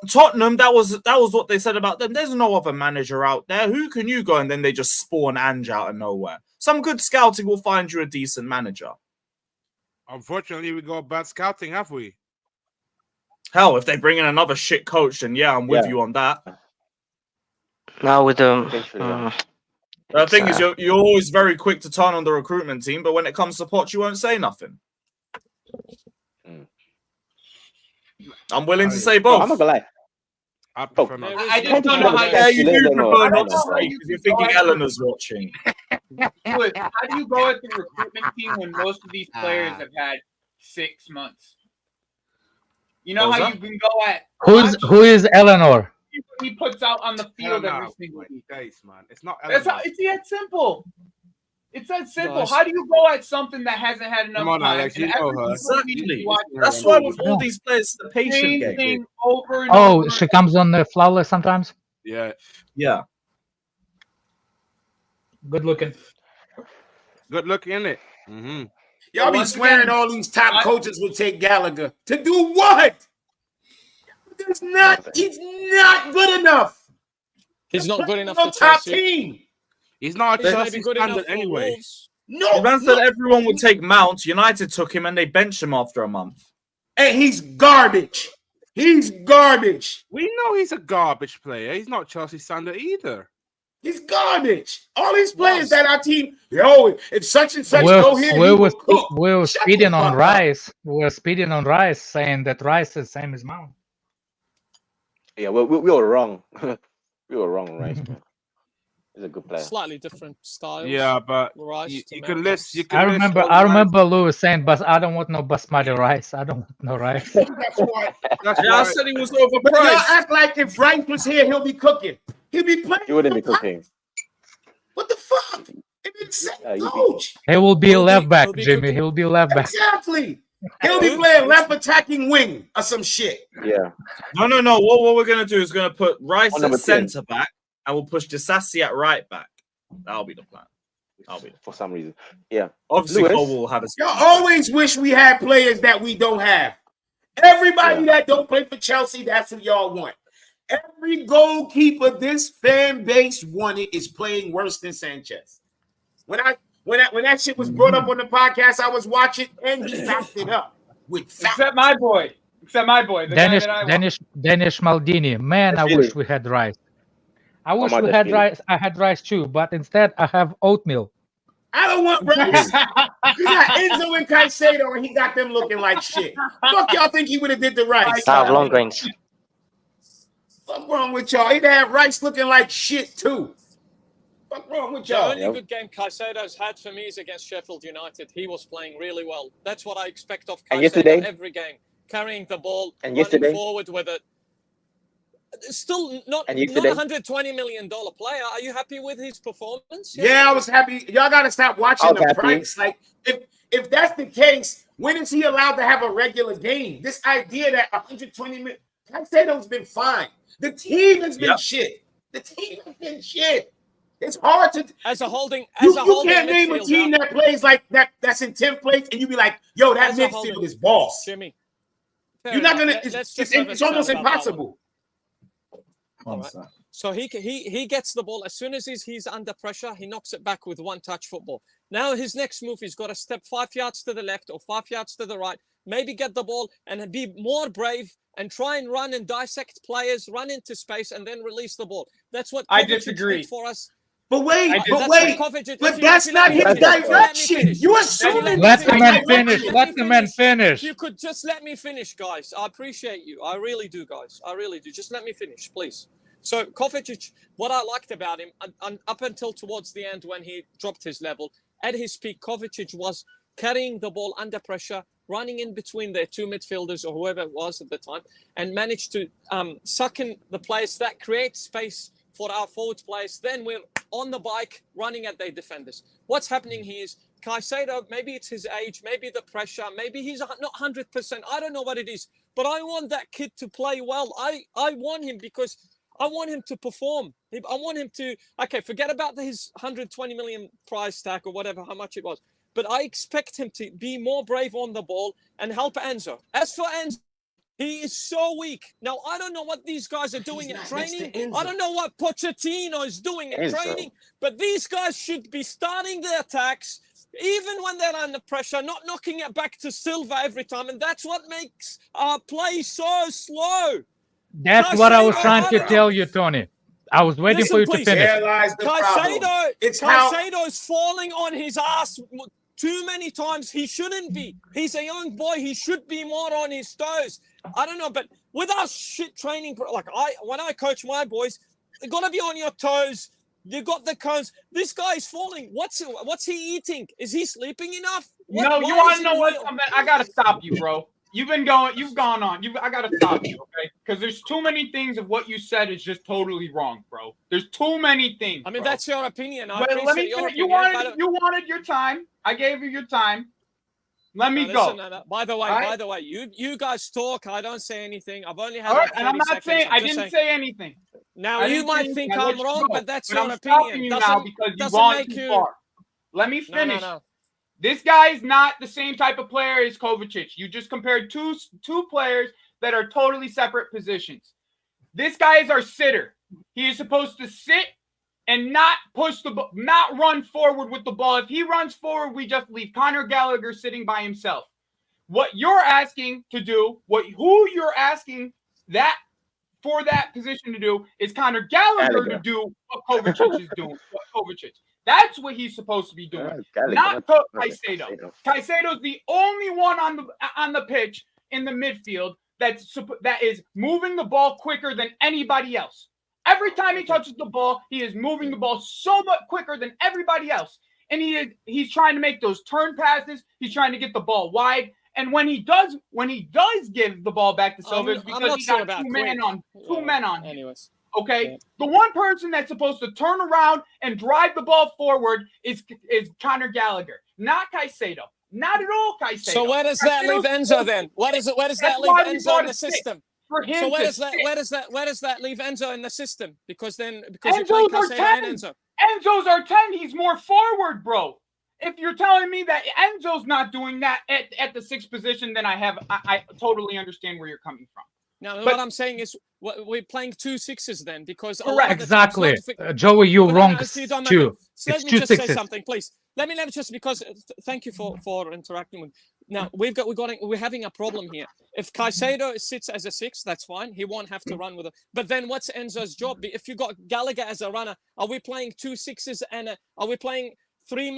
Tottenham, that was what they said about them. There's no other manager out there. Who can you go? And then they just spawn Ange out of nowhere. Some good scouting will find you a decent manager. Unfortunately, we got bad scouting, have we? Hell, if they bring in another shit coach, then yeah, I'm with you on that. Now with the thing is, you're always very quick to turn on the recruitment team, but when it comes to Poch, you won't say nothing. I'm willing to say both. I'm not gonna lie. I just don't know how you do prefer not to say because you're thinking Eleanor's watching. Lewis, how do you go at the recruitment team when most of these players have had 6 months? You know how you can go at who is Eleanor? He puts out on the field every single week. Days, man. It's not. It's that simple. It's that simple. How do you go at something that hasn't had enough time? Alex, you know her. Exactly. That's why with all these players, the patient game. Over and Oh, over. she comes on the flawless sometimes. Yeah. Yeah. Good looking. Good looking, isn't it? Mm-hmm. Y'all be swearing all these top coaches will take Gallagher. To do what? He's not good enough. He's not good enough No for top Chelsea. team. He's not a He's Chelsea maybe good standard enough for anyway. Wolves. No, Man said everyone would take Mount. United took him and they benched him after a month. And he's garbage. He's garbage. We know he's a garbage player. He's not Chelsea standard either. He's garbage. All these players that our team, if such and such go here, we were speeding on Rice. We were speeding on Rice, saying that Rice is the same as Mount. Yeah, we were wrong. We were wrong, Rice, man. He's a good player. Slightly different styles. Yeah, but Rice you to can Mount. list. You can I list all remember Lewis saying, "But I don't want no basmati rice. I don't want no rice." That's why. I said he was But y'all overpriced. act like if Rice was here, he'll be cooking. He'll be playing. He wouldn't be cooking. What the fuck? It's Yeah, you coach. He will be left back, he'll be Jimmy. cooking. He will be left back. Exactly. He'll be playing left attacking wing or some shit. Yeah. No. What we're gonna do is gonna put Rice On at number 10. centre back, and we'll push Disassi at right back. That'll be the plan. For some reason. Yeah. Obviously, Lewis? Cole will have a. Y'all always wish we had players that we don't have. Everybody that don't play for Chelsea, that's what y'all want. Every goalkeeper this fan base wanted is playing worse than Sanchez. When that shit was brought up on the podcast, I was watching, and he backed it up with facts. Except my boy. The Dennis guy that I want. Dennis Maldini. Man, I wish we had rice. I wish we had rice. I had rice too, but instead I have oatmeal. I don't want rice. You got Enzo and Caicedo, and he got them looking like shit. Fuck y'all think he would have did the rice? I have long grains. What's wrong with y'all? He had Rice looking like shit too. What's wrong with The y'all? only good game Caicedo's had for me is against Sheffield United. He was playing really well. That's what I expect of Caicedo every game. Carrying the ball, running forward with it. Still not a $120 million player. Are you happy with his performance? Yeah, I was happy. Y'all got to stop watching the price. Like, if that's the case, when is he allowed to have a regular game? This idea that 120 million, Caicedo's been fine. The team has been shit. The team has been shit. It's hard to you can't name a team that plays like that. That's in 10th place, and you be like, "Yo, that midfield is boss." Jimmy, you're not gonna. It's almost impossible. Right. So he gets the ball as soon as he's under pressure. He knocks it back with one-touch football. Now his next move, he's got to step 5 yards to the left or 5 yards to the right. Maybe get the ball and be more brave and try and run and dissect players, run into space, and then release the ball. That's what I Kovacic disagree did for us. But that's not his direction. You assuming. Let the man finish. Let the man finish. You could just let me finish, guys. I appreciate you. I really do, guys. I really do. Just let me finish, please. So Kovacic, what I liked about him, up until towards the end when he dropped his level, at his peak, Kovacic was carrying the ball under pressure, running in between their two midfielders or whoever it was at the time, and managed to suck in the players that create space for our forward players. Then we're on the bike running at their defenders. What's happening here is Caicedo, maybe it's his age, maybe the pressure, maybe he's not 100%. I don't know what it is, but I want that kid to play well. I want him because I want him to perform. I want him to, okay, forget about his 120 million price tag or whatever, how much it was. But I expect him to be more brave on the ball and help Enzo. As for Enzo, he is so weak. Now, I don't know what these guys are doing in training. I don't know what Pochettino is doing in training. But these guys should be starting their attacks, even when they're under pressure, not knocking it back to Silva every time. And that's what makes our play so slow. That's what I was trying to tell you, Tony. I was waiting for you to finish. Caicedo is falling on his ass too many times. He shouldn't be. He's a young boy. He should be more on his toes. I don't know, but with our shit training, like when I coach my boys, you got to be on your toes. You got the cones. This guy is falling. What's he eating? Is he sleeping enough? You want to know what? I got to stop you, bro. You've gone on. I gotta stop you, okay? Because there's too many things of what you said is just totally wrong, bro. There's too many things. I mean, that's your opinion. Let me finish. You wanted your time. I gave you your time. Let me go. No. By the way, you guys talk. I don't say anything. I've only had. And I'm not saying I didn't say anything. Now you might think I'm wrong, but that's your opinion. You now because you gone too far. Let me finish. No. This guy is not the same type of player as Kovacic. You just compared two players that are totally separate positions. This guy is our sitter. He is supposed to sit and not not run forward with the ball. If he runs forward, we just leave Conor Gallagher sitting by himself. What you're asking to do, who you're asking that for that position to do is Conor Gallagher to do what Kovacic is doing. That's what he's supposed to be doing, not Caicedo. Caicedo's the only one on the pitch in the midfield that is moving the ball quicker than anybody else. Every time he touches the ball, he is moving the ball so much quicker than everybody else. And he's trying to make those turn passes. He's trying to get the ball wide. And when he does give the ball back to Silva, it's because he got two men on him. Anyways. Okay, the one person that's supposed to turn around and drive the ball forward is Conor Gallagher, not Caicedo. Not at all, Caicedo. So where does that leave Enzo then? Where does that leave Enzo in the system? So where does that leave Enzo in the system? Because you're playing Caicedo and Enzo. Enzo's our 10. He's more forward, bro. If you're telling me that Enzo's not doing that at the 6th position, then I totally understand where you're coming from. No, what I'm saying is we're playing 2 6s then because exactly. Joey, you're wrong too. Let me just say something, please. Let me just because thank you for interacting with. Now we're having a problem here. If Caicedo sits as a 6, that's fine. He won't have to run with it. But then what's Enzo's job? If you got Gallagher as a runner, are we playing 2 6s and are we playing 3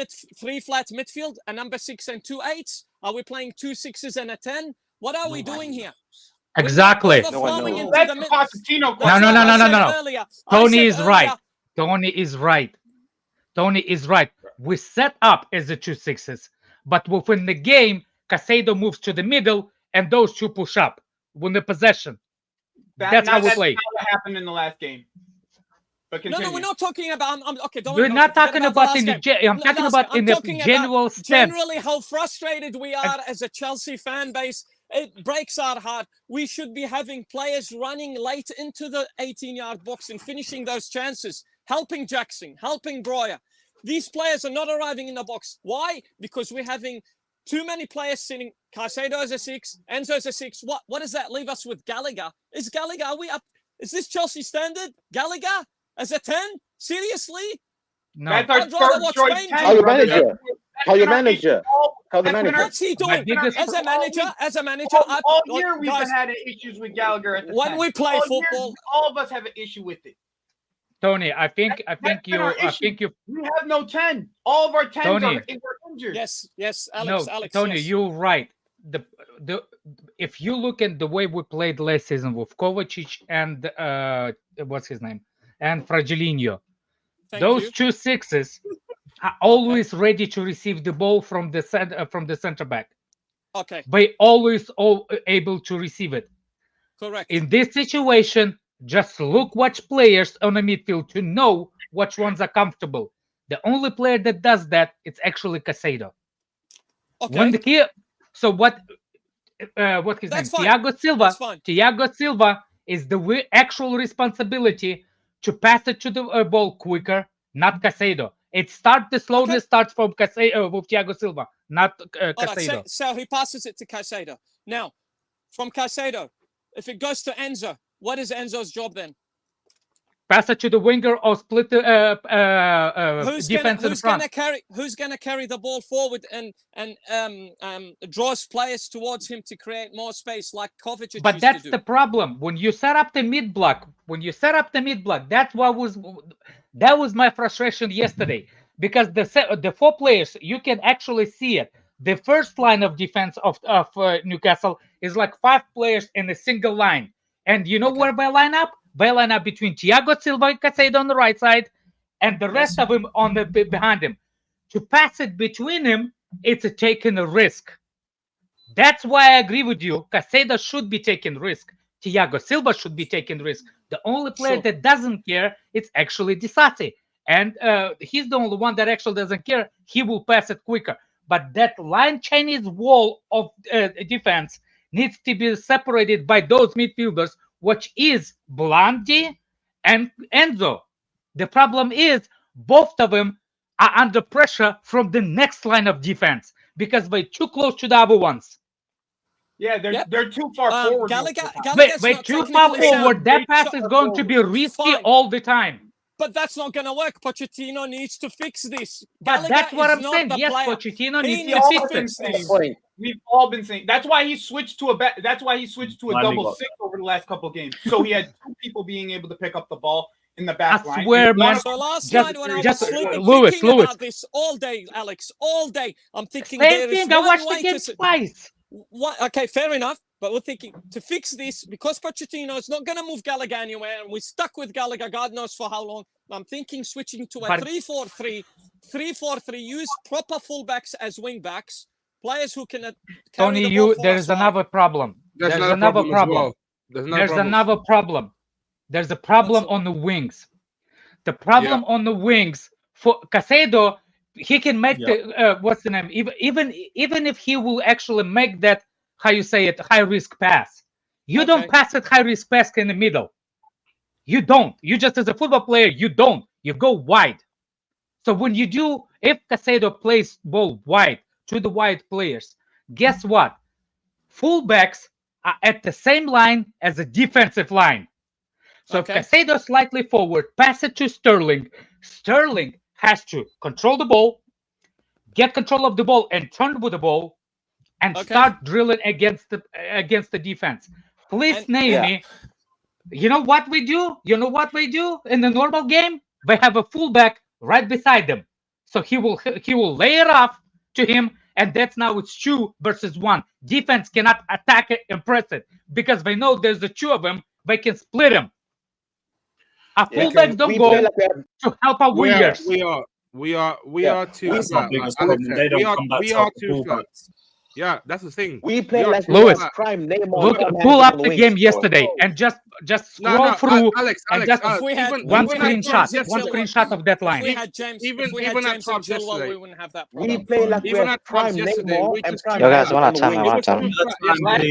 flat midfield, a number 6 and 2 8s? Are we playing 2 6s and a 10? What are we doing here? Exactly. No one knows. That's the Pochettino No, no, question. no, no, no, no, no. Earlier, Tony I is said right. earlier, Tony is right. Tony is right. We set up as the 2-6s, but within the game, Caicedo moves to the middle, and those two push up when the possession. That's how we play. That's not what happened in the last game. But continue. no, we're not talking about. Okay, don't. We're not forget talking the about last in the. game. I'm talking Last about game. in I'm the talking general about stance. generally how frustrated we are as a Chelsea fan base. It breaks our heart. We should be having players running late into the 18-yard box and finishing those chances, helping Jackson, helping Breuer. These players are not arriving in the box. Why? Because we're having too many players sitting. Caicedo as a 6, Enzo as a 6. What does that leave us with Gallagher? Is Gallagher, are we up? Is this Chelsea standard? Gallagher as a 10? Seriously? No. That's our I'd rather third watch choice. Spain 10, How your brother. manager? How your manager? How the That's been manager? our- What's he My doing? biggest- As a manager, all year we've guys, been having issues with Gallagher at the when 10. we play All year, football, all of us have an issue with it. Tony, I think That's been you. our I issue. think you. We have no 10. All of our 10s Tony. are injured. yes, No, Alex, Tony, yes. you're right. The if you look at the way we played last season with Kovacic and what's his name and Fragilinho, Thank those you. 2-6s are always ready to receive the ball from the center back. Okay, They always able to receive it. correct. In this situation, just look which players on the midfield to know which ones are comfortable. The only player that does that, it's actually Caicedo. Okay, When so what his That's name? fine. Thiago Silva. That's fine. Thiago Silva is the actual responsibility to pass it to the ball quicker, not Caicedo. The slowness starts from Caicedo with Thiago Silva, not all right, Caicedo. so he passes it to Caicedo. Now, from Caicedo, if it goes to Enzo, what is Enzo's job then? Pass it to the winger or split the defense in front. Who's gonna carry the ball forward and draws players towards him to create more space like Kovacic But used that's to do? the problem. When you set up the mid block, that was my frustration yesterday. Because the 4 players, you can actually see it. The first line of defense of Newcastle is like 5 players in a single line. And you know where they line up? They line up between Thiago Silva and Caicedo on the right side, and the rest of them on the behind him. To pass it between him, it's taking a risk. That's why I agree with you. Caicedo should be taking risk. Thiago Silva should be taking risk. The only player that doesn't care, it's actually Disasi. And he's the only one that actually doesn't care. He will pass it quicker. But that line Chinese wall of defense needs to be separated by those midfielders, which is Blandi and Enzo. The problem is both of them are under pressure from the next line of defense because they're too close to the other ones. Yeah, they're too far forward. They're too far forward. That pass is going to be risky all the time. But that's not going to work. Pochettino needs to fix this. But that's what I'm saying. Yes, Pochettino needs to fix it. We've all been saying that's why he switched to a double 6 over the last couple of games. So he had 2 people being able to pick up the ball in the back line. I swear, man. So last night when I was sleeping, Lewis, thinking about this all day, Alex, all day, I'm thinking same thing. I watched the game twice. What? Okay, fair enough. But we're thinking to fix this because Pochettino is not going to move Gallagher anywhere, and we're stuck with Gallagher. God knows for how long. I'm thinking switching to a 3-4-3, 3-4-3. Use proper fullbacks as wingbacks, players who can. Tony, there's another problem. There's another problem. There's a problem on the wings. The problem on the wings for Caicedo, he can make the what's the name? Even if he will actually make that, how you say it, high risk pass. You don't pass it high risk pass in the middle. You don't. You just as a football player, you don't. You go wide. So when you do, if Caicedo plays ball wide to the wide players, guess what? Fullbacks are at the same line as a defensive line. So if Caicedo slightly forward, pass it to Sterling. Sterling has to control the ball, get control of the ball, and turn with the ball, and start drilling against the defense. Please name me. You know what we do? You know what we do in the normal game? They have a fullback right beside them, so he will lay it off to him, And that's now it's 2 versus 1. Defense cannot attack it and press it because they know there's the 2 of them. They can split them. Our fullbacks don't go to help our wingers. We are too flat. We are too flat. Yeah, that's the thing. We play like Lewis, prime Neymar. pull up the game yesterday and just scroll through Alex, and just one James screenshot of that line. If we had James, even at at James times and Chilwell, yesterday, we wouldn't have that problem. We play like Even at prime times yesterday, Neymar we and just- prime. Yo, guys, Neymar one at a on the time, wing. one at a time.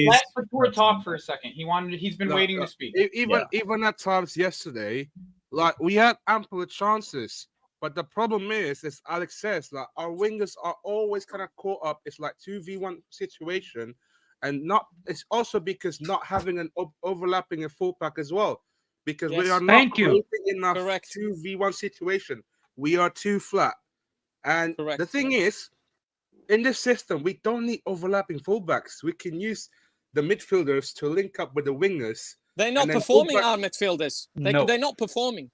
Let Fatur talk for a second. He's been waiting to speak. Even at times yesterday, like we had ample chances. But the problem is, as Alex says, like our wingers are always kind of caught up. It's like 2v1 situation, and not. It's also because not having an overlapping a fullback as well, because we are not creating enough 2v1 situation. We are too flat, and the thing is, in this system, we don't need overlapping fullbacks. We can use the midfielders to link up with the wingers. They're not performing, our midfielders. They're not performing.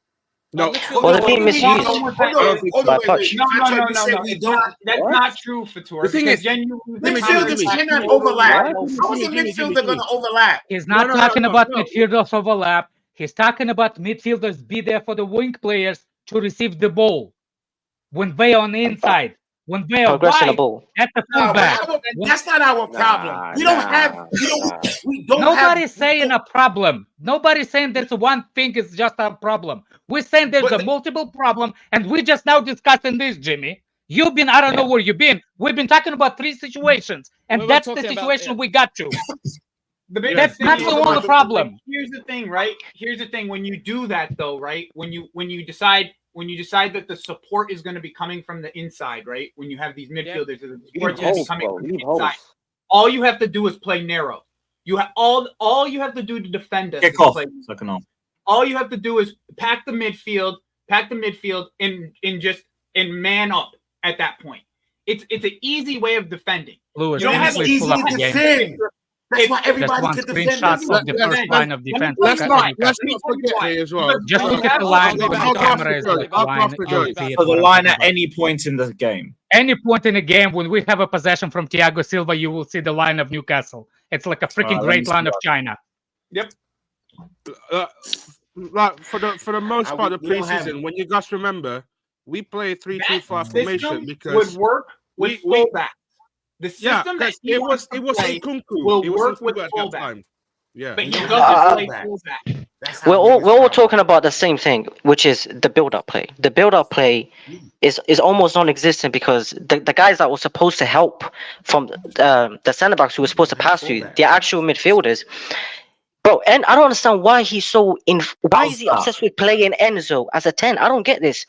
No, well, they're being misused. That's not true, Fatur. The thing is, midfielders cannot overlap. How is a midfielder going to overlap? He's not talking about midfielders overlap. He's talking about midfielders be there for the wing players to receive the ball when they are on the inside. When they are wide at the fullback. That's not our problem. We don't have. Nobody's saying a problem. Nobody's saying that one thing is just a problem. We're saying there's a multiple problem, and we're just now discussing this, Jimmy. You've been, I don't know where you've been. We've been talking about 3 situations, and that's the situation we got to. That's not the only problem. Here's the thing, right? Here's the thing. When you do that, though, right? When you decide that the support is going to be coming from the inside, right? When you have these midfielders, the support is going to be coming from the inside. All you have to do is play narrow. You have all you have to do to defend us. All you have to do is pack the midfield, and man up at that point. It's an easy way of defending. Lewis, you don't have easy to defend. That's why everybody could defend. Screenshot of the first line of defense. Let's not forget as well. Just look at the line. For the line at any point in the game. Any point in the game when we have a possession from Thiago Silva, you will see the line of Newcastle. It's like a freaking great line of China. Yep. Like for the most part of the preseason, when you guys remember, we play 3-2-5 formation because would work with fullback. The system that it was Nkunku will work with fullback. Yeah, but you don't play fullback. We're all talking about the same thing, which is the build-up play. The build-up play is almost non-existent because the guys that were supposed to help from the centre backs who were supposed to pass to the actual midfielders. Bro, and I don't understand why he's so why is he obsessed with playing Enzo as a 10? I don't get this.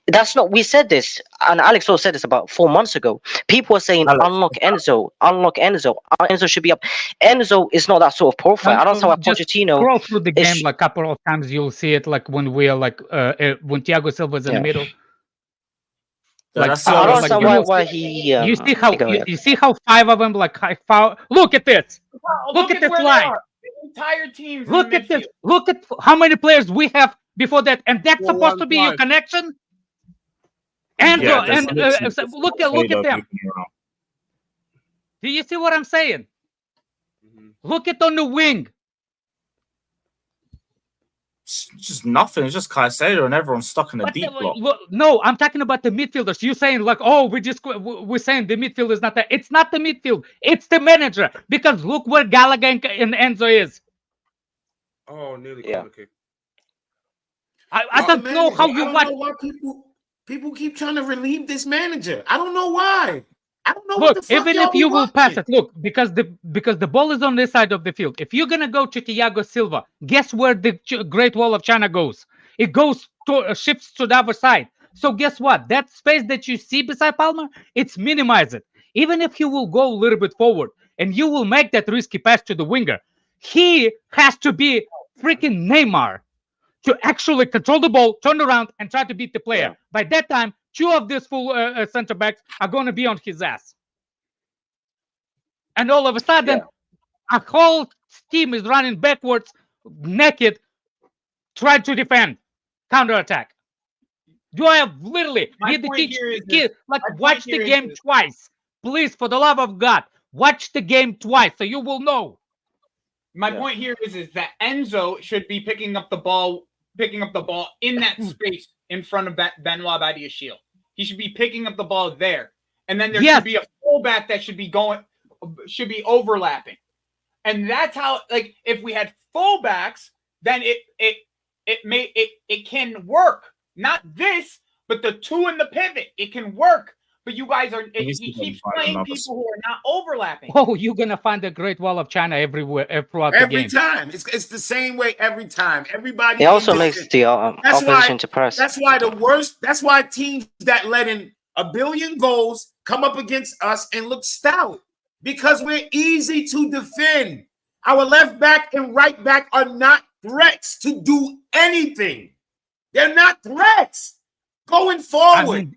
That's not, we said this, and Alex also said this about 4 months ago. People were saying unlock Enzo. Enzo should be up. Enzo is not that sort of profile. I don't know why Pochettino. Scroll through the game like a couple of times, you'll see it like when we're like when Thiago Silva's in the middle. Like, I don't understand why he. You see how 5 of them like high foul. Look at this. Look at this line. Entire teams. Look at this. Look at how many players we have before that, and that's supposed to be your connection. And look at them. Do you see what I'm saying? Look at on the wing. It's just nothing. It's just Caicedo and everyone's stuck in a deep block. No, I'm talking about the midfielders. You're saying like, oh, we're saying the midfield is not there. It's not the midfield. It's the manager. Because look where Gallagher and Enzo is. Oh, nearly. Yeah. Okay. I don't know how you want. Why people keep trying to relieve this manager. I don't know why. I don't know look, what the fuck even if you will pass it, look, because the ball is on this side of the field. If you're gonna go to Thiago Silva, guess where the Great Wall of China goes? It goes to shifts to the other side. So guess what? That space that you see beside Palmer, it's minimized. Even if you will go a little bit forward and you will make that risky pass to the winger, he has to be freaking Neymar to actually control the ball, turn around, and try to beat the player. By that time, 2 of these full center backs are going to be on his ass. And all of a sudden, a whole team is running backwards, naked, trying to defend, counterattack. Do I have literally need to teach the kid, like watch the game twice Please, for the love of God, watch the game twice so you will know. My point here is that Enzo should be picking up the ball in that space in front of Benoit Badiashile. He should be picking up the ball there. And then there should be a fullback that should be overlapping. And that's how, like, if we had fullbacks, then it can work. Not this, but the two in the pivot. It can work. But you guys are he keeps playing people who are not overlapping. Oh, you're gonna find a Great Wall of China everywhere throughout the game. Every time. It's the same way every time. Everybody. It also makes the opposition to press. That's why teams that let in 1 billion goals come up against us and look stout. Because we're easy to defend. Our left back and right back are not threats to do anything. They're not threats going forward. I mean,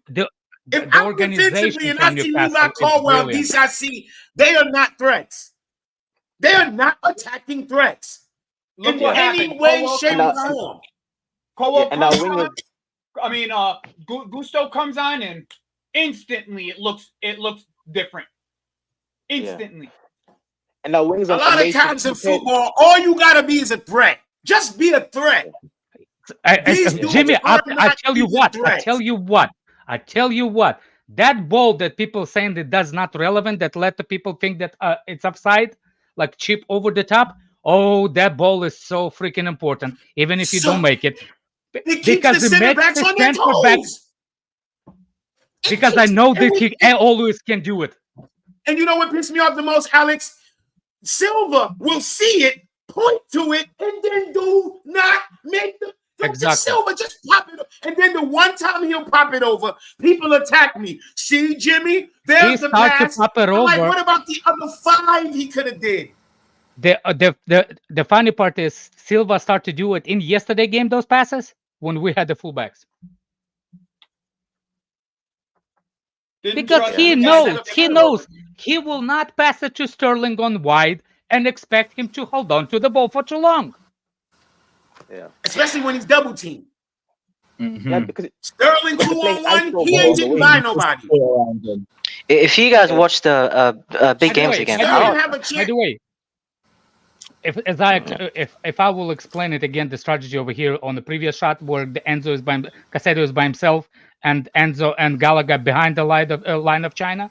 if I'm defensively and I see Levi Caldwell, DCIC, they are not threats. They are not attacking threats in any way, shape, or form. Gusto comes on and instantly it looks different. Instantly. And now wings a lot of times in football, all you gotta be is a threat. Just be a threat. Jimmy, I tell you what. That ball that people saying that that's not relevant, that let the people think that it's offside, like chip over the top. Oh, that ball is so freaking important, even if you don't make it. Because it makes the center backs. Because I know that he always can do it. And you know what pissed me off the most, Alex? Silva will see it, point to it, and then do not make the Silva just pop it up. And then the one time he'll pop it over, people attack me. See, Jimmy, there's the pass. Like, what about the other 5 he could have did? The funny part is Silva started to do it in yesterday game, those passes, when we had the fullbacks. Because he knows he will not pass it to Sterling on wide and expect him to hold on to the ball for too long. Yeah, especially when he's double teamed. Yeah, because Sterling 2-on-1, he ain't getting by nobody. If you guys watch the big games again, by the way, if I will explain it again, the strategy over here on the previous shot where the Caicedo is by himself and Enzo and Gallagher behind the line of China,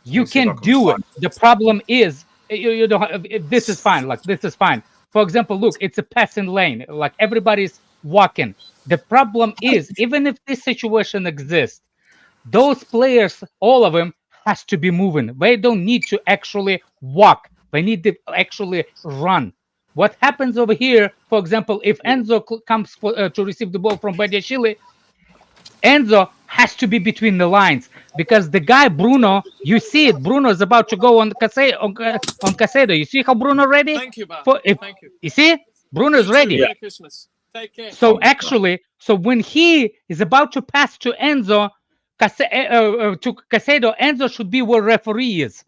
you can do it. The problem is you don't have, this is fine. Like this is fine. For example, look, it's a passing lane. Like everybody's walking. The problem is, even if this situation exists, those players, all of them, has to be moving. They don't need to actually walk. They need to actually run. What happens over here, for example, if Enzo comes to receive the ball from Badiashile, Enzo has to be between the lines because the guy Bruno, you see it. Bruno is about to go on Caicedo. You see how Bruno ready? Thank you, Bob. Thank you. You see, Bruno is ready. Merry Christmas. Take care. So actually, when he is about to pass to Enzo, to Caicedo, Enzo should be where referee is.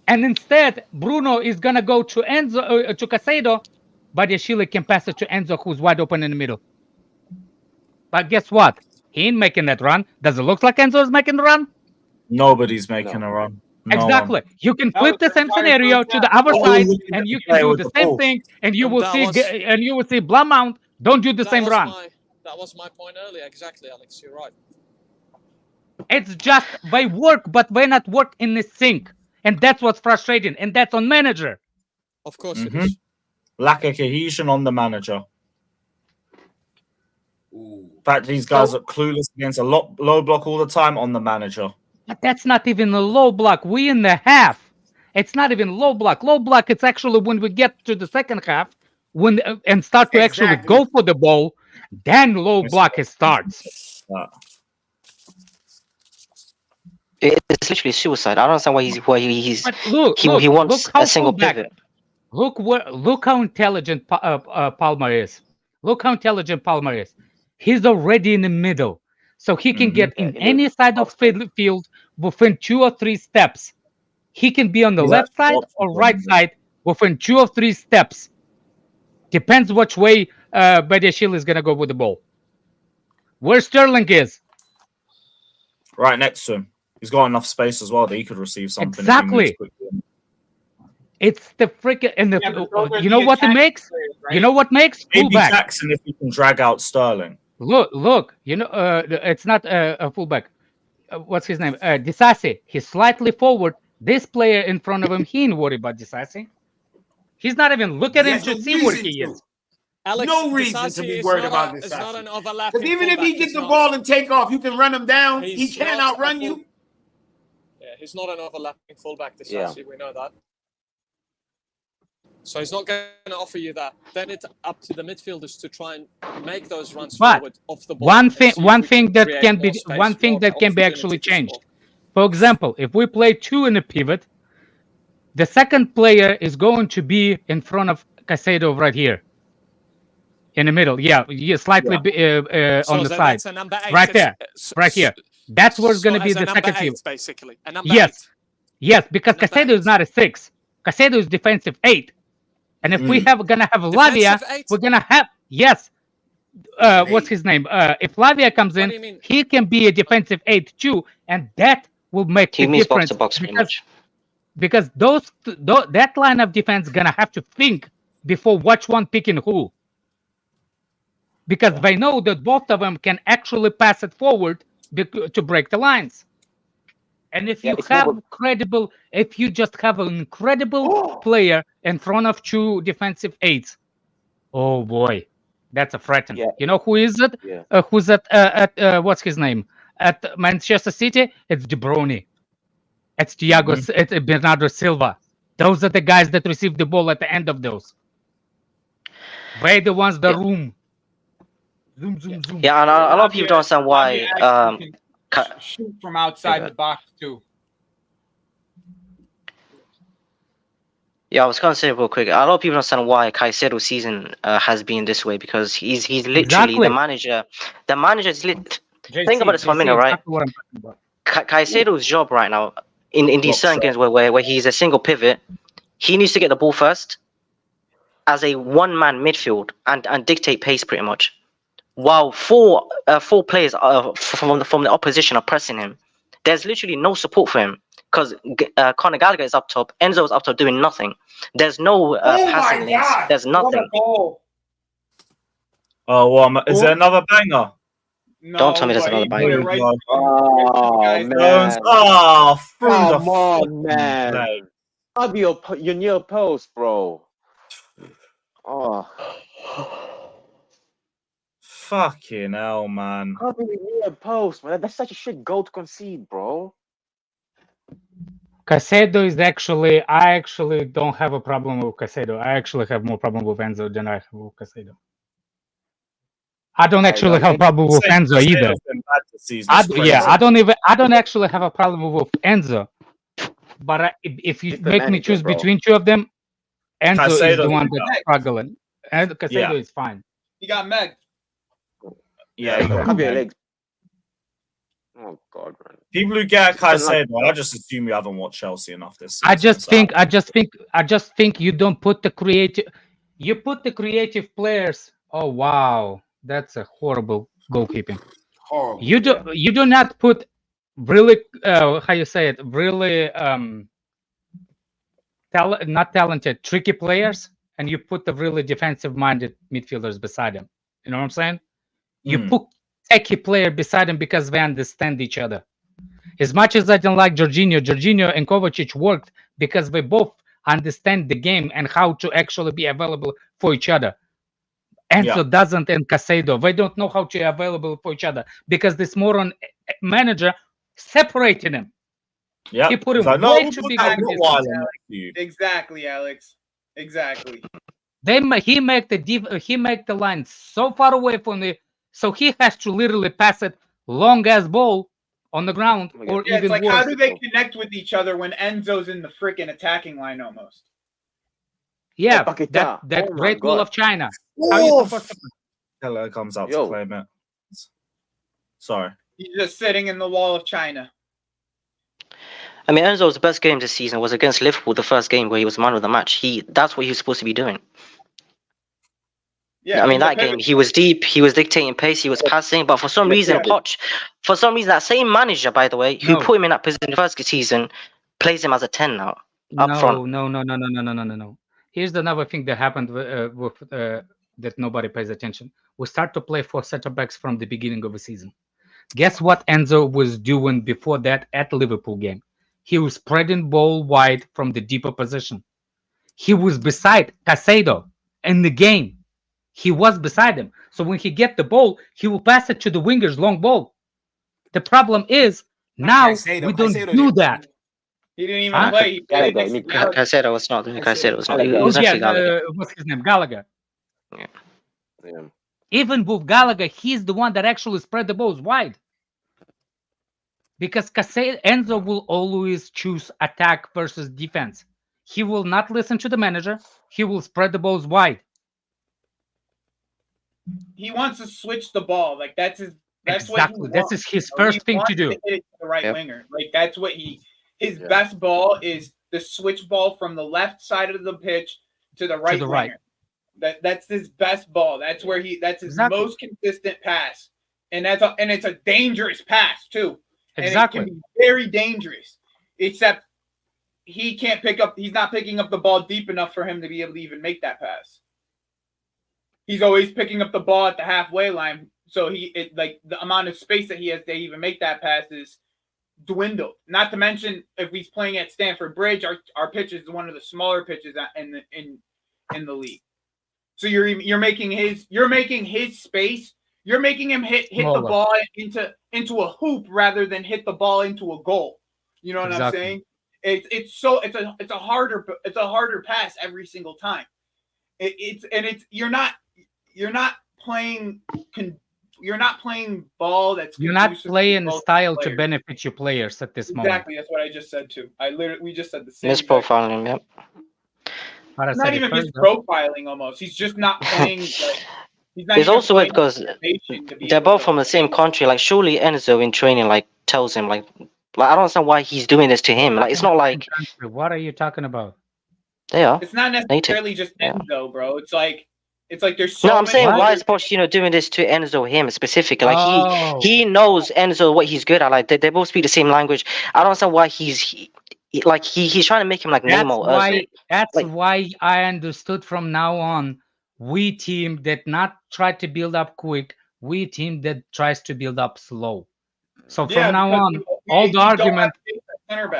And instead, Bruno is gonna go to Enzo to Caicedo, but Badiashile can pass it to Enzo, who's wide open in the middle. But guess what? He ain't making that run. Does it look like Enzo is making the run? Nobody's making a run. No exactly. one. You can flip the same scenario to the other side, and you can do the same thing, and you will see Blumount don't do the same run. That was my point earlier. Exactly, Alex. You're right. It's just they work, but they not work in the sync, and that's what's frustrating, and that's on manager. Of course it is. Lack of cohesion on the manager. In fact, these guys are clueless against a low block all the time on the manager. But that's not even a low block. We in the half. It's not even low block. Low block, it's actually when we get to the second half and start to actually go for the ball, then low block starts. It's literally suicide. I don't understand why he wants a single pivot. Look how intelligent Palmer is. Look how intelligent Palmer is. He's already in the middle, so he can get in any side of field within 2 or 3 steps. He can be on the left side or right side within 2 or 3 steps. Depends which way Badiashile is gonna go with the ball. Where Sterling is? Right next to him. He's got enough space as well that he could receive something. Exactly. It's the freaking and you know what it makes? Players, right? You know what makes Maybe fullback. Jackson if he can drag out Sterling. Look. You know, it's not a fullback. What's his name? Disasi. He's slightly forward. This player in front of him, he ain't worried about Disasi. He's not even looking at him to see where he is. Alex, no reason to be worried about this. Because even if he gets the ball and take off, you can run him down. He can't outrun you. Yeah, he's not an overlapping fullback, Disasi. We know that. So he's not going to offer you that. Then it's up to the midfielders to try and make those runs forward off the ball. One thing that can be actually changed. For example, if we play 2 in a pivot, the second player is going to be in front of Caicedo right here. In the middle, slightly on the side, right there, right here. That's where it's going to be the second pivot, basically. Yes, because Caicedo is not a 6. Caicedo is defensive 8, and if we gonna have Lavia, we're gonna have what's his name? If Lavia comes in, he can be a defensive 8 too, and that will make a difference. Because that line of defense gonna have to think before which one picking who. Because they know that both of them can actually pass it forward to break the lines. And if you just have an incredible player in front of 2 defensive 8s, oh boy, that's a threat. Yeah. You know who is it? Yeah. Who's at what's his name? At Manchester City, it's De Bruyne. It's Thiago. It's Bernardo Silva. Those are the guys that receive the ball at the end of those. They're the ones that room. Zoom. Yeah, and a lot of people don't understand why. Shoot from outside the box too. Yeah, I was gonna say real quick. A lot of people don't understand why Caicedo's season has been this way, because he's literally the manager. The manager is think about this for a minute, right? Caicedo's job right now in these certain games where he's a single pivot, he needs to get the ball first as a one-man midfield and dictate pace pretty much. While four players from the opposition are pressing him, there's literally no support for him because Conor Gallagher is up top, Enzo is up top doing nothing. There's no passing lanes. There's nothing. Oh, well, is there another banger? No, don't tell me there's another banger. Right. Oh, man. Oh, come on, man. I'll be your near post, bro. Oh. Fucking hell, man. Can't be near post, man. That's such a shit goal to concede, bro. Caicedo is I actually don't have a problem with Caicedo. I actually have more problem with Enzo than I have with Caicedo. I don't actually have a problem with Enzo either. I don't actually have a problem with Enzo. But if you make me choose between 2 of them, Enzo is the one that's struggling. And Caicedo is fine. You got Meg. Yeah, you got legs. Oh God, man. People who get Caicedo, I just assume you haven't watched Chelsea enough this season. I just think you don't put the creative. You put the creative players. Oh wow, that's a horrible goalkeeping. Horrible. You do not put really how you say it, really not talented, tricky players, and you put the really defensive minded midfielders beside them. You know what I'm saying? You put techie player beside them because they understand each other. As much as I don't like Jorginho and Kovacic worked because they both understand the game and how to actually be available for each other. Enzo doesn't, and Caicedo, they don't know how to be available for each other because this moron manager separated them. Yeah, he put him way too big. Exactly, Alex. Exactly. He make the line so far away from the, so he has to literally pass it long as ball on the ground, or even it's like worse. How do they connect with each other when Enzo's in the freaking attacking line almost? Yeah, that Great Wall of China. How are you supposed to? Hello comes out to claim it. Sorry. He's just sitting in the Wall of China. I mean, Enzo's best game this season was against Liverpool, the first game where he was man of the match. That's what he was supposed to be doing. Yeah, I mean, he's a that game, pivot. he was deep, he was dictating pace, he was passing, but for some reason, that same manager, by the way, who No. put him in that position the first season, plays him as a 10 now, up front. No. Here's another thing that happened that nobody pays attention. We start to play 4 center backs from the beginning of the season. Guess what Enzo was doing before that at Liverpool game? He was spreading ball wide from the deeper position. He was beside Caicedo in the game. He was beside him. So when he get the ball, he will pass it to the wingers, long ball. The problem is now we don't do that. He didn't even play. He played next to Gallagher. Caicedo was not. Caicedo was not. It Oh was yeah, actually Gallagher. what's his name? Gallagher. Yeah. Even with Gallagher, he's the one that actually spread the balls wide. Because Enzo will always choose attack versus defense. He will not listen to the manager. He will spread the balls wide. He wants to switch the ball. Like that's exactly. what This is his first thing to do. To hit it to the right winger. Like that's what his best ball is, the switch ball from the left side of the pitch to the right winger. That's his best ball. That's where that's his most consistent pass. And it's a dangerous pass too. Exactly. And it can be very dangerous. Except he's not picking up the ball deep enough for him to be able to even make that pass. He's always picking up the ball at the halfway line. So the amount of space that he has to even make that pass is dwindled. Not to mention, if he's playing at Stamford Bridge, our pitch is one of the smaller pitches in the league. So you're making his space. You're making him hit the ball into a hoop rather than hit the ball into a goal. You know what I'm saying? It's a harder pass every single time. You're not playing ball that's you're not playing style to benefit your players at this moment. Exactly, that's what I just said too. We just said the same. Misprofiling, yep. It's not even misprofiling almost. He's just not playing. It's also weird because they're both from the same country. Like surely Enzo in training tells him like I don't understand why he's doing this to him. Like it's not like. What are you talking about? They are. It's not necessarily just Enzo, bro. It's like there's so. No, I'm saying why is Pochettino doing this to Enzo him specifically? Like he knows Enzo what he's good at. Like they both speak the same language. I don't understand why he's trying to make him like Neymar. That's why I understood from now on. We team that not try to build up quick. We team that tries to build up slow. So from now on, all the argument.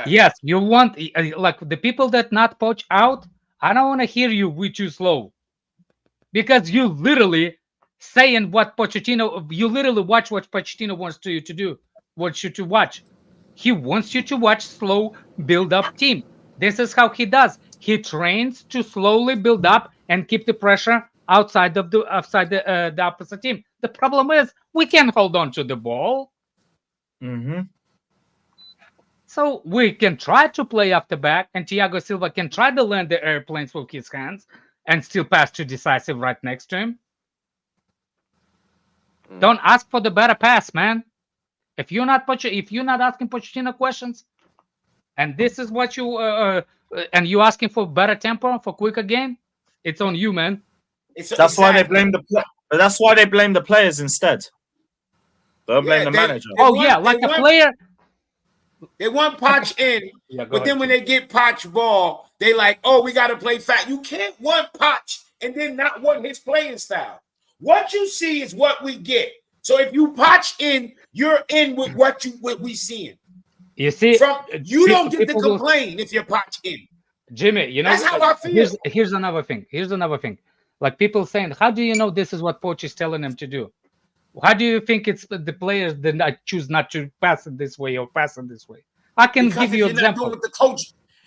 Yes, you want like the people that not poach out. I don't want to hear you. We too slow, because you literally saying what Pochettino. You literally watch what Pochettino wants you to do. Wants you to watch. He wants you to watch slow build up team. This is how he does. He trains to slowly build up and keep the pressure outside the opposite team. The problem is we can't hold on to the ball. Mm-hmm. So we can try to play off the back, and Thiago Silva can try to land the airplanes with his hands and still pass to decisive right next to him. Don't ask for the better pass, man. If you're not asking Pochettino questions, and this is what you and you asking for better tempo for quicker game, it's on you, man. That's why they blame that's why they blame the players instead. Don't blame the manager. A player. They want Poch in, but then when they get Poch ball, they like, oh, we got to play fat. You can't want Poch and then not want his playing style. What you see is what we get. So if you Poch in, you're in with what we seeing. You see, you don't get to complain if you're Poch in. Jimmy, that's how I feel. Here's another thing. Like people saying, how do you know this is what Poch is telling them to do? How do you think it's the players that choose not to pass it this way or pass it this way? I can give you an example.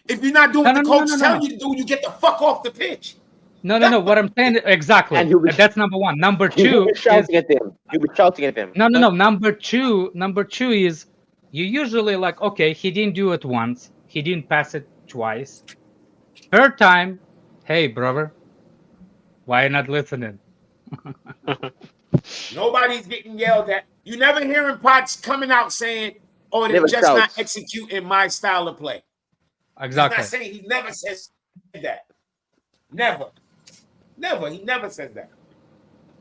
If you're not doing what the coach telling you to do, you get the fuck off the pitch. No. What I'm saying exactly. That's number one. Number two, you were shouting at them. No. Number two is you usually like, okay, he didn't do it once, he didn't pass it twice. Third time, hey brother, why are you not listening? Nobody's getting yelled at. You never hearing Potts coming out saying, "Oh, they're just not executing my style of play." Exactly. He never says that. Never. He never says that.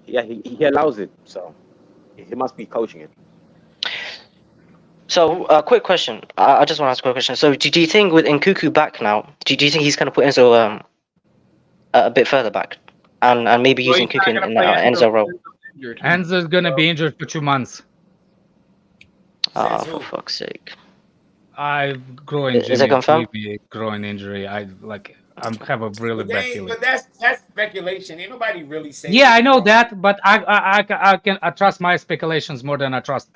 Yeah, he allows it. So he must be coaching it. So, quick question. I just want to ask a quick question. So, do you think with Nkuku back now, do you think he's going to put Enzo a bit further back, and maybe using Nkuku in Enzo role? Enzo's gonna be injured for 2 months. Oh, for fuck's sake! Groin Is it confirmed? Groin injury. I have a really bad feeling. But that's speculation. Ain't nobody really saying. Yeah, I know that, but I trust my speculations more than I trust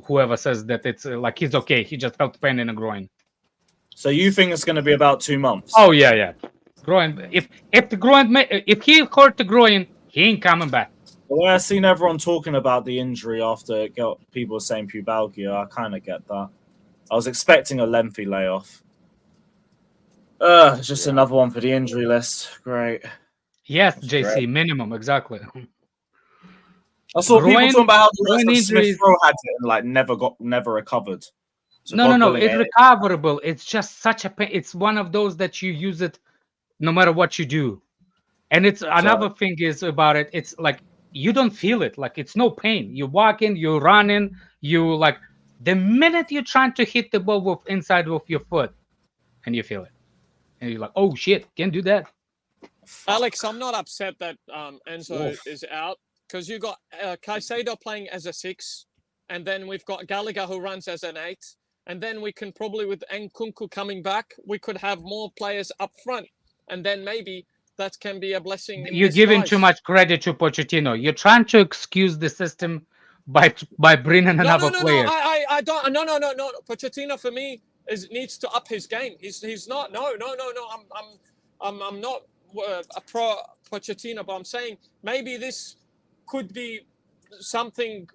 whoever says that it's like he's okay. He just felt pain in the groin. So you think it's going to be about 2 months? Oh yeah. Groin. If the groin, if he hurt the groin, he ain't coming back. The way I've seen everyone talking about the injury after it got people saying pubalgia, I kind of get that. I was expecting a lengthy layoff. Just another one for the injury list. Great. Yes, JC, minimum, exactly. I saw people talking about how the rest of Smith Rowe had it and like never recovered. So No, it's recoverable. It's just such a pain. It's one of those that you use it no matter what you do. And it's another thing is about it. It's like you don't feel it. Like it's no pain. You're walking, you're running, you like the minute you're trying to hit the ball with inside of your foot, and you feel it, and you're like, oh shit, can't do that. Alex, I'm not upset that Enzo is out because you got Caicedo playing as a 6, and then we've got Gallagher who runs as an 8, and then we can probably with Nkunku coming back, we could have more players up front, and then maybe that can be a blessing. You're giving too much credit to Pochettino. You're trying to excuse the system by bringing another player. No, I don't. No. Pochettino for me needs to up his game. He's not. No. I'm not a pro Pochettino, but I'm saying maybe this could be something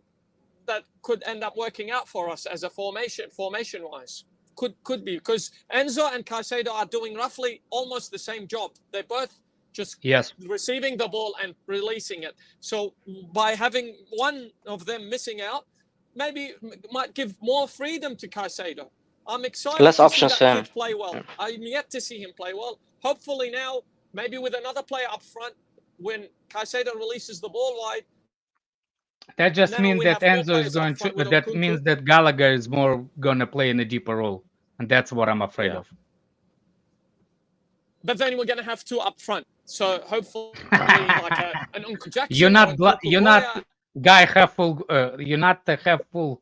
that could end up working out for us as a formation wise. Could be because Enzo and Caicedo are doing roughly almost the same job. They're both just receiving the ball and releasing it. So by having one of them missing out, maybe might give more freedom to Caicedo. I'm excited Less to options see for that him. kid play well. I'm yet to see him play well. Hopefully now, maybe with another player up front, when Caicedo releases the ball wide. That just means that Enzo is going to. That means that Gallagher is more going to play in a deeper role, and that's what I'm afraid of. But then we're going to have 2 up front. So hopefully, like an Uncle Jackson. You're not guy have full. You're not have full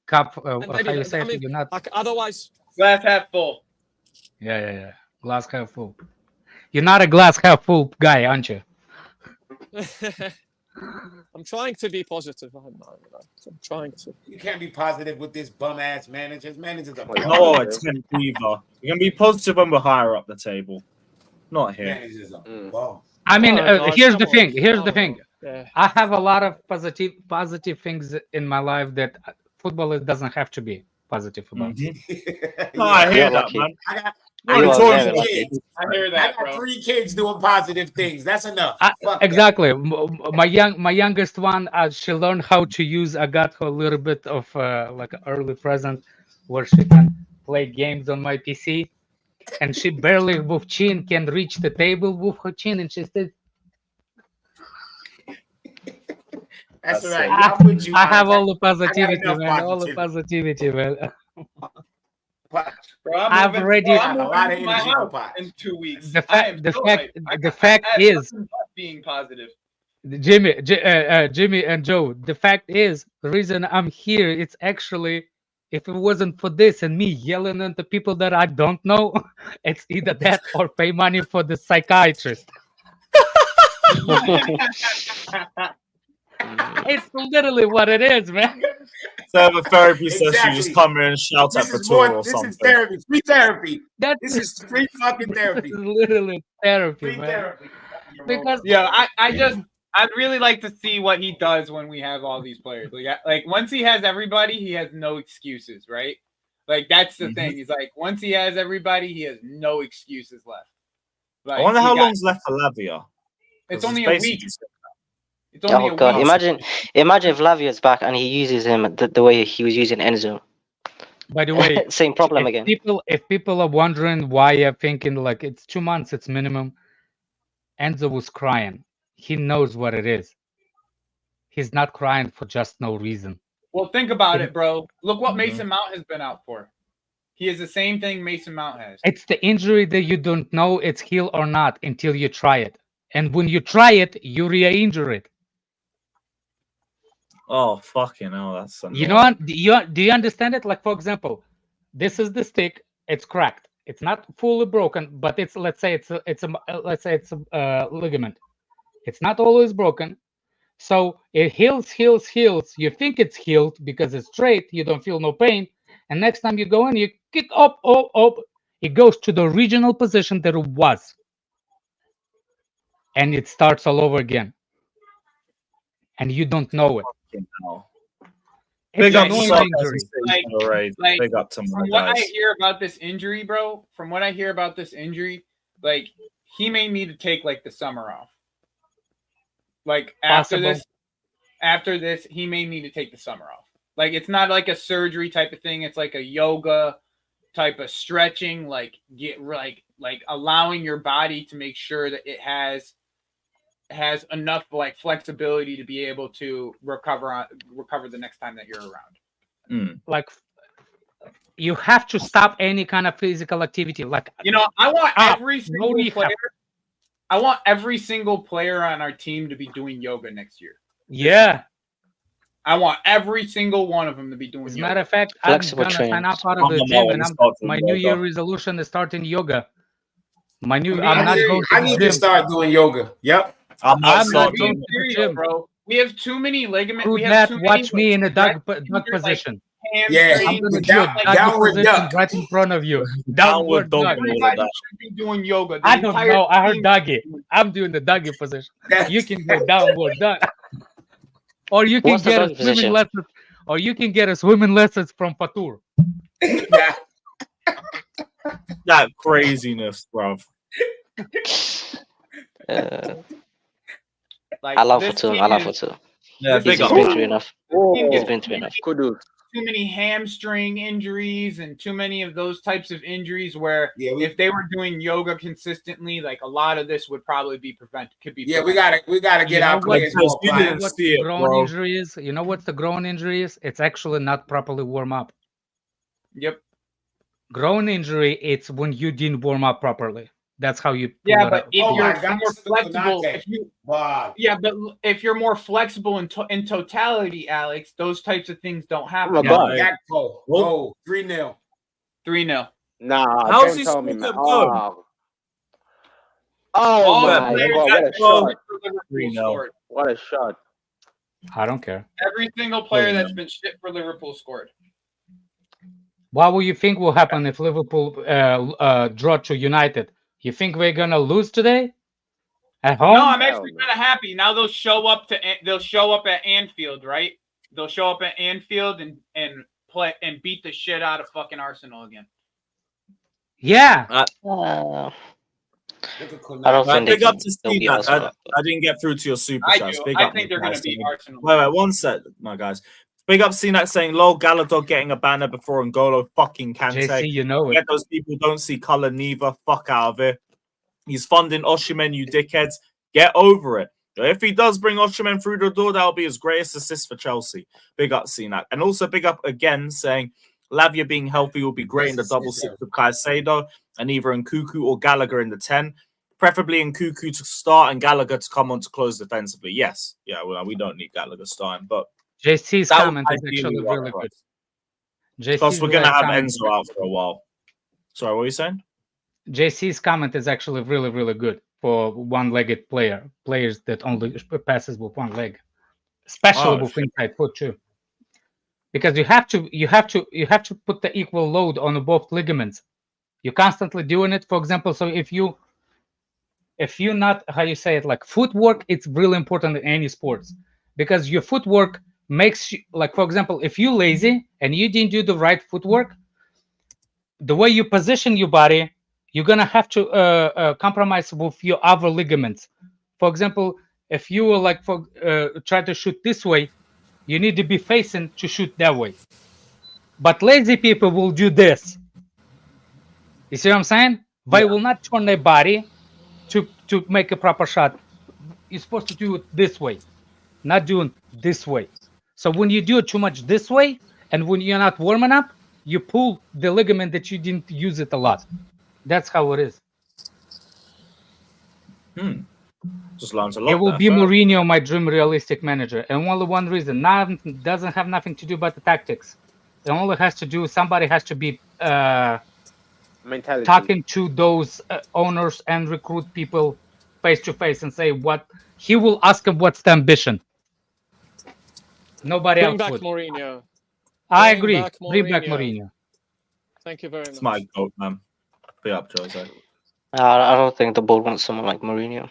cup. How you say it? You're not. Like, otherwise, glass half full. Yeah. Glass half full. You're not a glass half full guy, aren't you? I'm trying to be positive. I'm trying to. You can't be positive with this bum ass manager. Managers are no, it's can either. You can be positive when we're higher up the table. Not here. Managers are bum. I mean, here's the thing. Yeah. I have a lot of positive things in my life that football doesn't have to be positive about. No, I hear that, man. I hear that. I got 3 kids doing positive things. That's enough. Exactly. My youngest one, she learned how to use. I got her a little bit of like an early present where she can play games on my PC, and she barely with chin can reach the table with her chin, and she said, "That's right." I have all the positivity, man. All the positivity, man. Bro, I've already a lot of energy in 2 weeks. The fact is being positive. Jimmy and Joe. The fact is, the reason I'm here, it's actually, if it wasn't for this and me yelling at the people that I don't know, it's either that or pay money for the psychiatrist. It's literally what it is, man. So have a therapy session, you just come in and shout at the tour or something. This is therapy, free therapy. This is free fucking therapy. This is literally therapy, free man. Therapy. Because I'd really like to see what he does when we have all these players. Like once he has everybody, he has no excuses, right? Like that's the thing. He's like, once he has everybody, he has no excuses left. Like, I wonder how long's left for Lavia. It's only a week. Oh God! Imagine if Lavia's back and he uses him the way he was using Enzo. By the way, same problem again. If people are wondering why I'm thinking like it's 2 months, it's minimum. Enzo was crying. he knows what it is. He's not crying for just no reason. Well, think about it, bro. Look what Mason Mount has been out for. He is the same thing Mason Mount has. It's the injury that you don't know it's healed or not until you try it. And when you try it, you re-injure it. Oh, fucking hell, that's annoying. You know, do you understand it? Like, for example, this is the stick. It's cracked. It's not fully broken, but it's, let's say it's a ligament. It's not always broken. So it heals. You think it's healed because it's straight. You don't feel no pain. And next time you go in, you kick up. It goes to the original position that it was. And it starts all over again. And you don't know it. Big up to injury. Big up to from what I hear about this injury, bro, like, he may need to take, like, the summer off. Like, after this, he may need to take the summer off. Like, it's not like a surgery type of thing. It's like a yoga type of stretching, like allowing your body to make sure that it has enough, like, flexibility to be able to recover the next time that you're around. Like, you have to stop any kind of physical activity. Like, you know, I want every single player. I want every single player on our team to be doing yoga next year. Yeah. I want every single one of them to be doing yoga. As a matter of fact, I'm going to sign up out of the gym, and my New Year resolution is starting yoga. I need to start doing yoga. Yep. I'm not going to the gym, bro. We have too many ligaments. We have watch me in a duck position. Yeah, I'm going to do a downward duck right in front of you. Downward duck. Everybody should be doing yoga. I don't know. I heard doggy. I'm doing the doggy position. You can do downward duck, or you can get a swimming lesson, or you can get a swimming lessons from Fatur. That craziness, bro. I love Fatur. Yeah, he's been through enough. He's been through enough. Too many hamstring injuries and too many of those types of injuries where if they were doing yoga consistently, like, a lot of this would probably be prevented. We gotta get out players more. You know what the groin injury is? You know what the groin injury is? It's actually not properly warm up. Yep. Groin injury, it's when you didn't warm up properly. That's how you. But if you're more flexible, if you're more flexible in totality, Alex, those types of things don't happen. 3-0. 3-0. Nah, how's he tell me, supposed man. to go? Oh my God! What a shot! I don't care. Every single player that's been shit for Liverpool scored. What will you think will happen if Liverpool draw to United? You think we're gonna lose today at home? No, I'm actually kind of happy. Now they'll show up at Anfield, right? They'll show up at Anfield and play and beat the shit out of fucking Arsenal again. Yeah. I don't think big up to Steve. I didn't get through to your super chats. I think they're gonna beat Arsenal. Wait, one sec, my guys. Big up CNAC saying, lol, Galadog getting a banner before N'Golo fucking Kante. JC, you know it. Get those people don't see colour neither. Fuck out of it. He's funding Osimhen, you dickheads. Get over it. If he does bring Osimhen through the door, that'll be his greatest assist for Chelsea. Big up CNAC. And also big up again saying, Lavia being healthy will be great in the double six with Caicedo and either Nkuku or Gallagher in the 10. Preferably Nkuku to start and Gallagher to come on to close defensively. Yes. Yeah, well, we don't need Gallagher starting, but JC's comment is actually really good. Plus, we're going to have Enzo out for a while. Sorry, what were you saying? JC's comment is actually really, really good for one-legged players that only passes with one leg, especially with inside foot too. Because you have to put the equal load on both ligaments. You're constantly doing it. For example, so if you not, how you say it, like footwork, it's really important in any sports because your footwork makes you, like, for example, if you're lazy and you didn't do the right footwork, the way you position your body, you're gonna have to compromise with your other ligaments. For example, if you were like try to shoot this way, you need to be facing to shoot that way. But lazy people will do this. You see what I'm saying? They will not turn their body to make a proper shot. you're supposed to do it this way, not doing this way. So when you do it too much this way, and when you're not warming up, you pull the ligament that you didn't use it a lot. That's how it is. Just learned a lot. It will be Mourinho, my dream realistic manager, and only one reason. Doesn't have nothing to do about the tactics. It only has to do. Somebody has to be mentality. Talking to those owners and recruit people face to face and say what he will ask him. What's the ambition? Nobody Bring else back would. Mourinho. I agree. Bring back Mourinho. Thank you very much. It's my goat, man. Be up, Jose. I don't think the board wants someone like Mourinho.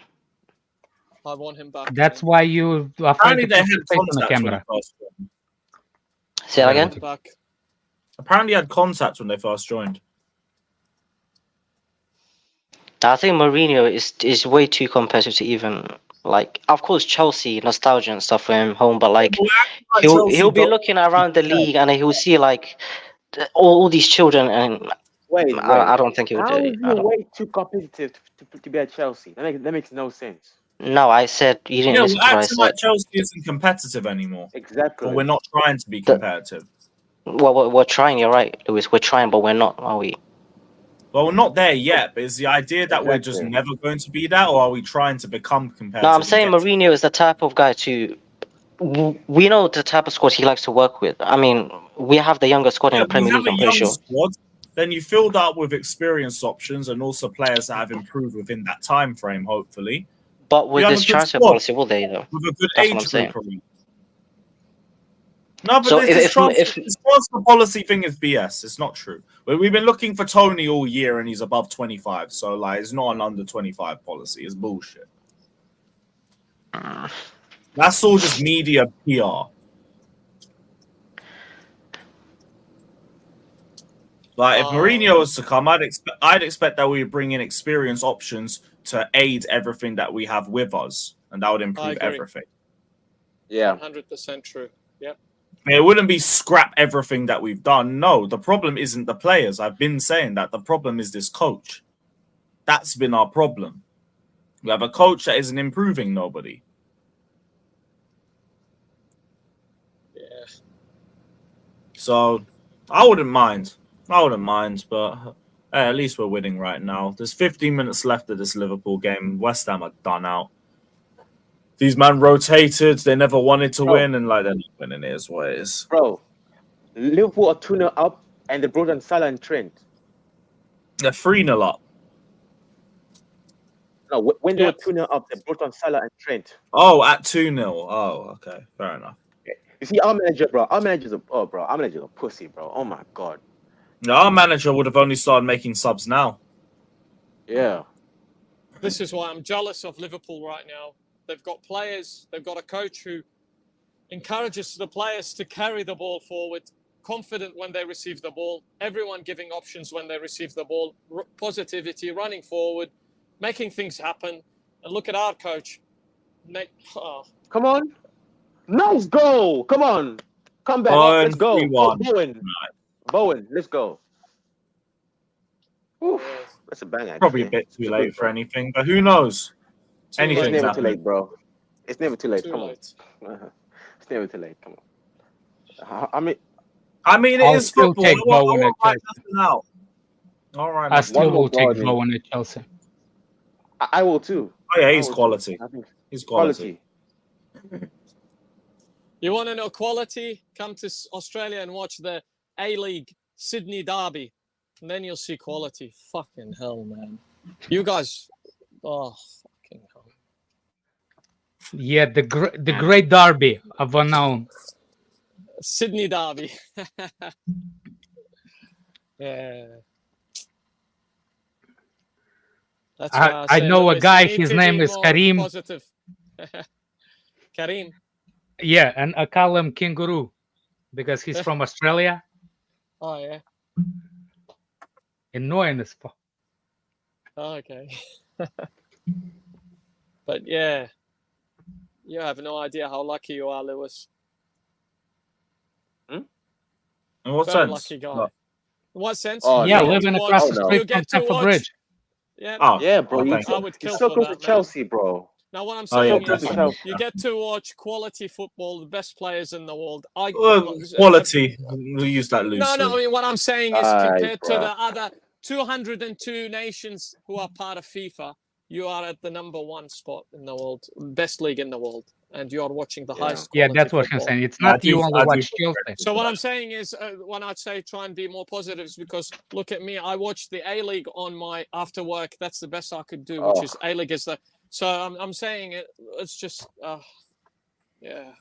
I want him back. That's why you are afraid to put your face on the camera. Say that again? Back. Apparently, he had contact when they first joined. I think Mourinho is way too competitive to even like. Of course, Chelsea nostalgia and stuff for him home, but like he'll be looking around the league and he'll see like all these children, and I don't think he would. How is he way too competitive to be at Chelsea? That makes no sense. No, I said you didn't listen to what I acting said. like Chelsea isn't competitive anymore. Exactly. But we're not trying to be competitive. Well, we're trying. You're right, Lewis. We're trying, but we're not, are we? Well, we're not there yet, but is the idea that we're just never going to be that, or are we trying to become competitive? No, I'm saying Mourinho is the type of guy to. We know the type of squad he likes to work with. I mean, we have the younger squad in the Premier League, I'm pretty sure. Squad, then you filled up with experienced options and also players that have improved within that time frame, hopefully. But with this transfer policy, will they, though? With a good That's what I'm age saying. group. No, but So this transfer policy thing is BS. It's not true. We've been looking for Tony all year, and he's above 25. So, like, it's not an under 25 policy. It's bullshit. That's all just media PR. Like, if Mourinho was to come, I'd expect that we would bring in experienced options to aid everything that we have with us, and that would improve everything. Yeah, 100% true. Yep. It wouldn't be scrap everything that we've done. No, the problem isn't the players. I've been saying that. The problem is this coach. That's been our problem. We have a coach that isn't improving nobody. Yeah. So, I wouldn't mind. But at least we're winning right now. There's 15 minutes left of this Liverpool game. West Ham are done out. These men rotated. They never wanted to win, and like they're not winning. It is what it is. Bro, Liverpool are 2-0 up, and they brought on Salah and Trent. They're 3-0 up. No, when they were 2-0 up, they brought on Salah and Trent. Oh, at 2-0. Oh, okay. Fair enough. You see, our manager, bro. Our manager's a pussy, bro. Oh my god. No, our manager would have only started making subs now. Yeah. This is why I'm jealous of Liverpool right now. They've got players, they've got a coach who encourages the players to carry the ball forward, confident when they receive the ball, everyone giving options when they receive the ball, positivity, running forward, making things happen. And look at our coach. Come on. Nice goal. Come on. Come back. Let's go. Bowen, let's go. Oof, that's a bang. Probably a bit too late for anything, but who knows? Anything's It's never happening. too late, bro. It's never too late. Too Come late. on. It's never too late. Come on. I mean, it I'll is still football. take Bowen at All Chelsea. I still will take Bowen at Chelsea. I will too. Oh yeah, he's quality. I think He's quality. You want to know quality? Come to Australia and watch the A-League Sydney Derby. And then you'll see quality. Fucking hell, man. You guys... Oh, fucking hell. Yeah, the great derby of unknown. Sydney Derby. Yeah. That's why I say, know a Lewis, guy, you need his to name be is more Karim. Positive. Karim. Yeah, and I call him Kangaroo because he's from Australia. Oh, yeah. Annoying as fuck. Oh, okay. But yeah, you have no idea how lucky you are, Lewis. In what Very sense? lucky guy. What? In what sense? Oh, Yeah, no. living across the You street from get to Stamford watch. Bridge. Yeah. Oh, Yeah, bro. well, You thank I would kill so for close that, to man. Chelsea, bro. Now, what I'm Oh, yeah, saying is, definitely. you get to watch quality football, the best players in the world. Quality. We use that loosely. No. I mean, what I'm saying is, Aye, compared to bruh. the other 202 nations who are part of FIFA, you are at the number 1 spot in the world, best league in the world, and you are watching the highest Yeah, quality that's what football. I'm saying. It's not you only watch Chelsea. So what I'm saying is, when I'd say try and be more positive, is because look at me, I watched the A League on my after work. That's the best I could do, which is A League is the. So I'm saying it's just, yeah.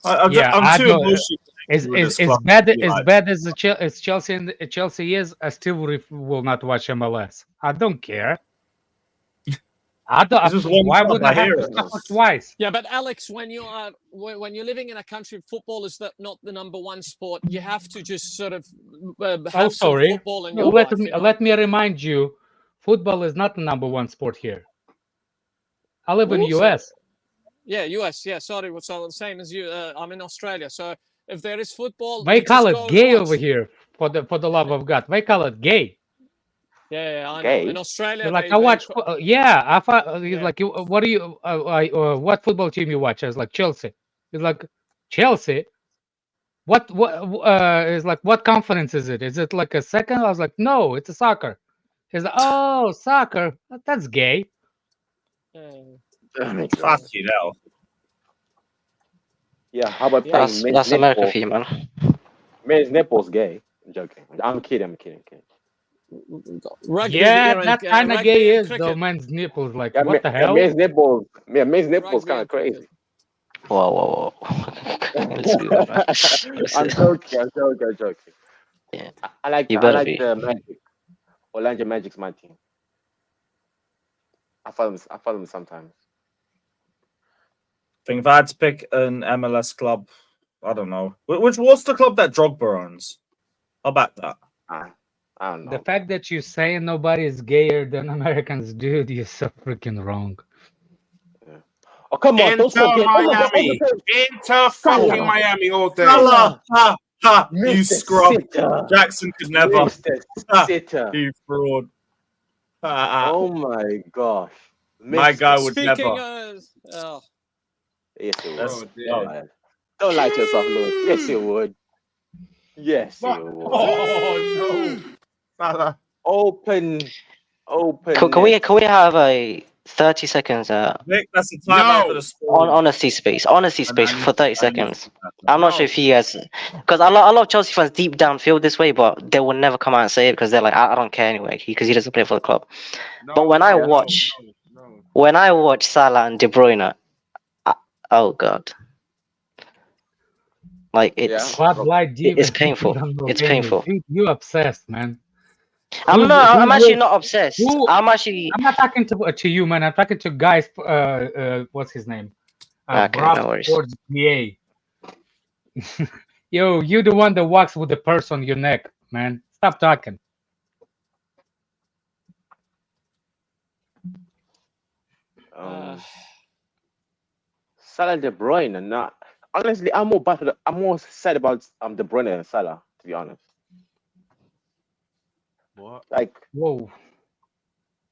I'm too emotional. As bad as Chelsea is, I still will not watch MLS. I don't care. Why would I have to suffer twice? Yeah, but Alex, when you're living in a country, football is not the number 1 sport. You have to just sort of have some football in your life. Let me remind you, football is not the number 1 sport here. I live in the US. Yeah, US. Yeah, sorry. So same as you. I'm in Australia. So if there is football, They call it gay over here. For the love of God, they call it gay. Yeah, I know. In Australia, like I watch. I thought like what do you? What football team you watch? I was like Chelsea. It's like Chelsea. What is like what conference is it? Is it like a second? I was like, no, it's a soccer. He's like, oh, soccer. That's gay. Fuck you know. Yeah, how about that's America for you, man. Men's nipples gay. I'm joking. I'm kidding. Rugby that kind of gay is though. Men's nipples, like what the hell? Men's nipples. Yeah, men's nipples kind of crazy. Whoa. I'm joking. Yeah. I like the Magic. Orlando Magic's my team. I follow them sometimes. I think if I had to pick an MLS club, I don't know. What's the club that Drogba owns? How about that? I don't know. The fact that you're saying nobody is gayer than Americans, dude, you're so freaking wrong. Yeah. Oh, come on. Inter Miami. Inter fucking Miami all day. You scrub. Jackson could never. You fraud. Oh my gosh. My guy would never. Yes, it would. Don't lie to yourself, Lord. Yes, it would. Yes, it would. Oh no. Open. Can we have a 30 seconds? Nick, that's a timeout for the sport. Honesty space for 30 seconds. I'm not sure if you guys, because a lot of Chelsea fans deep down feel this way, but they will never come out and say it because they're like, I don't care anyway, because he doesn't play for the club. But when I watch Salah and De Bruyne, oh god, like it's painful. It's painful. You obsessed, man. I'm actually not obsessed. I'm not talking to you, man. I'm talking to guys. What's his name? Okay, no worries. PA. Yo, you the one that walks with the purse on your neck, man. Stop talking. Salah, De Bruyne, not honestly. I'm more sad about De Bruyne than Salah, to be honest. What? Like, whoa,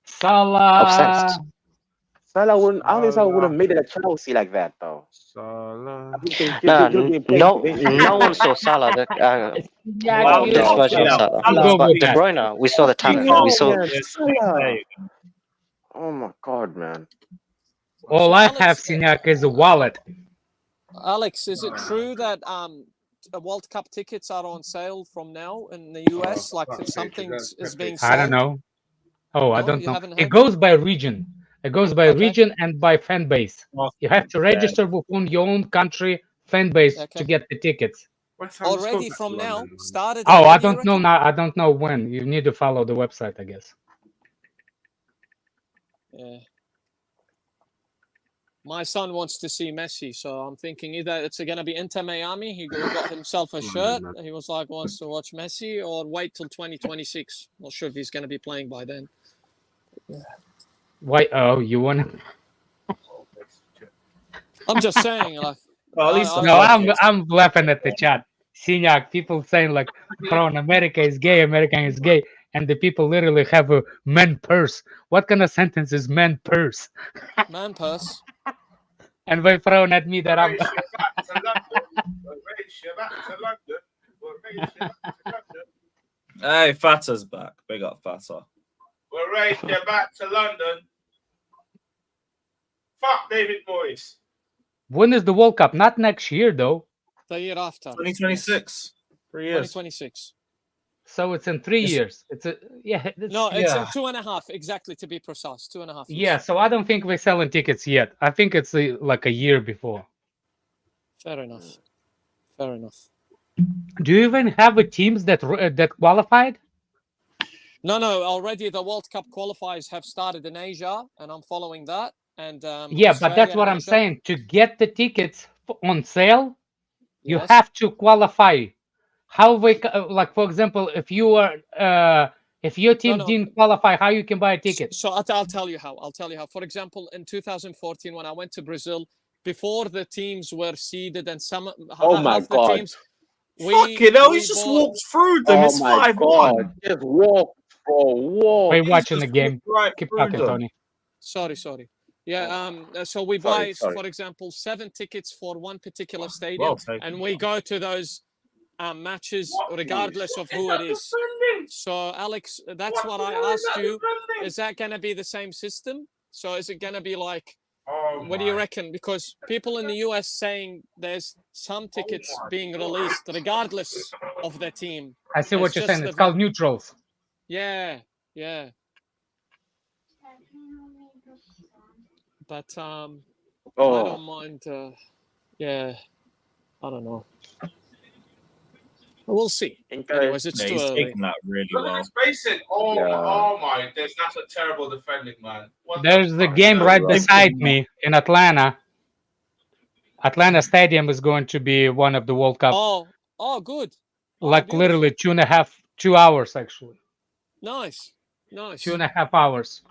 Salah. Obsessed. Salah wouldn't. I don't think Salah would have made it at Chelsea like that, though. Salah. No one saw Salah. De Bruyne, we saw the talent. We saw. Oh my god, man! All I have, Signac, is a wallet. Alex, is it true that World Cup tickets are on sale from now in the US? Like if something is being sold? I don't know. Oh, I don't know. It goes by region. It goes by region and by fan base. You have to register within your own country fan base to get the tickets. Already from now started. Oh, I don't know now. I don't know when. You need to follow the website, I guess. Yeah. My son wants to see Messi, so I'm thinking either it's going to be Inter Miami. He got himself a shirt. He was like, wants to watch Messi, or wait till 2026. Not sure if he's going to be playing by then. Yeah. Why? Oh, you want to? I'm just saying, like. I'm laughing at the chat. Signac, people saying like, "Bro, America is gay, America is gay," and the people literally have a man purse. What kind of sentence is man purse? Man purse. And they thrown at me that I'm. Race you back to London. We'll race you back to London. We'll race you back to London. Hey, Fatter's back. Big up, Fatter. We'll race you back to London. Fuck David Moyes. When is the World Cup? Not next year though. The year after. 2026. 3 years. 2026. So it's in 3 years. It's a No, it's in 2.5 exactly to be precise. 2.5 years. Yeah, so I don't think we're selling tickets yet. I think it's like a year before. Fair enough. Fair enough. Do you even have a teams that qualified? No. Already the World Cup qualifiers have started in Asia, and I'm following that. And Yeah, but that's what I'm Asia. saying. To get the tickets on sale, you Yes. have to qualify. How we like, for example, if you are if your team No. didn't qualify, how you can buy a ticket? So I'll tell you how. For example, in 2014, when I went to Brazil, before the teams were seeded and some Oh my half the God. teams, Fucking hell, he we just bought- walked through them. Oh It's my 5-1. God. Just walk, bro. Walk. We're watching the just game. walked right Keep through talking, them. Tony. Sorry. Yeah. So we Sorry, buy, sorry. for example, 7 tickets for one particular stadium, Well taken. and we go to those matches regardless of who it is. So Alex, that's what I asked you. Is that going to be the same system? So is it going to be like? Oh What do you reckon? Because people in the US saying there's some tickets being released regardless of their team. I see what It's you're just saying. It's the- called neutrals. Yeah. But I Oh, don't mind. Yeah, I don't know. We'll see. Anyways, it's Yeah, too he's early. taking that really Look well. at this spacing. Oh, Yeah. oh my. That's a terrible defending, man. What There's the fuck? game No, right bro. beside me in Atlanta. Atlanta Stadium is going to be one of the World Cup. Oh, good. Oh, Like beautiful. literally 2 hours actually. Nice. 2.5 hours.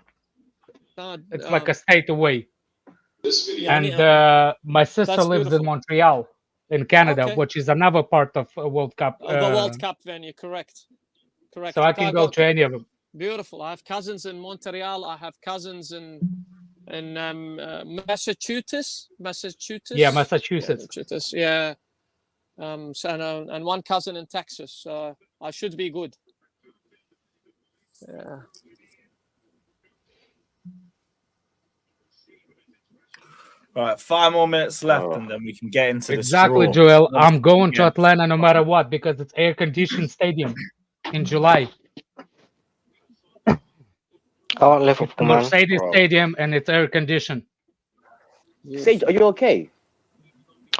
It's like a state away. Yeah, And my sister that's lives in beautiful. Montreal, in Canada, Okay. which is another part of a World Cup. the World Cup venue, correct. So I can go to any of them. Beautiful. I have cousins in Montreal. I have cousins in Massachusetts. Yeah, Massachusetts. Yeah. And one cousin in Texas. So I should be good. Yeah. Right, 5 more minutes left, and then we can get into Exactly, the Joel. I'm going to Atlanta no matter what because it's air-conditioned stadium in July. Oh, Liverpool, man. Mercedes Stadium, and it's air-conditioned. Sage, are you okay?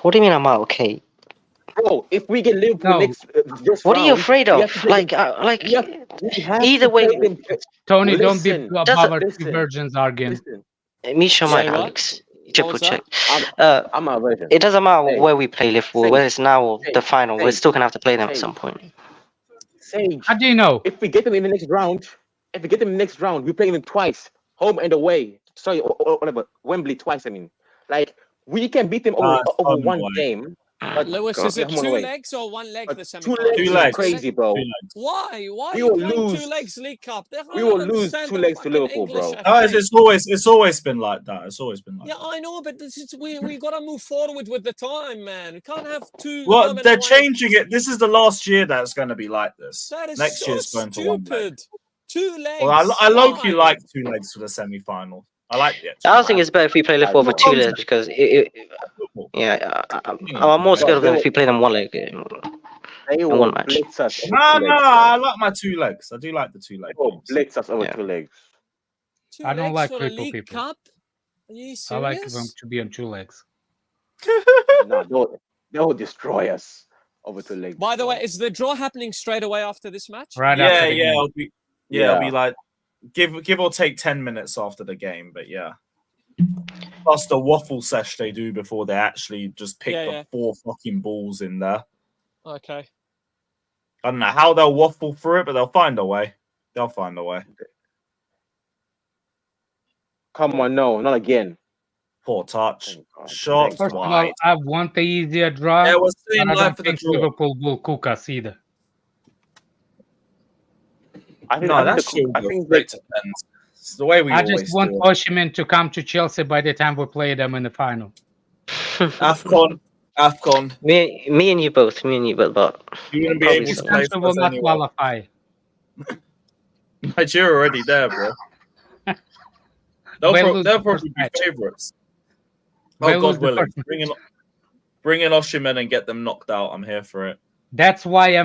What do you mean I'm not okay? Bro, if we get Liverpool No. next, this What are you round, afraid we of? have to play them- Like, we have either to way, play them- Tony, don't be Listen, above our two listen, virgins arguing. listen. Misha, Say my what? Alex. What Triple was check. that? I'm a virgin. It doesn't matter Hey. where we play Liverpool, Say- whether it's now or say- the final. We're say- still gonna have to play them at say- some point. Sage, How do you know? if we get them in the next round, we play them twice, home and away. Sorry, or whatever, Wembley twice. I mean, like we can beat them over home one away. game. But Lewis, God, is it home and 2 away. legs or 1 leg? But The 2 semi-final? legs Two is legs. crazy, bro. 2 legs. Why? Why are We you will playing lose. 2 legs League Cup? We will lose 2 legs to Liverpool, bro. No, it's always been like that. It's always been like Yeah, that. I know, but we got to move forward with the time, man. We can't have 2. Well, home and they're away. changing it. This is the last year that's going to be like this. That is Next so year's going to 1 leg. stupid. 2 legs. Well, I low-key Why? like 2 legs for the semi-final. I like the I don't think it's better if we play Liverpool over 2 legs because I'm more scared of them if we play them 1 leg They in will 1 match. blitz us. over No, 2 no, legs, I like my 2 legs. I do like the 2 leg They will games. blitz us over Yeah. 2 legs. 2 I don't legs like for a triple League people. Cup? Are you serious? I like them to be on 2 legs. No, they'll destroy us over 2 legs. By the way, is the draw happening straight away after this match? Right Yeah, after the yeah, game. it'll be like give or take 10 minutes after the game, but yeah. Plus the waffle sesh they do before they actually just pick the 4 fucking balls in there. Okay. I don't know how they'll waffle through it, but they'll find a way. They'll find a way. Come on, no, not again. Poor touch. Thank God. Shots First of all, wide. I want the easier draw. Yeah, we're staying I live don't for the think draw. Liverpool will cook us either. I think, No, I think, that the, shit I will go think straight that, to pens. It's the way we I just always want do it. Osimhen to come to Chelsea by the time we play them in the final. AFCON. Me and you both, but You wouldn't be probably able This to so. play country for will us not anyway. qualify. Nigeria already there, bro. We'll They'll lose the probably first be match. favourites. We'll Oh, lose God the willing. first match. Bring in Osimhen and get them knocked out. I'm here for it. That's why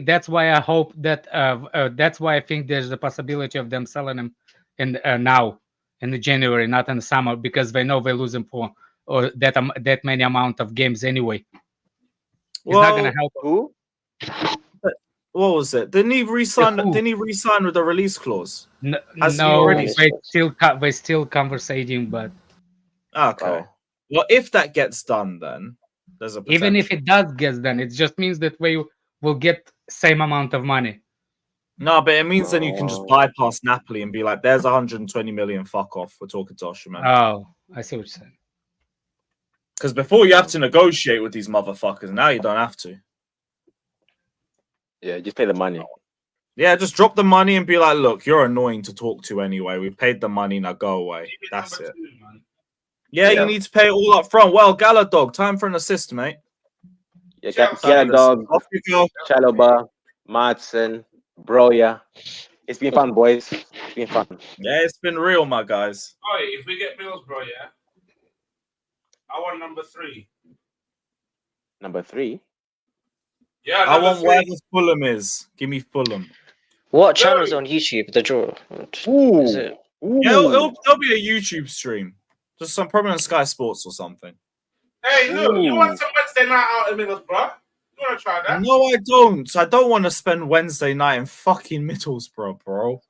That's why I hope that. That's why I think there's a possibility of them selling him in now in the January, not in the summer, because they know they lose him for that many amount of games anyway. He's not gonna help. who? What was it? Didn't he resign? Who? Didn't he resign with a release clause? No, Has he already? they still conversating, but Okay. Oh. Well, if that gets done, then there's a potential. even if it does get done, it just means that we will get same amount of money. No, but it means then you can just bypass Napoli and be like, "There's 120 million. Fuck off. We're talking to Osimhen." Oh, I see what you're saying. Because before you have to negotiate with these motherfuckers, now you don't have to. Yeah, just pay the money. Yeah, just drop the money and be like, "Look, you're annoying to talk to anyway. We've paid the money, now go away." That's it. Yeah, you need to pay it all up front. Well, Galadog, time for an assist, mate. Yeah, Galadog, Off you go. Chalobah, Madsen, Broya. It's been fun, boys. It's been fun. Yeah, it's been real, my guys. Oh, if we get Middlesbrough, yeah, I want number 3. Number 3. Yeah, I number want 3. whatever Fulham is. Give me Fulham. What channel's on YouTube? The draw. Ooh. Is it? Yeah, it'll be a YouTube stream. Just probably on Sky Sports or something. Hey, look, you want some Wednesday night out in Middlesbrough? You want to try that? No, I don't. I don't want to spend Wednesday night in fucking Middlesbrough, bro.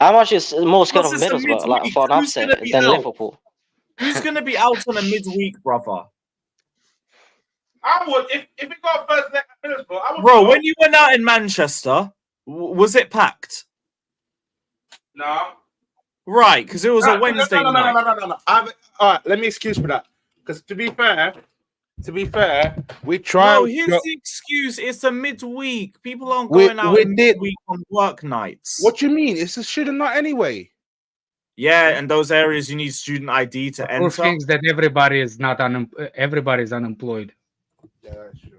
I'm actually more scared of What's this, a Middlesbrough, like midweek? for an Who's upset gonna be than out? Liverpool. Who's going to be out on a midweek, brother? I would, if we got first leg at Middlesbrough, I would. Bro, go. when you went out in Manchester, was it packed? No. Right, because it was a Wednesday night. No. All right, let me excuse for that. Because to be fair, we tried. No, here's the excuse. It's a midweek. People aren't going out in midweek on work nights. What you mean? It's a student night anyway. Yeah, and those areas you need student ID to Or enter. things that everybody's unemployed. Yeah, that's true.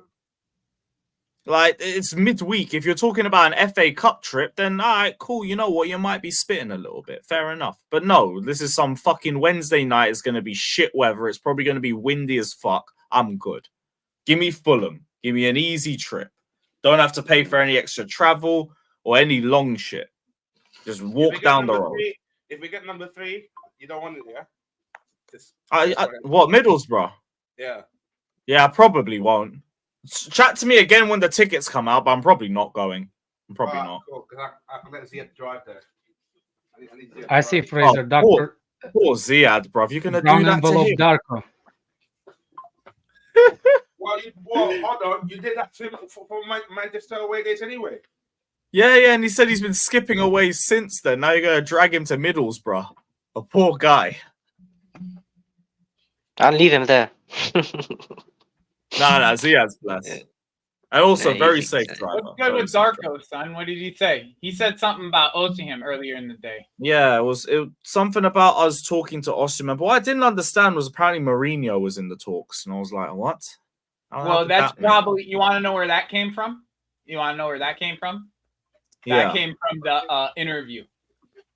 Like, it's midweek. If you're talking about an FA Cup trip, then all right, cool. You know what? You might be spitting a little bit. Fair enough. But no, this is some fucking Wednesday night. It's going to be shit weather. It's probably going to be windy as fuck. I'm good. Give me Fulham. Give me an easy trip. Don't have to pay for any extra travel or any long shit. Just walk down the road. If we get number 3, you don't want it, yeah? What, Middlesbrough? Yeah. Yeah, I probably won't. Chat to me again when the tickets come out, but I'm probably not going. I'm probably not. Cool, because I'm going to see it drive there. I see Fraser Doctor. Poor Ziad, bruv. You're going to do Brown that to envelope him. Darko. Well, hold on. You did that to him for Manchester away days anyway. Yeah, and he said he's been skipping away since then. Now you're going to drag him to Middlesbrough. A poor guy. I'll leave him there. No, Ziad's blessed. And also very safe driver. What's good with Darko, son? What did he say? He said something about Osimhen earlier in the day. Yeah, it was something about us talking to Osimhen. But what I didn't understand was apparently Mourinho was in the talks. And I was like, what? Well, that's probably... You want to know where that came from? That came from the interview.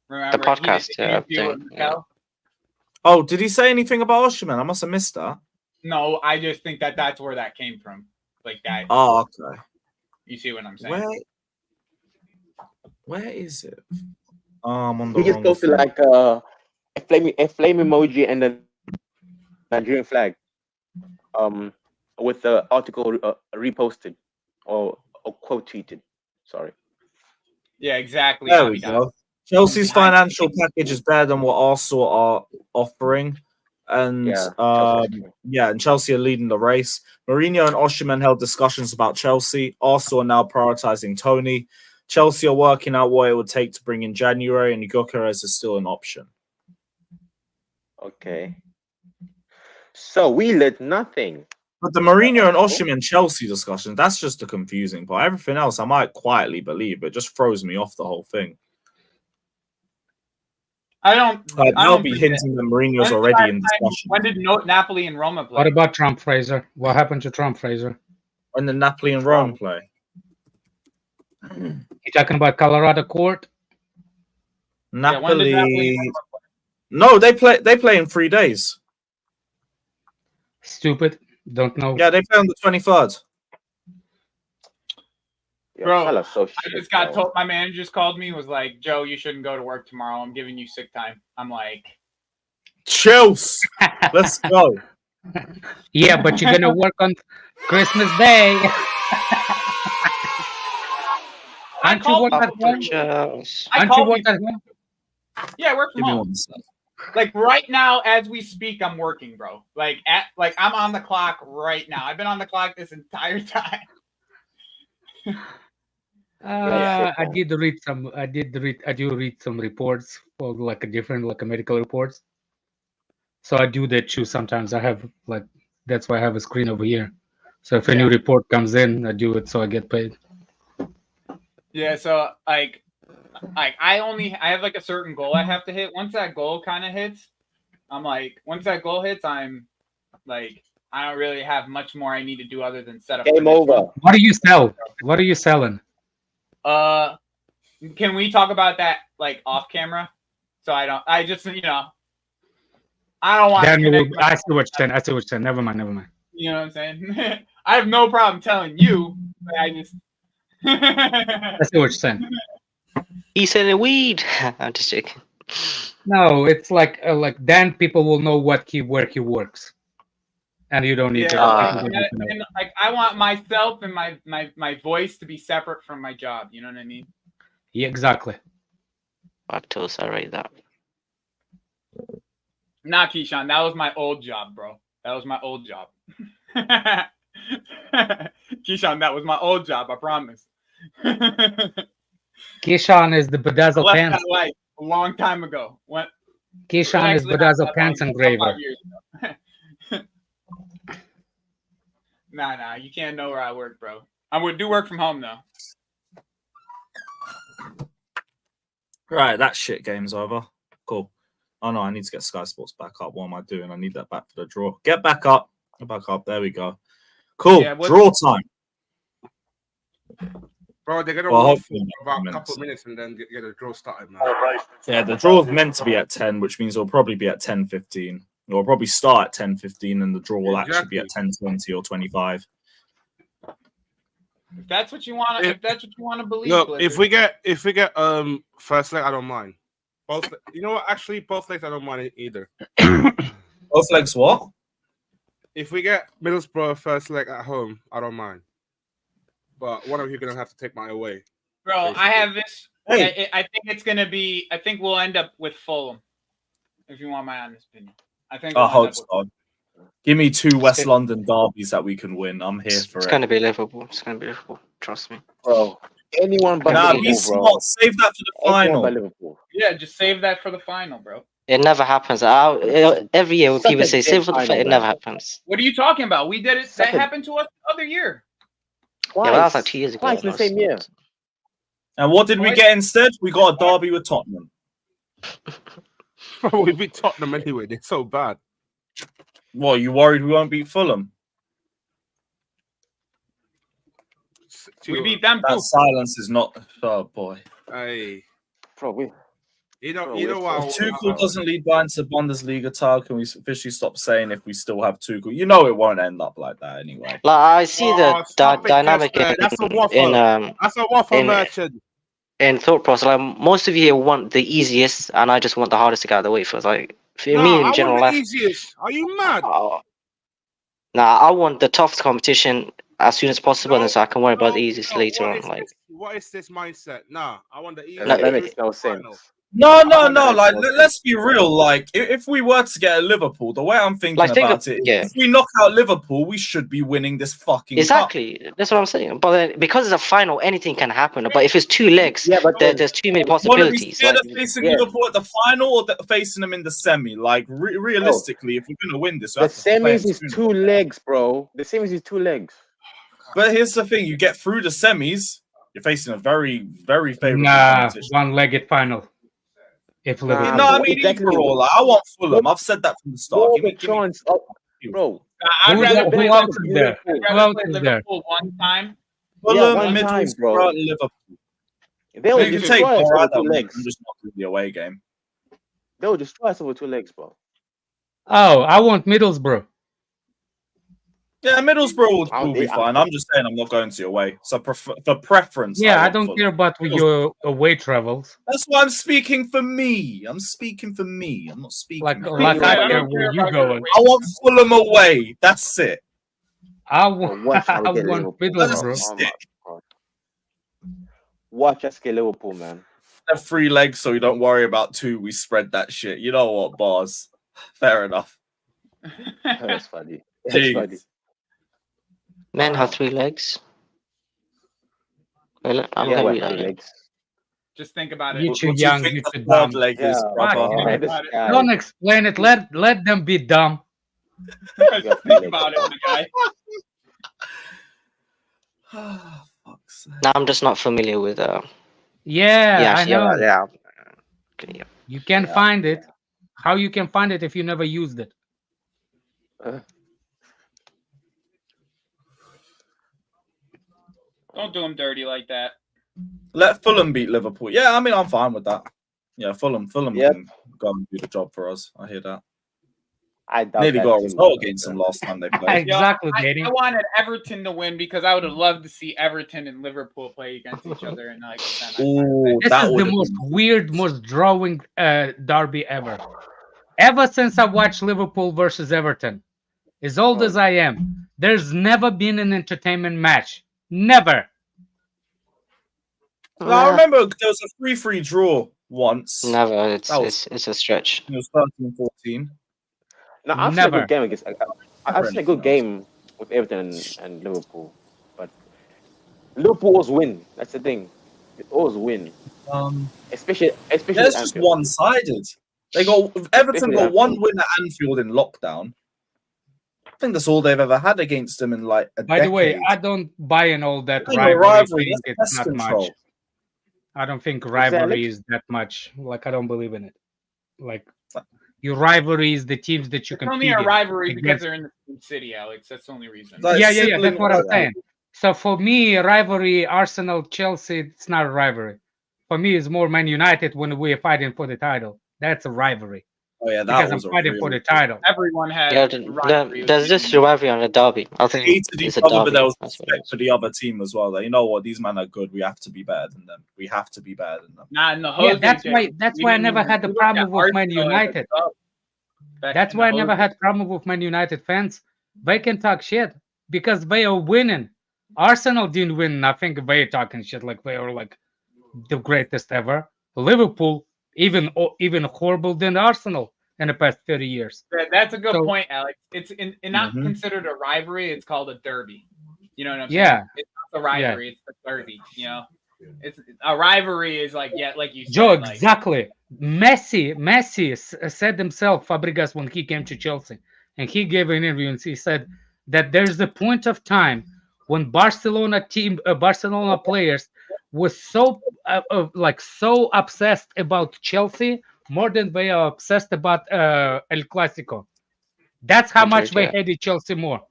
Remember? The podcast, yeah. Oh, did he say anything about Osimhen? I must have missed that. No, I just think that's where that came from. Like that. Oh, okay. You see what I'm saying? Where is it? I'm on the He just wrong posted thing. like a flame emoji and the Nigerian flag. With the article reposted or quote tweeted. Sorry. Yeah, exactly. There we go. Chelsea's financial package is better than what Arsenal are offering. And and Chelsea are leading the race. Mourinho and Osimhen held discussions about Chelsea. Arsenal are now prioritizing Tony. Chelsea are working out what it would take to bring in January, and Gyökeres is still an option. Okay. So we learned nothing. But the Mourinho and Osimhen Chelsea discussion, that's just the confusing part. Everything else I might quietly believe, but it just throws me off the whole thing. I'll be hinting that Mourinho's already in discussion. When did Napoli and Roma play? What about Trump, Fraser? What happened to Trump, Fraser? When did Napoli and Rome play? You talking about Colorado Court? Napoli. No, they play in 3 days. Stupid. Don't know. Yeah, they play on the 23rd. Bro, I just got told. My manager just called me. Was like, Joe, you shouldn't go to work tomorrow. I'm giving you sick time. I'm like, chills. Let's go. Yeah, but you're gonna work on Christmas Day. Aren't you working at home? Aren't you working at home? Yeah, I work from home. Like right now, as we speak, I'm working, bro. Like I'm on the clock right now. I've been on the clock this entire time. I do read some reports for different medical reports. So I do that too sometimes. I have that's why I have a screen over here. So if a new report comes in, I do it so I get paid. Yeah, so I have a certain goal I have to hit. Once that goal kind of hits, I'm I'm I don't really have much more I need to do other than set up. Game over. What do you sell? What are you selling? Can we talk about that off camera? So I don't want to. I see what you're saying. Never mind. You know what I'm saying? I have no problem telling you, but I just. I see what you're saying. He's selling weed. I'm just joking. No, it's then people will know where he works, and you don't need to. I want myself and my voice to be separate from my job. You know what I mean? Yeah, exactly. Lactose, I rate that. Nah, Keyshawn, that was my old job, bro. That was my old job. Keyshawn, that was my old job. I promise. Keyshawn is the bedazzled pants. A long time ago. Keyshawn is bedazzled pants engraver. Nah, you can't know where I work, bro. I would do work from home though. Right, that shit game's over. Cool. Oh no, I need to get Sky Sports back up. What am I doing? I need that back for the draw. Get back up. Get back up. There we go. Cool. Yeah, draw time. Bro, they're gonna wait for about a couple of minutes and then get a draw started, man. Yeah, the draw is meant to be at 10, which means it'll probably be at 10:15. It'll probably start at 10:15, and the draw will actually be at 10:20 or 25. If that's what you want, if that's what you want to believe. Look, if we get first leg, I don't mind. Both, you know what? Actually, both legs I don't mind either. Both legs what? If we get Middlesbrough first leg at home, I don't mind. But one of you gonna have to take my away. Bro, basically. I have this. Hey. I think it's gonna be. I think we'll end up with Fulham. If you want my honest opinion, I think. I hope so. Give me 2 West London derbies that we can win. I'm here for it. It's gonna be Liverpool. It's gonna be Liverpool. Trust me, bro. Anyone but Liverpool, bro. Save that for the final. Yeah, just save that for the final, bro. It never happens. Every year when people say save for the final, it never happens. What are you talking about? We did it. That happened to us the other year. Twice. Yeah, but that was like 2 years ago. Twice in the same year. And what did we get instead? We got a derby with Tottenham. We beat Tottenham anyway. They're so bad. What, you worried we won't beat Fulham? We beat them too. That silence is not. Oh boy. Hey, bro, you know what? If Tuchel doesn't lead Bayern to Bundesliga title, can we officially stop saying if we still have Tuchel? You know it won't end up like that anyway. Like I see the dynamic that's a waffle merchant. In thought process, like most of you here want the easiest, and I just want the hardest to get out of the way first. Like for me in general life. Easiest. Are you mad? I want the toughest competition as soon as possible, and so I can worry about the easiest later on. Like, what is this mindset? Nah, I want the easiest. That makes no sense. No. Like, let's be real. Like, if we were to get a Liverpool, the way I'm thinking about it, if we knock out Liverpool, we should be winning this fucking exactly. cup. That's what I'm saying. But then, because it's a final, anything can happen. But if it's 2 legs, there's too many possibilities. Want to be scared of facing Liverpool at the final or facing them in the semi? Like, realistically, if we're gonna win this, the semis is 2 legs, bro. The semis is 2 legs. But here's the thing: you get through the semis, you're facing a very, very favorable competition. One-legged final. If Liverpool, I mean, overall, I want Fulham. I've said that from the start. Give me chance, bro. I'd rather play else is there? Liverpool one time. Fulham, one time, bro. Liverpool. They'll You can take destroy us over 2 I'm legs. just not doing the away game. They'll destroy us over 2 legs, bro. Oh, I want Middlesbrough. Yeah, Middlesbrough will be fine. I'm just saying I'm not going to your away. So for preference. Yeah, I don't care about your away travels. That's why I'm speaking for me. I'm speaking for me. I'm not speaking like for I care where you going. I want Fulham away. That's it. I want Middlesbrough. Watch us get Liverpool, man. Have 3 legs, so we don't worry about 2. We spread that shit. You know what, bars? Fair enough. That's funny. That's funny. Men have 3 legs. I'm Yeah, gonna legs. Just think about it. You're too young. You're too dumb. Leg is, Don't explain it. Let them be dumb. Think about it, my guy. Now I'm just not familiar with. Yeah, I know. Yeah. You can find it. How you can find it if you never used it? Don't do him dirty like that. Let Fulham beat Liverpool. Yeah, I mean, I'm fine with that. Yeah, Fulham can go and do the job for us. I hear that. I nearly got a result against them last time they played. Exactly, I wanted Everton to win because I would have loved to see Everton and Liverpool play against each other in like a Ooh, this is the most weird, most drawing derby ever. Ever since I watched Liverpool versus Everton, as old as I am, there's never been an entertainment match. Never. Well, I remember there was a 3-3 draw once. Never. It's a stretch. It was 13-14. No, I've seen a good game against. I've seen a good game with Everton and Liverpool, but Liverpool always win. That's the thing. They always win. Especially. That's just one-sided. Everton got one win at Anfield in lockdown. I think that's all they've ever had against them in like a By decade. the way, I don't buy in all that rivalry. It's not much. I don't think rivalry is that much. Like, I don't believe in it. Like, your rivalry is the teams that you It's compete only a in rivalry because they're in the same city, Alex. That's the only reason. Yeah. That's what I'm saying. So for me, rivalry, Arsenal, Chelsea, it's not a rivalry. For me, it's more Man United when we're fighting for the title. That's a rivalry. Oh yeah, because I'm fighting for the title. Everyone has. There's this rivalry on a derby. I think it's a derby. But there was respect for the other team as well. Like, you know what? These men are good. We have to be better than them. We have to be better than them. Nah, no, yeah, that's why I never had the problem with Man United. That's why I never had problem with Man United fans. They can talk shit because they are winning. Arsenal didn't win nothing. They are talking shit like they are like the greatest ever. Liverpool even horrible than Arsenal in the past 30 years. That's a good point, Alex. It's not considered a rivalry. It's called a derby. You know what I'm saying? Yeah. It's not the rivalry. It's the derby. You know, it's a rivalry is like you said. Joe, exactly. Messi said himself, Fabregas, when he came to Chelsea, and he gave an interview and he said that there's a point of time when Barcelona players was so so obsessed about Chelsea more than they are obsessed about El Clasico. That's how much they hated Chelsea more.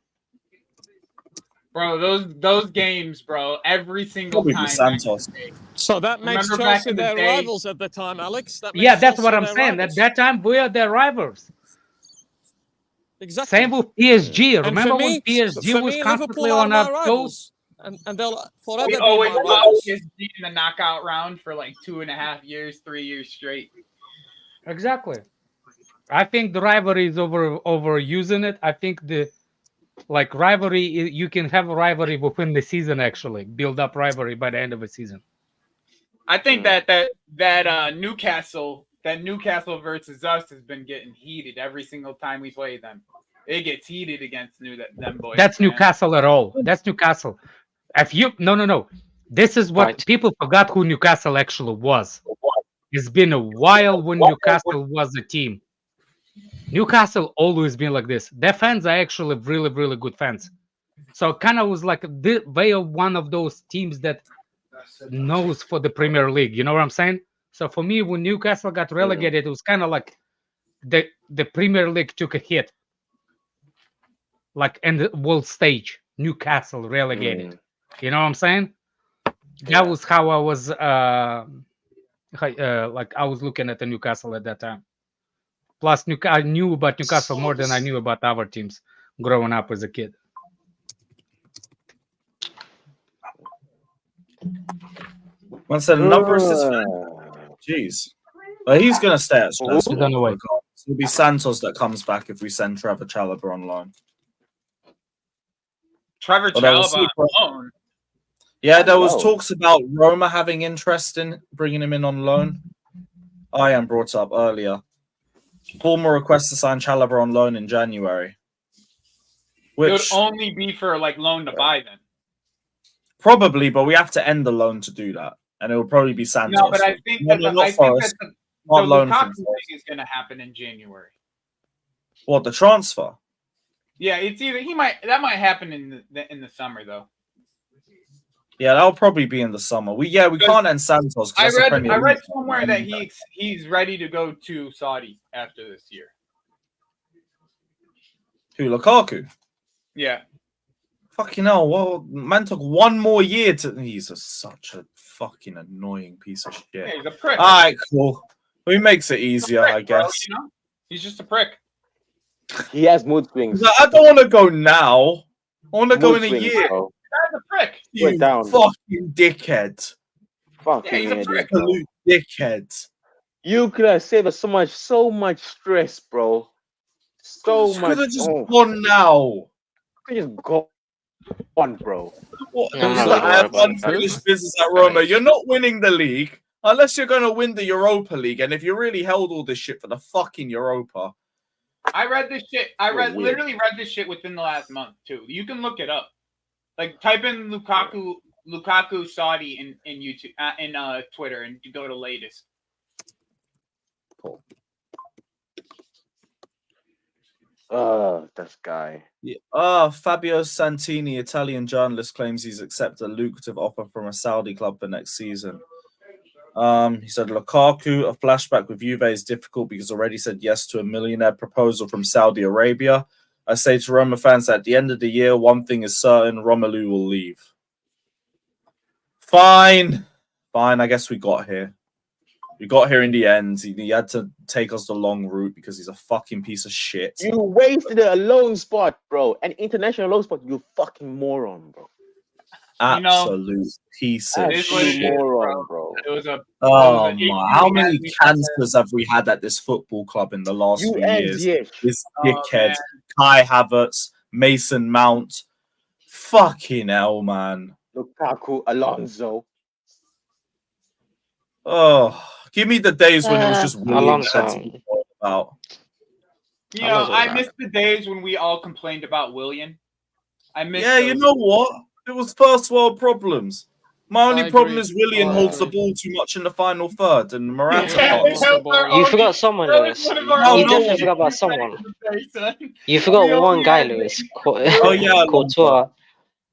Bro, those games, bro, every single time. Santos. So that makes Chelsea their rivals at the time, Alex. That's what I'm saying. At that time, we are their rivals. Exactly. Same with PSG. Remember when PSG was constantly on our toes? And they'll forever we be always my watched rivals. PSG in the knockout round for like 2.5 years, 3 years straight. Exactly. I think the rivalry is overusing it. I think the rivalry, you can have a rivalry within the season, actually build up rivalry by the end of the season. I think that Newcastle versus us has been getting heated every single time we play them. It gets heated against them boys. That's man. Newcastle at all. That's Newcastle. If you no. This is what people forgot who Newcastle actually was. It's been a while when Newcastle was a team. Newcastle always been like this. Their fans are actually really, really good fans. So kind of was like they are one of those teams that knows for the Premier League. You know what I'm saying? So for me, when Newcastle got relegated, it was kind of like the Premier League took a hit. Like in the world stage, Newcastle relegated. You know what I'm saying? That was how I was like I was looking at the Newcastle at that time. Plus, I knew about Newcastle more than I knew about other teams growing up as a kid. Once the number is jeez. But he's gonna stay at Strasbourg. It'll be Santos that comes back if we send Trevor Chalobah on loan. Trevor Chalobah on loan? Yeah, there was talks about Roma having interest in bringing him in on loan. I am brought up earlier. Former request to sign Chalobah on loan in January. Which it would only be for like loan to buy then. Probably, but we have to end the loan to do that. And it will probably be Santos. No, but I think that the Lukaku thing is going to happen in January. What, the transfer? Yeah, it's either that might happen in the summer though. Yeah, that'll probably be in the summer. We can't end Santos. I read somewhere that he's ready to go to Saudi after this year. Who, Lukaku? Yeah. Fucking hell! Well, man took one more year to. He's such a fucking annoying piece of shit. Yeah, he's a prick. All right, cool. He makes it easier, prick, I guess. Bro, you know? He's just a prick. He has mood swings. I don't want to go now. I want to go in a year. Bro. He's a prick. You fucking dickhead. Fucking he's a prick. Absolute dickhead. You could have saved us so much stress, bro. So much. Could have just gone now. Could just go on, bro. What? I have unfinished business at Roma. You're not winning the league unless you're going to win the Europa League. And if you really held all this shit for the fucking Europa. I read this shit. Literally read this shit within the last month too. You can look it up. Like type in Lukaku Saudi in YouTube in Twitter and you go to latest. Cool. This guy. Yeah. Fabio Santini, Italian journalist, claims he's accepted a lucrative offer from a Saudi club for next season. He said Lukaku, a flashback with Juve is difficult because already said yes to a millionaire proposal from Saudi Arabia. I say to Roma fans that at the end of the year, one thing is certain, Romelu will leave. Fine. I guess we got here. We got here in the end. He had to take us the long route because he's a fucking piece of shit. You wasted a loan spot, bro. An international loan spot, you fucking moron, bro. Absolute piece of shit. Moron, bro. How many cancers have we had at this football club in the last few years? This dickhead, Kai Havertz, Mason Mount. Fucking hell, man. Lukaku, Alonso. Oh, give me the days when it was just Alonso. About. You know, I miss the days when we all complained about Willian. You know what? It was first world problems. My only problem is Willian holds the ball too much in the final third, and Morata can't. You forgot someone, Lewis. You definitely forgot about someone. You forgot one guy, Lewis. Courtois.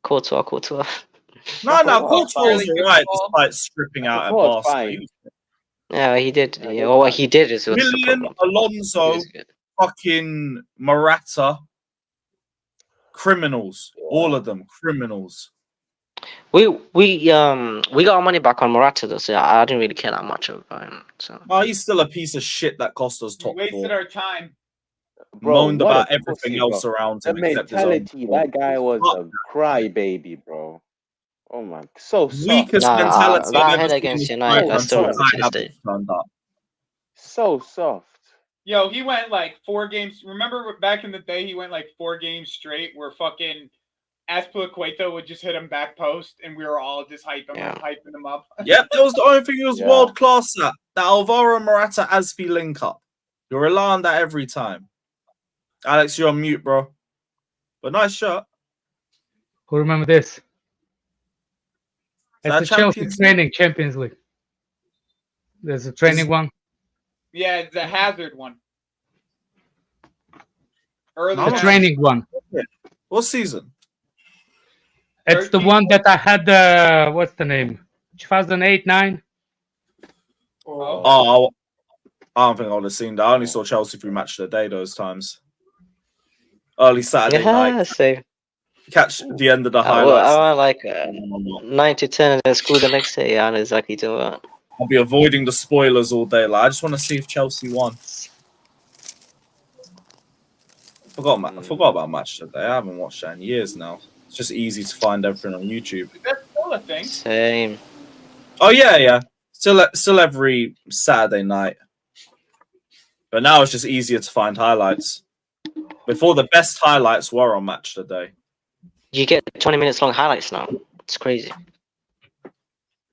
No, Courtois was alright despite stripping out at Barcelona. Yeah, he did. Yeah, well, what he did is Willian, Alonso, fucking Morata. Criminals, all of them criminals. We got our money back on Morata though, so I didn't really care that much about him. So he's still a piece of shit that cost us top 4. Wasted our time. Bro, moaned about everything else around him. The mentality, that guy was a crybaby, bro. Oh my, so soft. Weakest mentality. That head against United, I still remember. So soft. Yo, he went like 4 games. Remember back in the day, he went like 4 games straight where fucking Azpilicueta would just hit him back post, and we were all just hyping him up. Yep, that was the only thing he was world class at. That Alvaro Morata Aspi link up. You'll rely on that every time. Alex, you're on mute, bro. But nice shot. Who remember this? That It's a Chelsea training Champions League. There's a training one. Yeah, the Hazard one. The training one. What season? It's the one that I had. What's the name? 2008-9. Oh, I don't think I would have seen that. I only saw Chelsea through Match of the Day those times. Early Saturday night. Same. Catch the end of the highlights. I like 9 to 10 and then school the next day. Yeah, I know exactly what. I'll be avoiding the spoilers all day. Like, I just want to see if Chelsea won. I forgot about Match of the Day. I haven't watched that in years now. It's just easy to find everything on YouTube. That's still a thing. Same. Oh yeah. Still every Saturday night. But now it's just easier to find highlights. Before, the best highlights were on Match of the Day. You get 20 minutes long highlights now. It's crazy.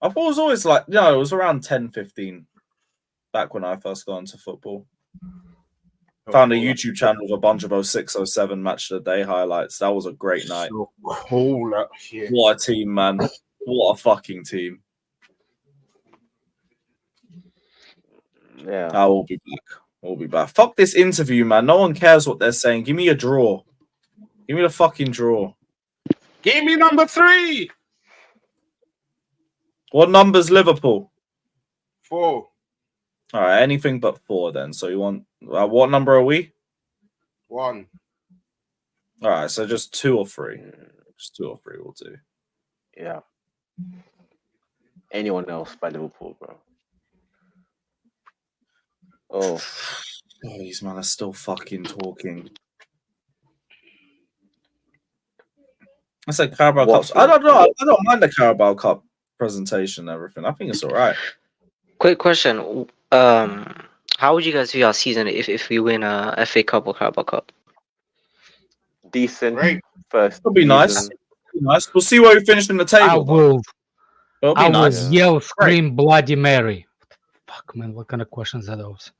I thought it was always like, it was around 10, 15 back when I first got into football. Found a YouTube channel with a bunch of 06, 07 Match of the Day highlights. That was a great night. So cool, that shit. What a team, man. What a fucking team. Yeah. I will be back. We'll be back. Fuck this interview, man. No one cares what they're saying. Give me a draw. Give me the fucking draw. Give me number 3. What number's Liverpool? 4. All right, anything but 4 then. So you want what number are we? 1. All right, so just 2 or 3. Just 2 or 3 will do. Yeah. Anyone else by Liverpool, bro? Oh, these man are still fucking talking. I said Carabao Cup. I don't know. I don't mind the Carabao Cup presentation and everything. I think it's all right. Quick question. How would you guys view our season if we win a FA Cup or Carabao Cup? decent. Great. First. It'll be nice. Nice. We'll see where we finish in the table. I will yell, scream, Bloody Mary. Fuck, man, what kind of questions are those?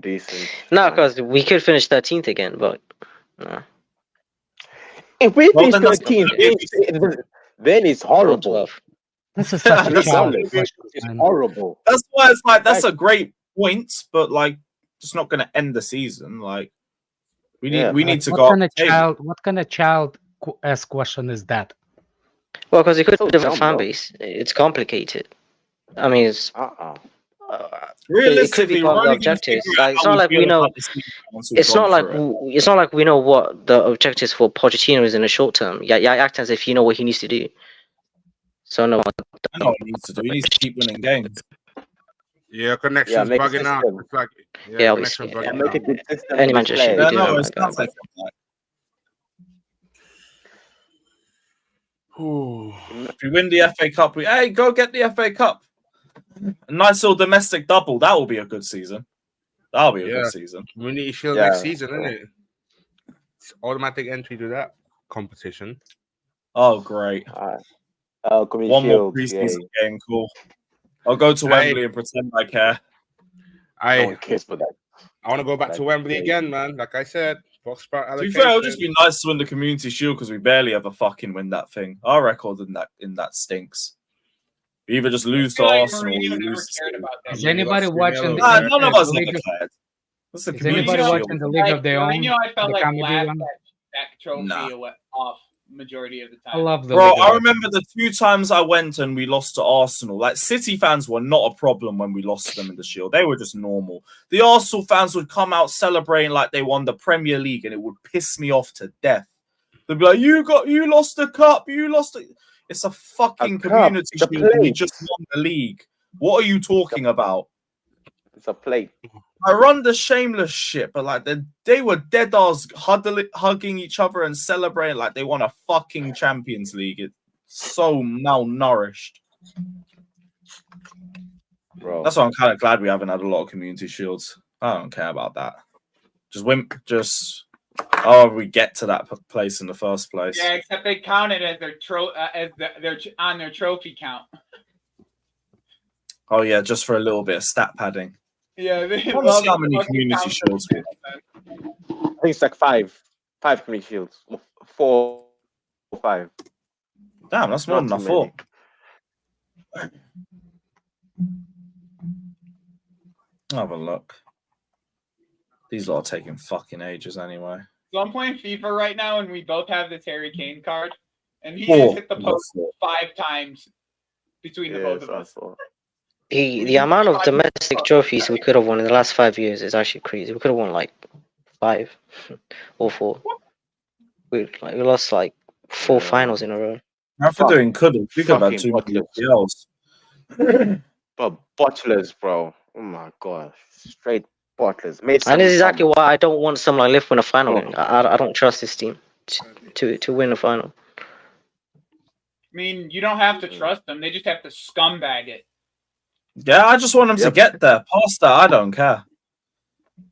Decent. No, because we could finish 13th again, but no. If we finish 13th, then it's horrible. This is such a challenge. It's horrible. That's why it's like that's a great point, but like it's not going to end the season. Like we need to go. What kind of child ass question is that? Well, because it could be a different fan base. It's complicated. I mean, it's realistically, the objectives. Like, it's not like we know. It's not like we know what the objectives for Pochettino is in the short term. Yeah, act as if you know what he needs to do. So no. I know what he needs to do. He needs to keep winning games. Yeah, connection's bugging out. It's like, obviously. Make a good system. Any manager should do No, that. it's not like that. If we win the FA Cup, go get the FA Cup. A nice little domestic double. That will be a good season. That'll be a good season. We need to show next season, isn't it? It's automatic entry to that competition. Oh, great. One more preseason game, cool. I'll go to Wembley and pretend I care. I want to go back to Wembley again, man. Like I said, to be fair, it'll just be nice to win the Community Shield because we barely ever fucking win that thing. Our record in that stinks. We either just lose to Arsenal or we lose to... Is anybody watching? None of us ever cared. Is anybody watching the League of Their Own? I felt like last that trophy off majority of the time. I love the Bro, I remember the 2 times I went and we lost to Arsenal. Like, City fans were not a problem when we lost to them in the Shield. They were just normal. The Arsenal fans would come out celebrating like they won the Premier League and it would piss me off to death. They'd be like, you lost the cup, you lost it. It's a fucking Community Shield. We just won the league. What are you talking about? It's a plate. I run the shameless shit, but like they were dead ass hugging each other and celebrating like they won a fucking Champions League. It's so malnourished. Bro. That's why I'm kind of glad we haven't had a lot of Community Shields. I don't care about that. Just Oh, we get to that place in the first place. Yeah, except they count it as their on their trophy count. Oh yeah, just for a little bit of stat padding. Yeah, they I want to see how many community shields. I think it's like five community shields, 4 or 5. Damn, that's more than I thought. Have a look. These lot are taking fucking ages anyway. So I'm playing FIFA right now, and we both have the Terry Kane card, and he just hit the post 5 times between the both of us. The amount of domestic trophies we could have won in the last 5 years is actually crazy. We could have won like 5 or 4. We lost like 4 finals in a row. After doing could have had 2 PLs. But bottlers, bro. Oh my god, straight bottlers. And this is exactly why I don't want someone like Liverpool in a final. I don't trust this team to win the final. I mean, you don't have to trust them; they just have to scumbag it. Yeah, I just want them to get there. Past that, I don't care.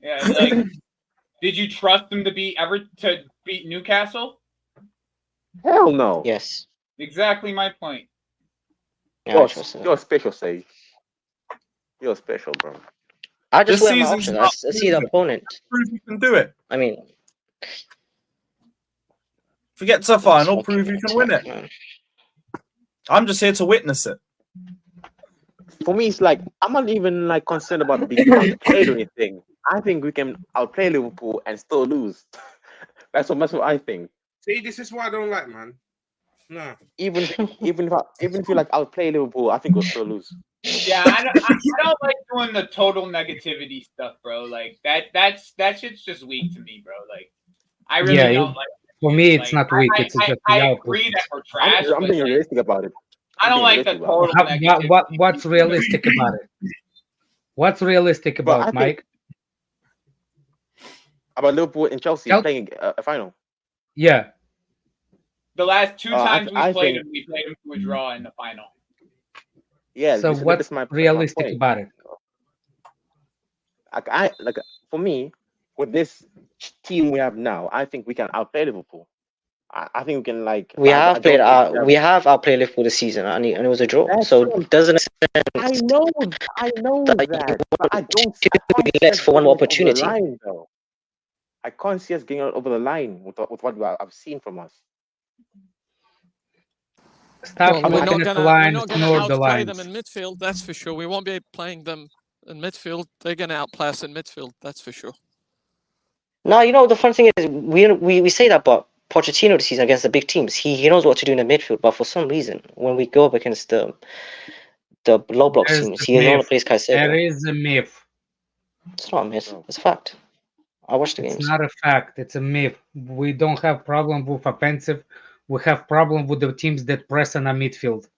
Yeah, like, did you trust them to beat Newcastle? Hell no. Yes. Exactly my point. Yeah, you're special, Savić. You're special, bro. I just weigh my options. I see the opponent. Prove you can do it. I mean, forget the final. Prove you can win it. Man. I'm just here to witness it. For me, it's like I'm not even like concerned about being outplayed or anything. I think we can outplay Liverpool and still lose. That's what I think. See, this is what I don't like, man. No. Even if you like outplay Liverpool, I think we'll still lose. Yeah, I don't like doing the total negativity stuff, bro. Like that shit's just weak to me, bro. Like I really don't like it. For me, it's not weak. It's just the I output. agree that we're trash. I'm being realistic about it. I don't like the total negativity. What's realistic about it? What's realistic about Mike? About Liverpool and Chelsea playing a final. Yeah. The last 2 times we played them to a draw in the final. Yeah. So what's realistic about it? For me, with this team we have now, I think we can outplay Liverpool. I think we can we have outplayed Liverpool this season, and it was a draw. It doesn't. I know that. But I don't see less for one opportunity. I can't see us getting over the line with what I've seen from us. Stop we're not going to outplay the them in midfield, that's for sure. We won't be playing them in midfield. They're going to outplay us in midfield, that's for sure. No, the fun thing is we say that, but Pochettino this season against the big teams, he knows what to do in the midfield. But for some reason, when we go up against the low block teams, he only plays Caicedo. There is a myth. It's not a myth. It's a fact. I watched the games. It's not a fact. It's a myth. We don't have problem with offensive. We have problem with the teams that press on a midfield.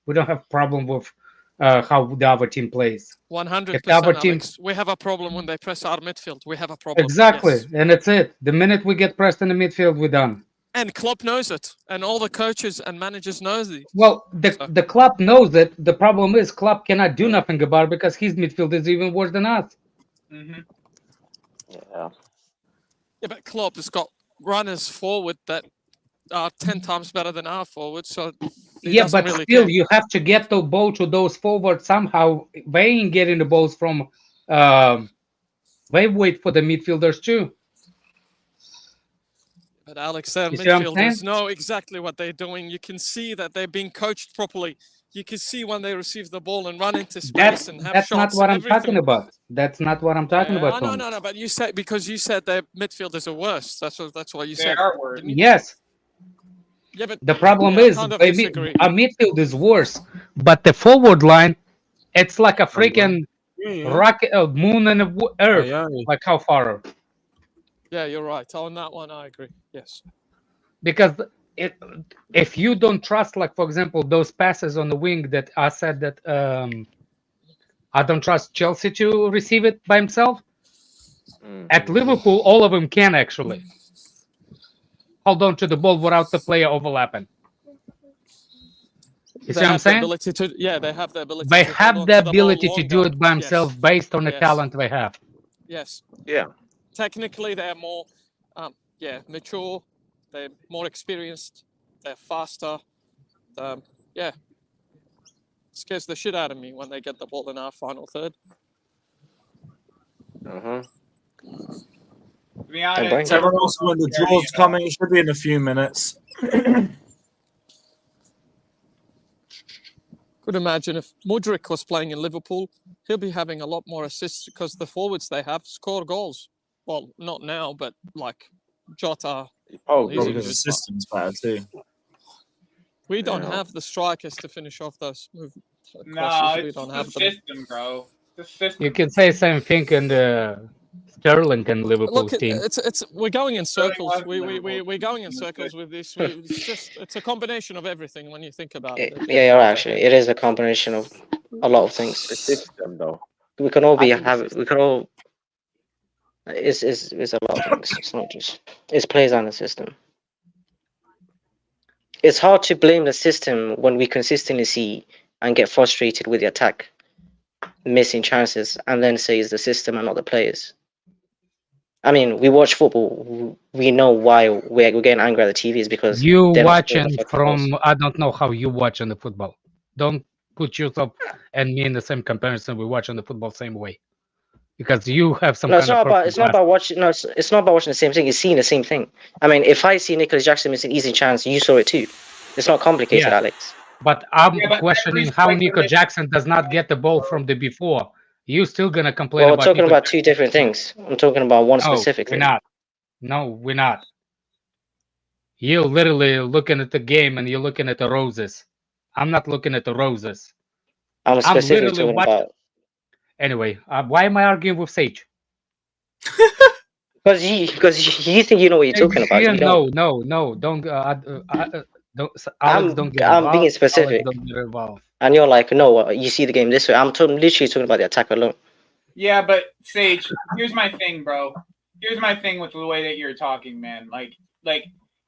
We don't have problem with how the other team plays. 100%. We have a problem when they press our midfield. We have a problem. Exactly, yes. And that's it. The minute we get pressed in the midfield, we're done. And Klopp knows it, and all the coaches and managers knows it. Well, the Klopp knows it. The problem is Klopp cannot do nothing about it because his midfield is even worse than us. Mm-hmm. Yeah, but Klopp has got runners forward that are 10 times better than our forwards, so but really still, care. you have to get the ball to those forwards somehow. They ain't getting the balls from. They wait for the midfielders too. But Alex, their midfielders know exactly what they're doing. You can see that they're being coached properly. You can see when they receive the ball and run into space and have shots. That's not what I'm talking about. That's not what I'm talking about. No. But you said their midfielders are worse. That's what you said. They are worse. Yes. Yeah, but the problem is our midfield is worse, but the forward line, it's like a freaking rocket, moon and earth. Like how far? Yeah, you're right. On that one, I agree. Yes. Because if you don't trust, like for example, those passes on the wing that I said that I don't trust Chelsea to receive it by himself. At Liverpool, all of them can actually hold on to the ball without the player overlapping. You see what I'm saying? They have the ability. They have the ability to do it by themselves based on the talent they have. Yes. Yeah. Technically, they're more mature. They're more experienced. They're faster. Yeah, scares the shit out of me when they get the ball in our final third. Uh-huh. To be honest, everyone else, when the draw's coming, it should be in a few minutes. Could imagine if Mudryk was playing in Liverpool, he'll be having a lot more assists because the forwards they have score goals. Well, not now, but like Jota. Oh, because the system's better too. We don't have the strikers to finish off those No, we it's don't the have system, bro. The system. You can say same thing in the Sterling and Liverpool's Look, team. we're going in circles. Sterling We're going in circles with this. It's a combination of everything when you think about it. Yeah, you're right, actually. It is a combination of a lot of things. The system, though. We can all it's a lot of things. It's not just it's plays on the system. It's hard to blame the system when we consistently see and get frustrated with the attack, missing chances, and then say it's the system and not the players. I mean, we watch football. We know why we're getting angry at the TV is because you watching from I don't know how you watching the football. Don't put yourself and me in the same comparison. We watching the football same way because you have some. No, it's not about watching. No, it's not about watching the same thing. It's seeing the same thing. I mean, if I see Nicholas Jackson miss an easy chance, you saw it too. It's not complicated, Alex. But I'm questioning how Nico Jackson does not get the ball from the before. You still gonna complain Well, about? We're talking about two different things. I'm talking about one specifically. We're not. No, we're not. You're literally looking at the game and you're looking at the roses. I'm not looking at the roses. I'm specifically talking about. Anyway, why am I arguing with Sage? Because you think you know what you're talking about. You don't. No, don't. I'm being specific. Don't get involved. And you're like, no, you see the game this way. I'm literally talking about the attack alone. Yeah, but Sage, here's my thing, bro. Here's my thing with the way that you're talking, man. Like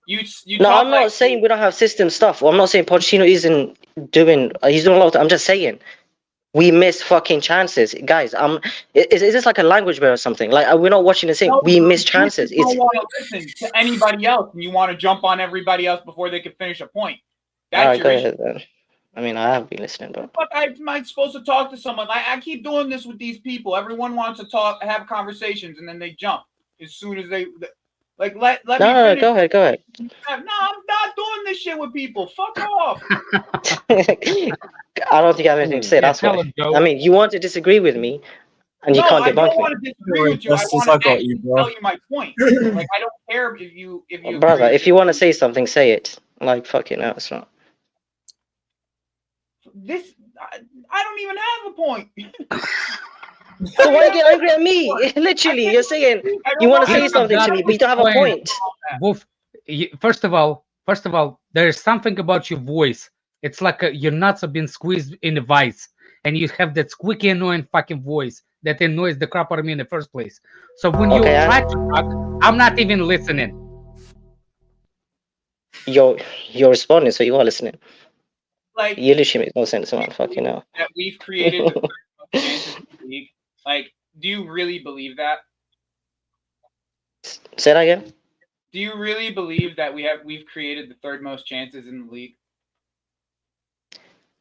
you. No, I'm not saying we don't have system stuff. I'm not saying Pochettino isn't doing. He's doing a lot. I'm just saying we miss fucking chances, guys. Is this like a language barrier or something? Like we're not watching the same. We miss chances. You don't want to listen to anybody else, and you want to jump on everybody else before they can finish a point. That's your issue. Then. I mean, I have been listening, but fuck, am I supposed to talk to someone? I keep doing this with these people. Everyone wants to talk, have conversations, and then they jump as soon as they like. Let me finish. Go ahead. No, I'm not doing this shit with people. Fuck off. I don't think I have anything to say. That's why. I mean, you want to disagree with me, and you can't debunk me. I don't want to disagree with you. I want to tell you my point. Like I don't care if you. Brother, if you want to say something, say it. Like fucking hell, it's not. I don't even have a point. So why you get angry at me? Literally, you're saying you want to say something to me, but you don't have a point. First of all, there is something about your voice. It's like your nuts have been squeezed in a vice, and you have that squeaky, annoying fucking voice that annoys the crap out of me in the first place. So when you try to talk, I'm not even listening. You're responding, so you are listening. Like you literally make no sense, man. Fucking hell. That we've created the third most chances in the league. Like, do you really believe that? Say that again. Do you really believe that we've created the third most chances in the league?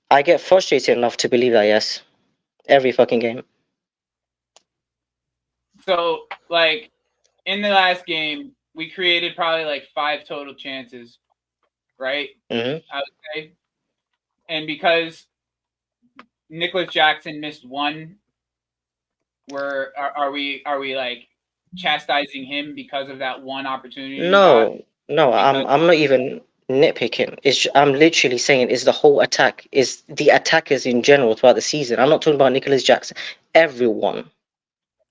I get frustrated enough to believe that, yes. Every fucking game. So, like, in the last game, we created probably like 5 total chances, right? Mm-hmm. I would say. And because Nicholas Jackson missed one, are we like chastising him because of that one opportunity? No, I'm not even nitpicking. I'm literally saying is the whole attack, is the attackers in general throughout the season. I'm not talking about Nicholas Jackson. Everyone,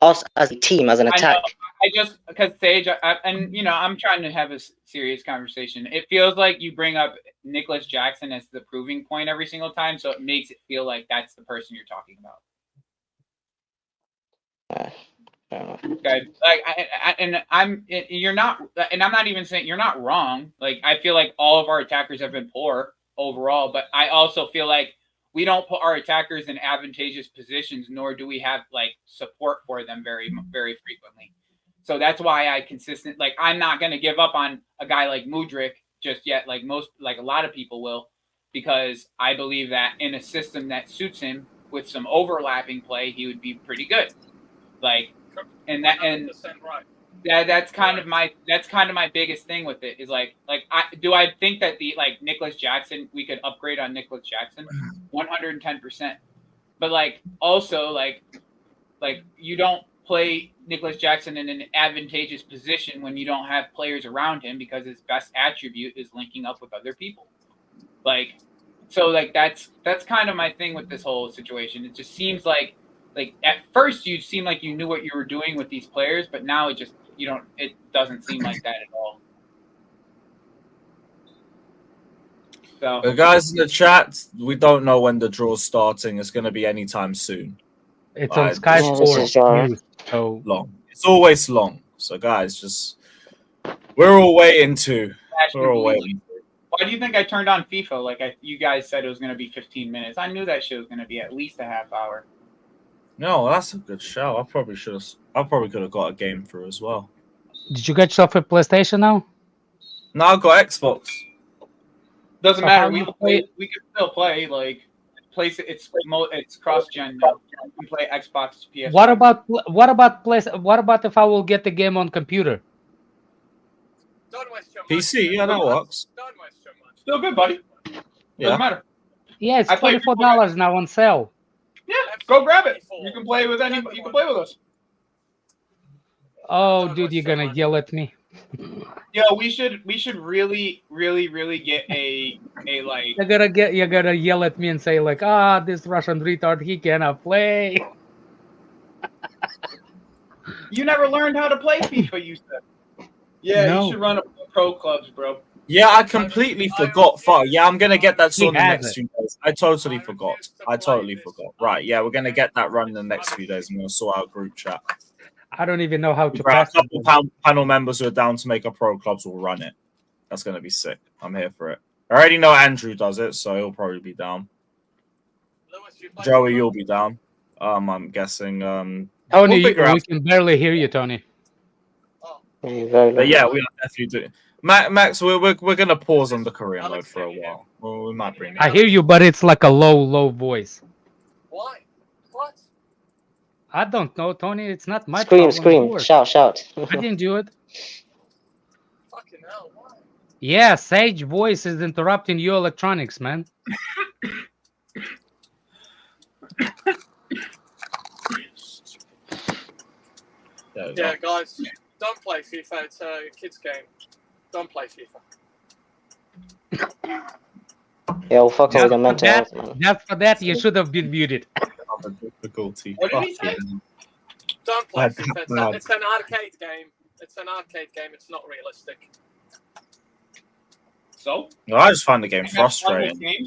us as a team, as an attack. I just because Sage, and you know, I'm trying to have a serious conversation. It feels like you bring up Nicholas Jackson as the proving point every single time, so it makes it feel like that's the person you're talking about. Okay, like you're not, and I'm not even saying you're not wrong. Like I feel like all of our attackers have been poor overall, but I also feel like we don't put our attackers in advantageous positions, nor do we have like support for them very, very frequently. So that's why I'm not going to give up on a guy like Mudryk just yet, like a lot of people will, because I believe that in a system that suits him with some overlapping play, he would be pretty good. Like, and that's kind of my biggest thing with it is I think that Nicholas Jackson, we could upgrade on Nicholas Jackson 110%. But also you don't play Nicholas Jackson in an advantageous position when you don't have players around him, because his best attribute is linking up with other people. That's kind of my thing with this whole situation. It just seems like at first you seem like you knew what you were doing with these players, but now it doesn't seem like that at all. So the guys in the chat, we don't know when the draw's starting. It's going to be anytime soon. It's on Sky Sports News. So long. It's always long. So guys, we're all waiting. Why do you think I turned on FIFA? You guys said it was going to be 15 minutes. I knew that shit was going to be at least a half hour. No, that's a good show. I probably could have got a game through as well. Did you get yourself a PlayStation now? No, I got Xbox. Doesn't matter. We can still play. It's cross-gen now. You can play Xbox, PS. What about if I will get the game on computer? PC, yeah, that works. Still good, buddy. Doesn't matter. Yeah, it's $24 now on sale. Yeah, go grab it. You can play with anybody. You can play with us. Oh, dude, you're gonna yell at me. Yeah, we should really get a You're gonna yell at me and say this Russian retard, he cannot play. You never learned how to play FIFA, you said. Yeah, no. You should run a pro clubs, bro. Yeah, I completely forgot. Yeah, I'm gonna get that sorted in the next few days. I totally forgot. Right, yeah, we're gonna get that run in the next few days. I'm gonna sort out group chat. I don't even know how to pass. A couple panel members who are down to make a pro clubs will run it. That's gonna be sick. I'm here for it. I already know Andrew does it, so he'll probably be down. Joey, you'll be down. I'm guessing. Tony, we can barely hear you, Tony. But yeah, we are definitely doing. Max, we're gonna pause on the Korean mode for a while. Well, we might bring it. I hear you, but it's like a low voice. Why? What? I don't know, Tony. It's not my problem. Scream, shout. I didn't do it. Fucking hell, why? Yeah, Sage voice is interrupting your electronics, man. Yeah, guys, don't play FIFA. It's a kids' game. Don't play FIFA. Yeah, well, fuck with the mental health, man. Just for that, you should have been muted. Difficulty. What did he say? Don't play FIFA. It's an arcade game. It's It's not realistic. So? Well, I just find the game frustrating.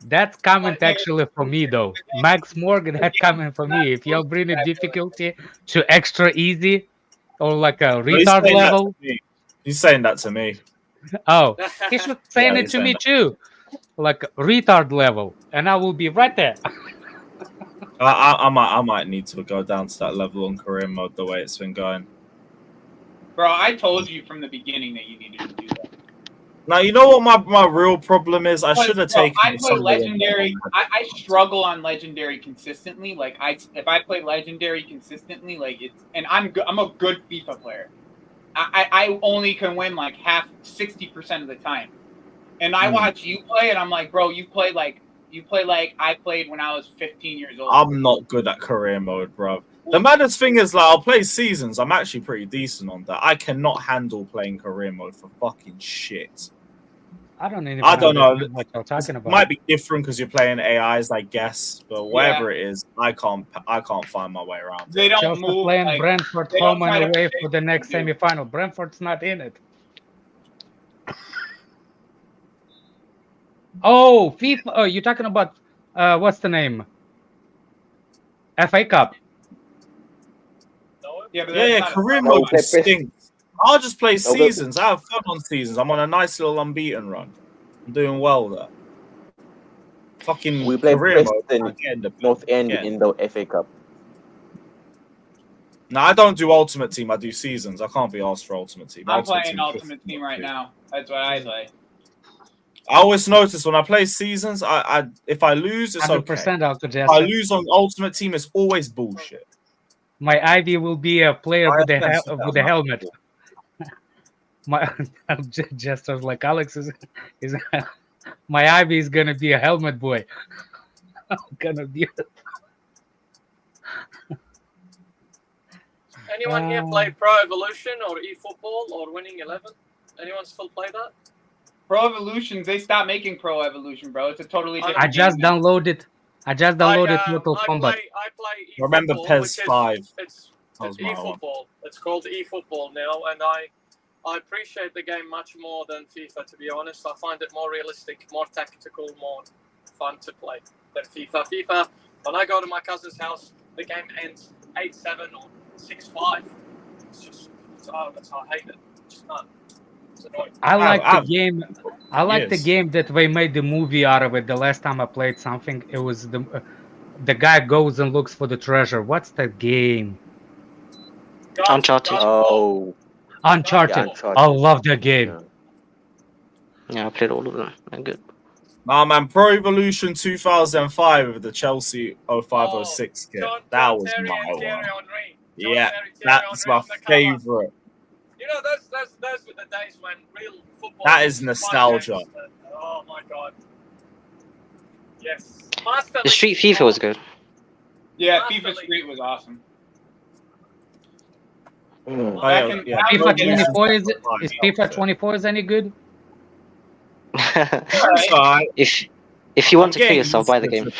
That's comment actually for me, though. Max Morgan had comment for me. If you're bringing difficulty to extra easy or like a retard level. He's saying that to me. Oh, he should saying it to me too. Like retard level. And I will be right there. I might need to go down to that level on career mode the way it's been going. Bro, I told you from the beginning that you needed to do that. Now, you know what my real problem is? I should have taken... I play Legendary. I struggle on Legendary consistently. If I play Legendary consistently, and I'm a good FIFA player. I only can win 60% of the time. And I watch you play, and I'm like, bro, you play like I played when I was 15 years old. I'm not good at career mode, bro. The maddest thing is, I'll play seasons. I'm actually pretty decent on that. I cannot handle playing career mode for fucking shit. I don't know what you're talking about. It might be different because you're playing AIs, I guess. But whatever it is, I can't find my way around. They don't move. Playing Brentford home and away for the next semi-final. Brentford's not in it. Oh, FIFA. Oh, you're talking about what's the name? FA Cup. Yeah, career mode stinks. I'll just play seasons. I have fun on seasons. I'm on a nice little unbeaten run. I'm doing well there. Fucking we play career Preston mode. North End in the FA Cup. No, I don't do Ultimate Team. I do Seasons. I can't be asked for Ultimate Team. I'm playing Ultimate Team right now. That's what I play. I always notice when I play Seasons, I if I lose, it's 100% okay. If I lose on Ultimate Team, it's always bullshit. My Ivy will be a player with a helmet. My just as like Alex is my Ivy is gonna be a helmet boy. I'm gonna be. Anyone here play Pro Evolution or eFootball or Winning 11? Anyone still play that? Pro Evolution, they stopped making Pro Evolution, bro. It's a totally different I just game now. downloaded. I just downloaded Total Combat. I play eFootball. Remember PES 5? It's eFootball. It's called eFootball now, and I appreciate the game much more than FIFA, to be honest. I find it more realistic, more tactical, more fun to play than FIFA. FIFA, when I go to my cousin's house, the game ends 8-7 or 6-5. It's just, I hate it. It's not. It's annoying. I like the game. I like the game that they made the movie out of it. The last time I played something, it was the guy goes and looks for the treasure. What's that game? Uncharted. Oh, Uncharted. Yeah, Uncharted. I love that game. Yeah, I played all of them. They're good. Nah, man, Pro Evolution 2005 with the Chelsea 0506 kit. That was my one. Yeah, that's my favorite. You know, those were the days when real football. That is nostalgia. Oh my god. Yes. The Street FIFA was good. Yeah, FIFA Street was awesome. FIFA 24 is FIFA 24 is any good? If you want to kill yourself, buy the game.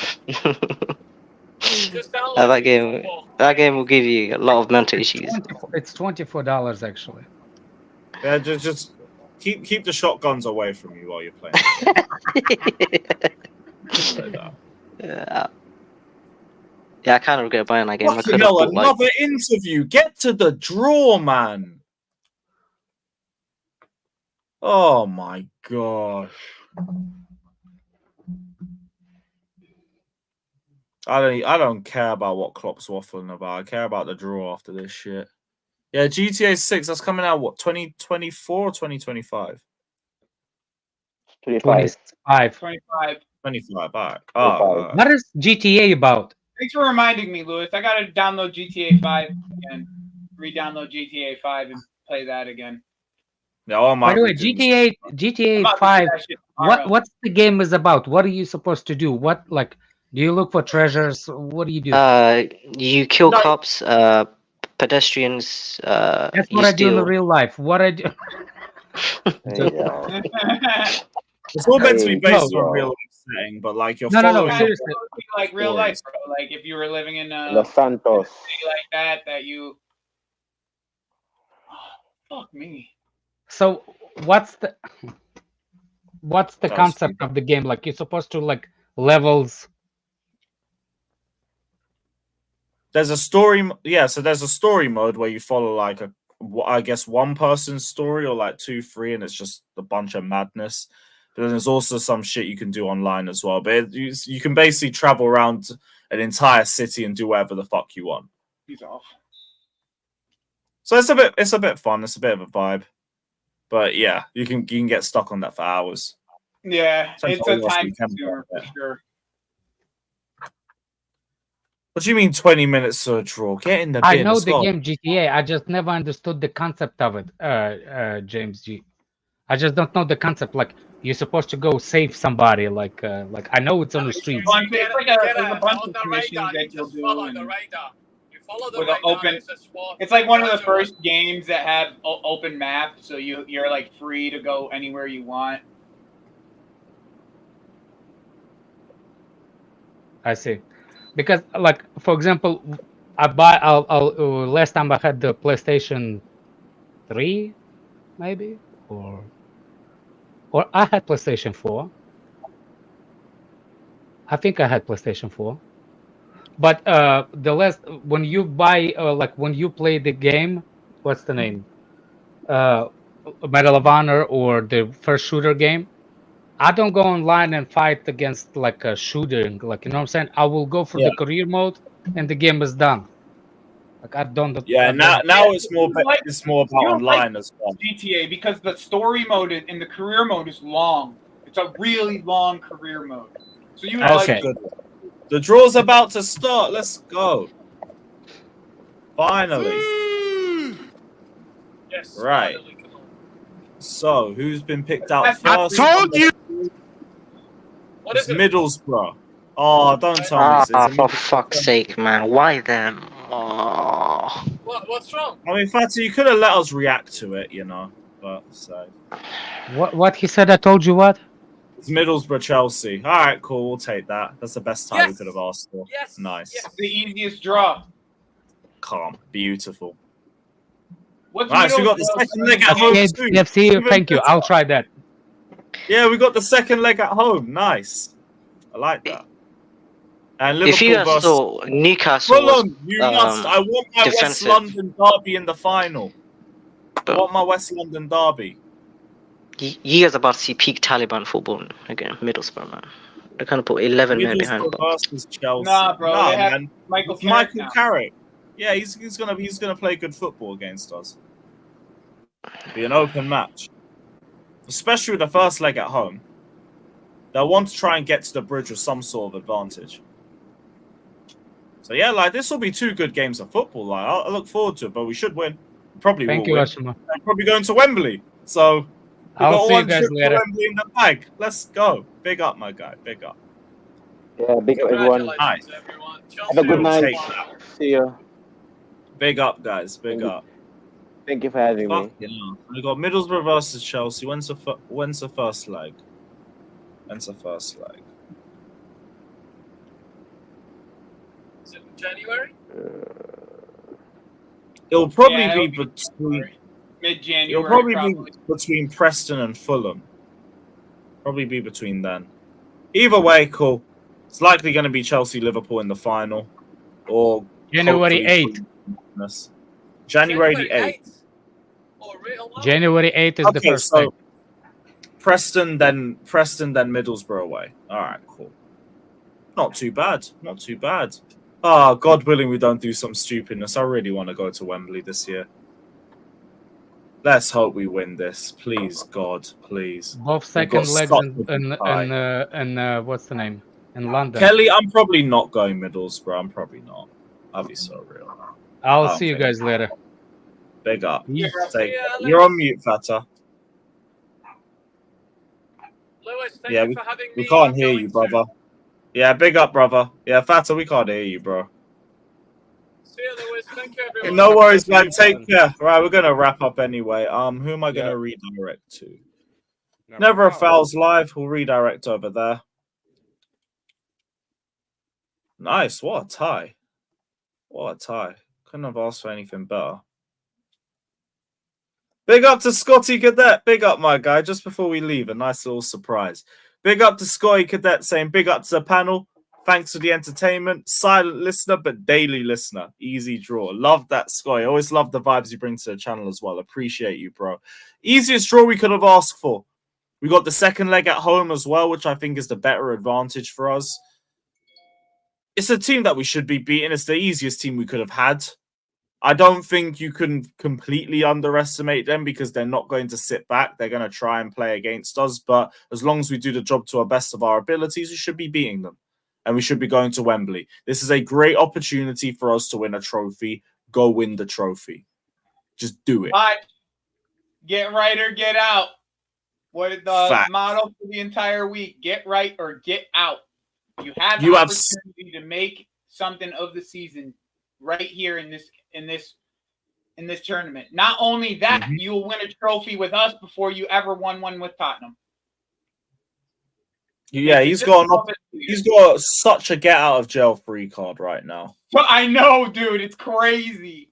That game will give you a lot of mental issues. It's $24 actually. Yeah, just keep the shotguns away from you while you're playing. Yeah, I kind of regret buying that game. Fucking hell, another interview. Get to the draw, man. Oh my gosh. I don't care about what Klopp's waffling about. I care about the draw after this shit. Yeah, GTA 6, that's coming out, what, 2024 or 2025? 25. 25. 25, all right. What is GTA about? Thanks for reminding me, Lewis. I gotta download GTA 5 and re-download GTA 5 and play that again. Yeah, oh my. By the way, GTA 5. What's the game is about? What are you supposed to do? What do you look for treasures? What do you do? You kill cops, pedestrians. That's what I do in the real life. What I do. It's all meant to be based on real life setting, but like you're no, seriously, like real life, bro. Like if you were living in Los Santos, like that you. Oh, fuck me. So what's the concept of the game? Like you're supposed to levels. There's a story, so there's a story mode where you follow I guess one person's story or 2, 3, and it's just a bunch of madness. But then there's also some shit you can do online as well. But you can basically travel around an entire city and do whatever the fuck you want. He's off. So it's a bit fun. It's a bit of a vibe. But yeah, you can get stuck on that for hours. Yeah, it's a time consumer for sure. What do you mean 20 minutes to a draw? Get in the bin. I know the game GTA. I just never understood the concept of it, James G. I just don't know the concept. Like you're supposed to go save somebody. Like I know it's on the streets. It's like a bunch of missions that you'll do. Follow the radar. You follow the radar. Open. It's like one of the first games that have open map, so you're free to go anywhere you want. I see. Because, for example, last time I had the PlayStation 3, maybe, or I had PlayStation 4. I think I had PlayStation 4. But when you buy, when you play the game, what's the name? Medal of Honor or the first shooter game, I don't go online and fight against a shooting, you know what I'm saying? I will go for the career mode and the game is done. Like I don't. Yeah, now it's more about online as well. GTA because the story mode and the career mode is long. It's a really long career mode. So you okay. Good. The draw's about to start. Let's go. Finally. Yes. Right. Finally, come on. So, who's been picked out first? I told you. What is It's it? Middlesbrough. Oh, don't tell me. For fuck's sake, man. Why them? Oh. What's wrong? I mean, Fatty, you could have let us react to it, you know. But so. What he said? I told you what? It's Middlesbrough Chelsea. All right, cool. We'll take that. That's the best tie we could have asked for. Yes. Nice. Yes. The easiest draw. Calm. Beautiful. What's Nice. We got the second leg at home too. CFC, thank you. I'll try that. Yeah, we got the second leg at home. Nice. I like that. And Liverpool If you guys versus saw Newcastle, Fulham, you must. I want my defensive. West London derby in the final. I want my West London derby. You guys are about to see peak Taliban football again. Middlesbrough, man. They're kind of put 11 men behind. Middlesbrough versus Chelsea. Nah, bro. Nah, they have man. Michael Carrick. Yeah, he's gonna play good football against us. Be an open match, especially with the first leg at home. They'll want to try and get to the bridge with some sort of advantage. So yeah, like this will be two good games of football. Like I look forward to it, but we should win. Probably Thank will you, win. Ashima. I'm probably going to Wembley. So we I'll got see you one guys trip to later. Wembley in the bag. Let's go. Big up, my guy. Big up. Yeah, big up everyone. Nice. Everyone. Have a good We'll night. take that. See you. Big up, guys. Big up. Thank you for having me. Fuck, yeah. We got Middlesbrough versus Chelsea. When's the first leg? When's the first leg? Is it January? It'll probably Yeah, be it'll be between. mid-January. It'll probably be between Preston and Fulham. Probably be between then. Either way, cool. It's likely going to be Chelsea-Liverpool in the final, or January hopefully 8th. January the 8th. Oh, real life? January 8th is the Okay, first so leg. Preston, then Middlesbrough away. All right, cool. Not too bad. Not too bad. Ah, God willing, we don't do some stupidness. I really want to go to Wembley this year. Let's hope we win this, please, God, please. Both second legs in what's the name? In London. Kelly, I'm probably not going Middlesbrough. I'm probably not. I'll be so real. I'll see you guys later. Big up. Alex. You're on mute, Fata. Lewis, thank Yeah, you for having me. we can't I'm hear going you, to- brother. Yeah, big up, brother. Yeah, Fata, we can't hear you, bro. See you, Lewis. Thank you, everyone. No worries, man. Take care. Right, we're gonna wrap up anyway. Who am I gonna redirect to? Never a Fouls Live. We'll redirect over there. Nice. What a tie. What a tie. Couldn't have asked for anything better. Big up to Scotty Cadet. Big up, my guy. Just before we leave, a nice little surprise. Big up to Scotty Cadet saying big up to the panel. Thanks for the entertainment. Silent listener, but daily listener. Easy draw. Love that, Scotty. Always love the vibes you bring to the channel as well. Appreciate you, bro. Easiest draw we could have asked for. We got the second leg at home as well, which I think is the better advantage for us. It's a team that we should be beating. It's the easiest team we could have had. I don't think you can completely underestimate them because they're not going to sit back. They're going to try and play against us. But as long as we do the job to our best of our abilities, we should be beating them. And we should be going to Wembley. This is a great opportunity for us to win a trophy. Go win the trophy. Just do it. But get right or get out. What is the motto for the entire week? Get right or get out. You have the opportunity to make something of the season right here in this tournament. Not only that, you'll win a trophy with us before you ever won one with Tottenham. Yeah, he's got such a get out of jail free card right now. But I know, dude, it's crazy.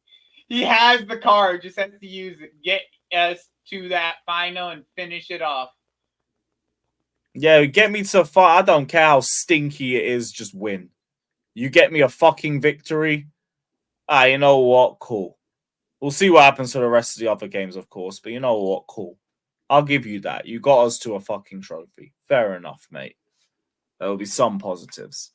He has the card, just has to use it. Get us to that final and finish it off. Yeah, get me to fight. I don't care how stinky it is, just win. You get me a fucking victory. You know what? Cool. We'll see what happens to the rest of the other games, of course. But you know what? Cool. I'll give you that. You got us to a fucking trophy. Fair enough, mate. There'll be some positives.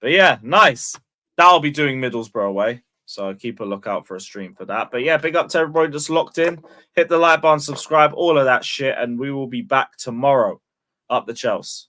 But yeah, nice. That'll be doing Middlesbrough away. So keep a lookout for a stream for that. But yeah, big up to everybody that's locked in. Hit the like button, subscribe, all of that shit. And we will be back tomorrow. Up the Chelsea.